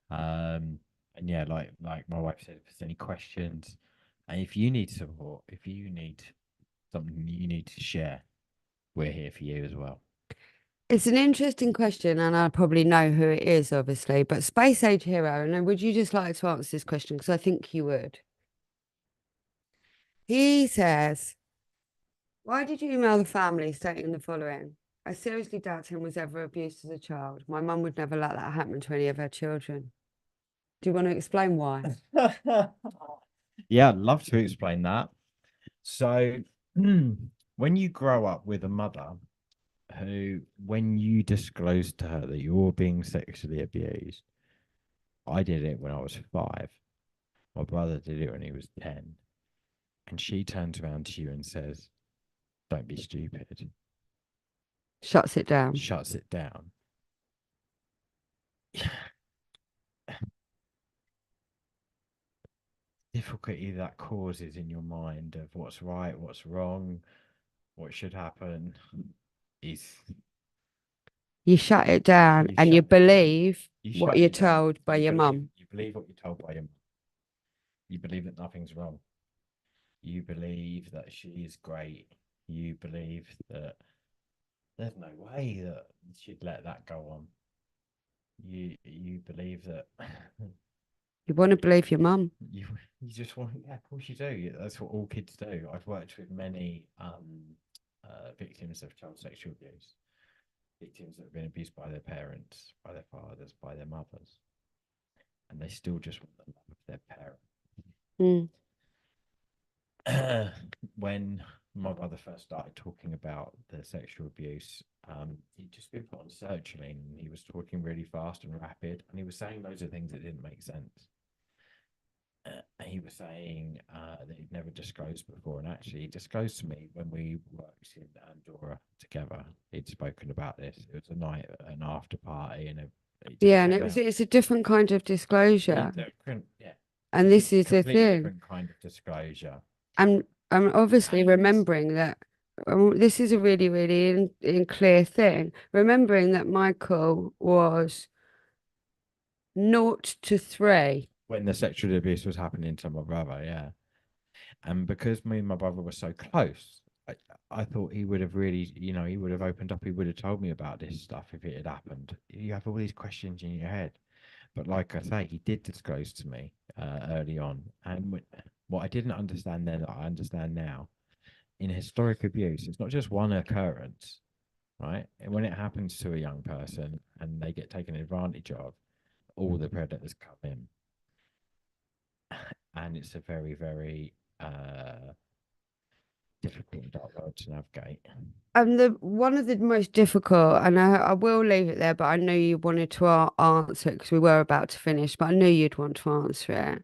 And yeah, like my wife said, if there's any questions, and if you need support, if you need something you need to share, we're here for you as well. It's an interesting question, and I probably know who it is, obviously, but Space Age Hero, and would you just like to answer this question? Because I think you would. He says, why did you email the family stating the following? I seriously doubt him was ever abused as a child. My mum would never let that happen to any of her children. Do you want to explain why? Yeah, I'd love to explain that. So, when you grow up with a mother who, when you disclose to her that you're being sexually abused, I did it when I was 5. My brother did it when he was 10. And she turns around to you and says, don't be stupid. Shuts it down. Shuts it down. Difficulty that causes in your mind of what's right, what's wrong, what should happen is You shut it down you and you shut it down. believe You what shut you're it down. told by your mum. You believe what you're told by your mum. You believe that nothing's wrong. You believe that she is great. You believe that there's no way that she'd let that go on. You believe that You want to believe your mum. you just want, yeah, of course you do. That's what all kids do. I've worked with many victims of child sexual abuse, victims that have been abused by their parents, by their fathers, by their mothers, and they still just want the love of their Mm. parent. When my brother first started talking about the sexual abuse, he'd just been put on sertraline. He was talking really fast and rapid, and he was saying loads of things that didn't make sense. He was saying that he'd never disclosed before, and actually, he disclosed to me when we worked in Andorra together. He'd spoken about this. It was a night, an after party, and it just Yeah, and came out. it's a different kind of disclosure. Yeah, And this is the completely thing. different kind of disclosure. And I'm obviously remembering that this is a really, really in clear thing. Remembering that Michael was 0 to 3. When the sexual abuse was happening to my brother, yeah. And because me and my brother were so close, I thought he would have really, he would have opened up. He would have told me about this stuff if it had happened. You have all these questions in your head. But like I say, he did disclose to me early on. And what I didn't understand then, that I understand now, in historic abuse, it's not just one occurrence, right? And when it happens to a young person and they get taken advantage of, all the predators come in. And it's a very, very difficult and dark road to navigate. And the one of the most difficult, and I will leave it there, but I know you wanted to answer it because we were about to finish, but I knew you'd want to answer it.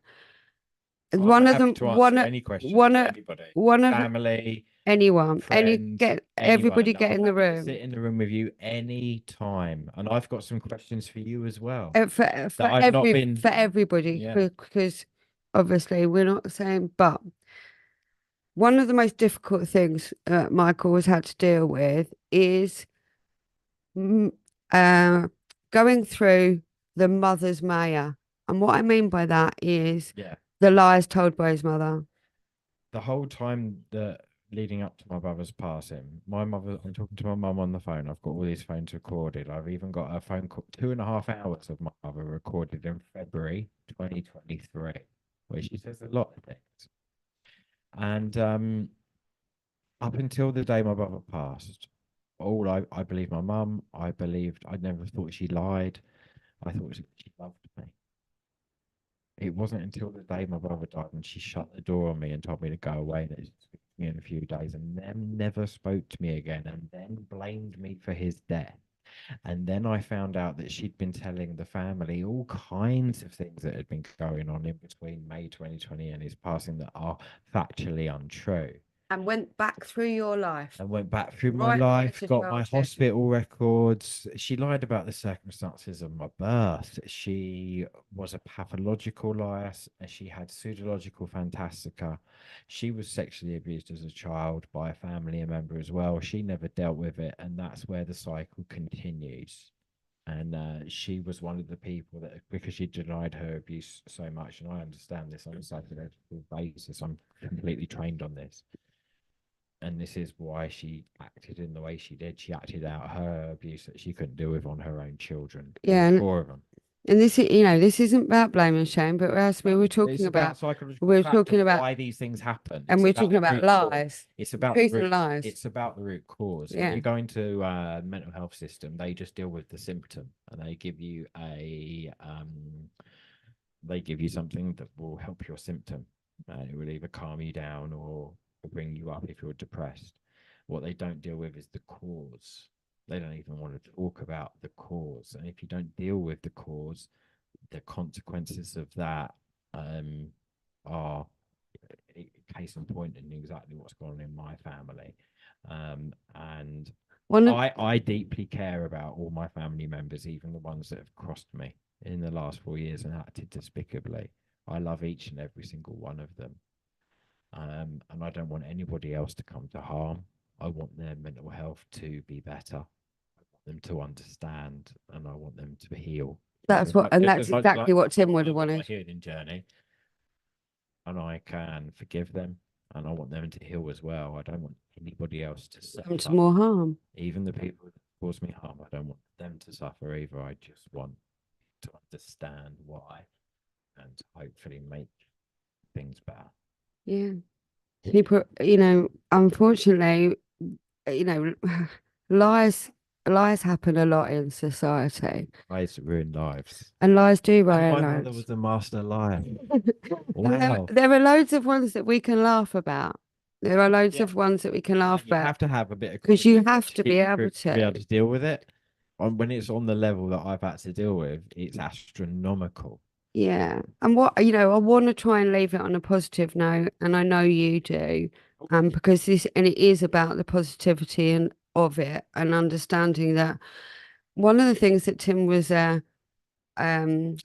I'm One of happy them, to answer any question. one of, Anybody, one of family, anyone, friends, everybody anyone. get I'm in the happy to room. sit in the room with you any time, and I've got some questions for you as well For that I've not been. for everybody, Yeah, because obviously we're not the same, but one of the most difficult things Michael has had to deal with is mm, uh, going through the mother's maya. And what I mean by that is yeah. the lies told by his mother. The whole time that leading up to my brother's passing, my mother, I'm talking to my mum on the phone. I've got all these phones recorded. I've even got a phone call, 2.5 hours of my mother recorded in February 2023, where she says a lot of things. And up until the day my brother passed, I believed my mum. I never thought she lied. I thought she loved me. It wasn't until the day my brother died and she shut the door on me and told me to go away that she'd speak to me in a few days, and then never spoke to me again, and then blamed me for his death. And then I found out that she'd been telling the family all kinds of things that had been going on in between May 2020 and his passing that are factually untrue. And went back through your life, And went back through my right through life, to got my childhood. hospital records. She lied about the circumstances of my birth. She was a pathological liar. And she had pseudological fantastica. She was sexually abused as a child by a family member as well. She never dealt with it, and that's where the cycle continues. And she was one of the people that, because she denied her abuse so much, and I understand this on a psychological basis, I'm completely trained on this, and this is why she acted in the way she did. She acted out her abuse that she couldn't deal with on her own children, all Yeah, four of them. and this is, this isn't about blame and shame, but as we were It's talking about about, psychological we were fact talking of about, why these things happen. and It's we're about talking the about root cause. lies, It's about the truth and root. lies. It's about the root cause. If Yeah. you go into a mental health system, they just deal with the symptom, and they give you something that will help your symptom. And it will either calm you down or bring you up if you're depressed. What they don't deal with is the cause. They don't even want to talk about the cause. And if you don't deal with the cause, the consequences of that are case in point in exactly what's going on in my family. And One of I deeply care about all my family members, even the ones that have crossed me in the last 4 years and acted despicably. I love each and every single one of them. And I don't want anybody else to come to harm. I want their mental health to be better, them to understand, and I want them to heal. That's what, and Just that's as much as exactly what Tim would have I'm on my wanted. healing journey, and I can forgive them, and I want them to heal as well. I don't want anybody else to Come to suffer, more harm. even the people that cause me harm. I don't want them to suffer either. I just want to understand why and hopefully make things better. Yeah. People, unfortunately, you know, lies lies happen a lot in society, Ways to ruin lives. and lies do And ruin my mother lives. was a master liar. And Wow. there are loads of ones that we can laugh about. There are loads Yeah. of ones that we can laugh You about have to have a bit of because you comedy have to be able to be able to. to deal with it. When it's on the level that I've had to deal with, it's astronomical. Yeah. And I want to try and leave it on a positive note, and I know you do, because it is about the positivity and of it and understanding that one of the things that Tim was um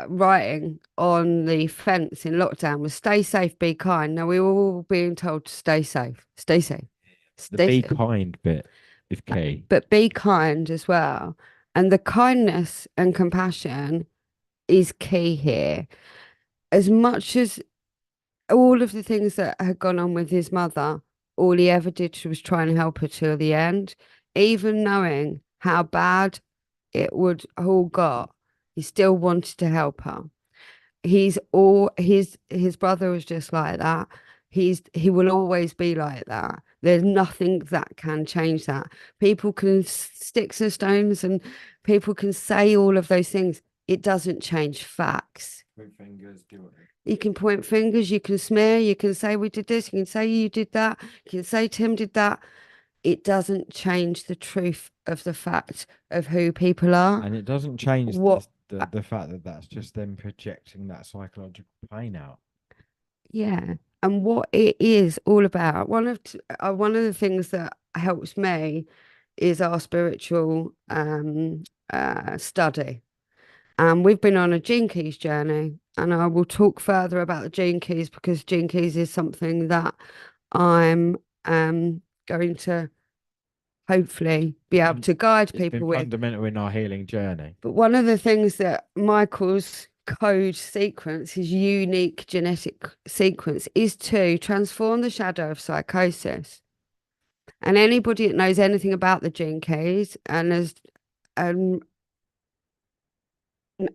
writing on the fence in lockdown was stay safe, be kind. Now we were all being told to stay safe, The stay be safe, kind bit is key. but be kind as well. And the kindness and compassion is key here. As much as all of the things that had gone on with his mother, all he ever did was try and help her till the end, even knowing how bad it would all got, he still wanted to help her. His brother was just like that. He will always be like that. There's nothing that can change that. People can sticks and stones and people can say all of those things. It doesn't change facts. Point fingers, do it. You can point fingers, you can smear, you can say we did this, you can say you did that, you can say Tim did that. It doesn't change the truth of the fact of who people are. And it doesn't change What the fact that that's just them projecting that psychological pain out. Yeah, and what it is all about. One of the things that helps me is our spiritual study. And we've been on a Gene Keys journey, and I will talk further about the Gene Keys because Gene Keys is something that I'm going to hopefully be able to guide It's been people with. fundamental in our healing journey. But one of the things that Michael's code sequence, his unique genetic sequence, is to transform the shadow of psychosis. And anybody that knows anything about the gene keys and has um,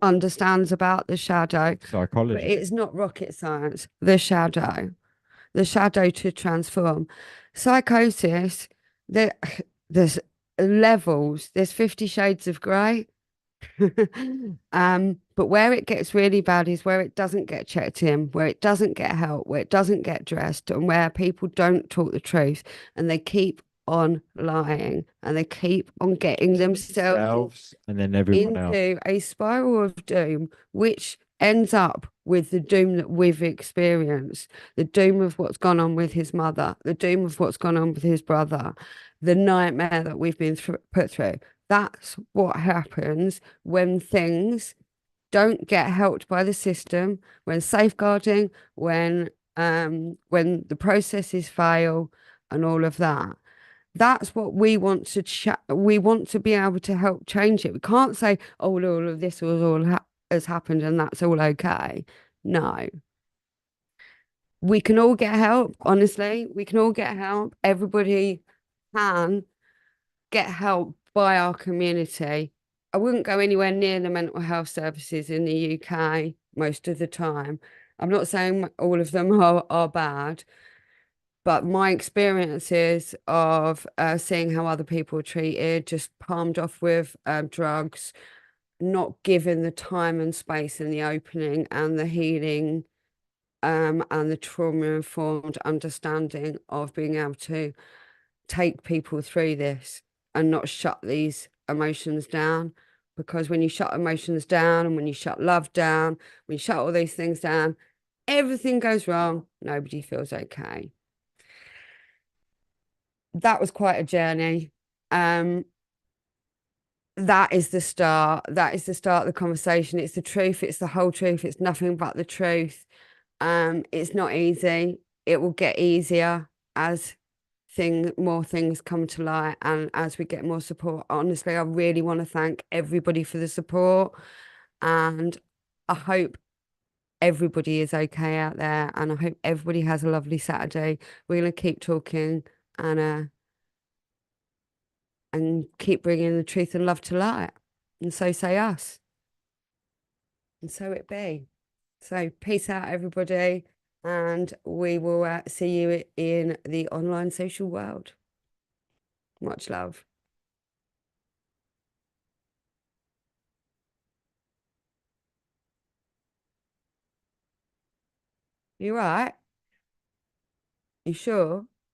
understands about the shadow, but Psychology. it's not rocket science. The shadow to transform psychosis. There, there's levels. There's 50 shades of grey. But where it gets really bad is where it doesn't get checked in, where it doesn't get help, where it doesn't get dressed, and where people don't talk the truth and they keep on lying and they keep on getting themselves Selves and then everyone else. into a spiral of doom, which ends up with the doom that we've experienced, the doom of what's gone on with his mother, the doom of what's gone on with his brother, the nightmare that we've been put through. That's what happens when things don't get helped by the system, when safeguarding, when the processes fail and all of that. That's what we want to we want to be able to help change it. We can't say, oh, well, all of this was all has happened and that's all okay. No. We can all get help, honestly. We can all get help. Everybody can get help by our community. I wouldn't go anywhere near the mental health services in the UK most of the time. I'm not saying all of them are bad, but my experiences of seeing how other people are treated, just palmed off with drugs, not given the time and space and the opening and the healing and the trauma-informed understanding of being able to take people through this and not shut these emotions down. Because when you shut emotions down and when you shut love down, when you shut all these things down, everything goes wrong. Nobody feels okay. That was quite a journey. Um, that is the start. That is the start of the conversation. It's the truth. It's the whole truth. It's nothing but the truth. It's not easy. It will get easier as more things come to light and as we get more support. Honestly, I really want to thank everybody for the support, and I hope everybody is okay out there, and I hope everybody has a lovely Saturday. We're going to keep talking and keep bringing the truth and love to light. And so say us, and so it be. So peace out, everybody, and we will see you in the online social world. Much love. You right? You sure?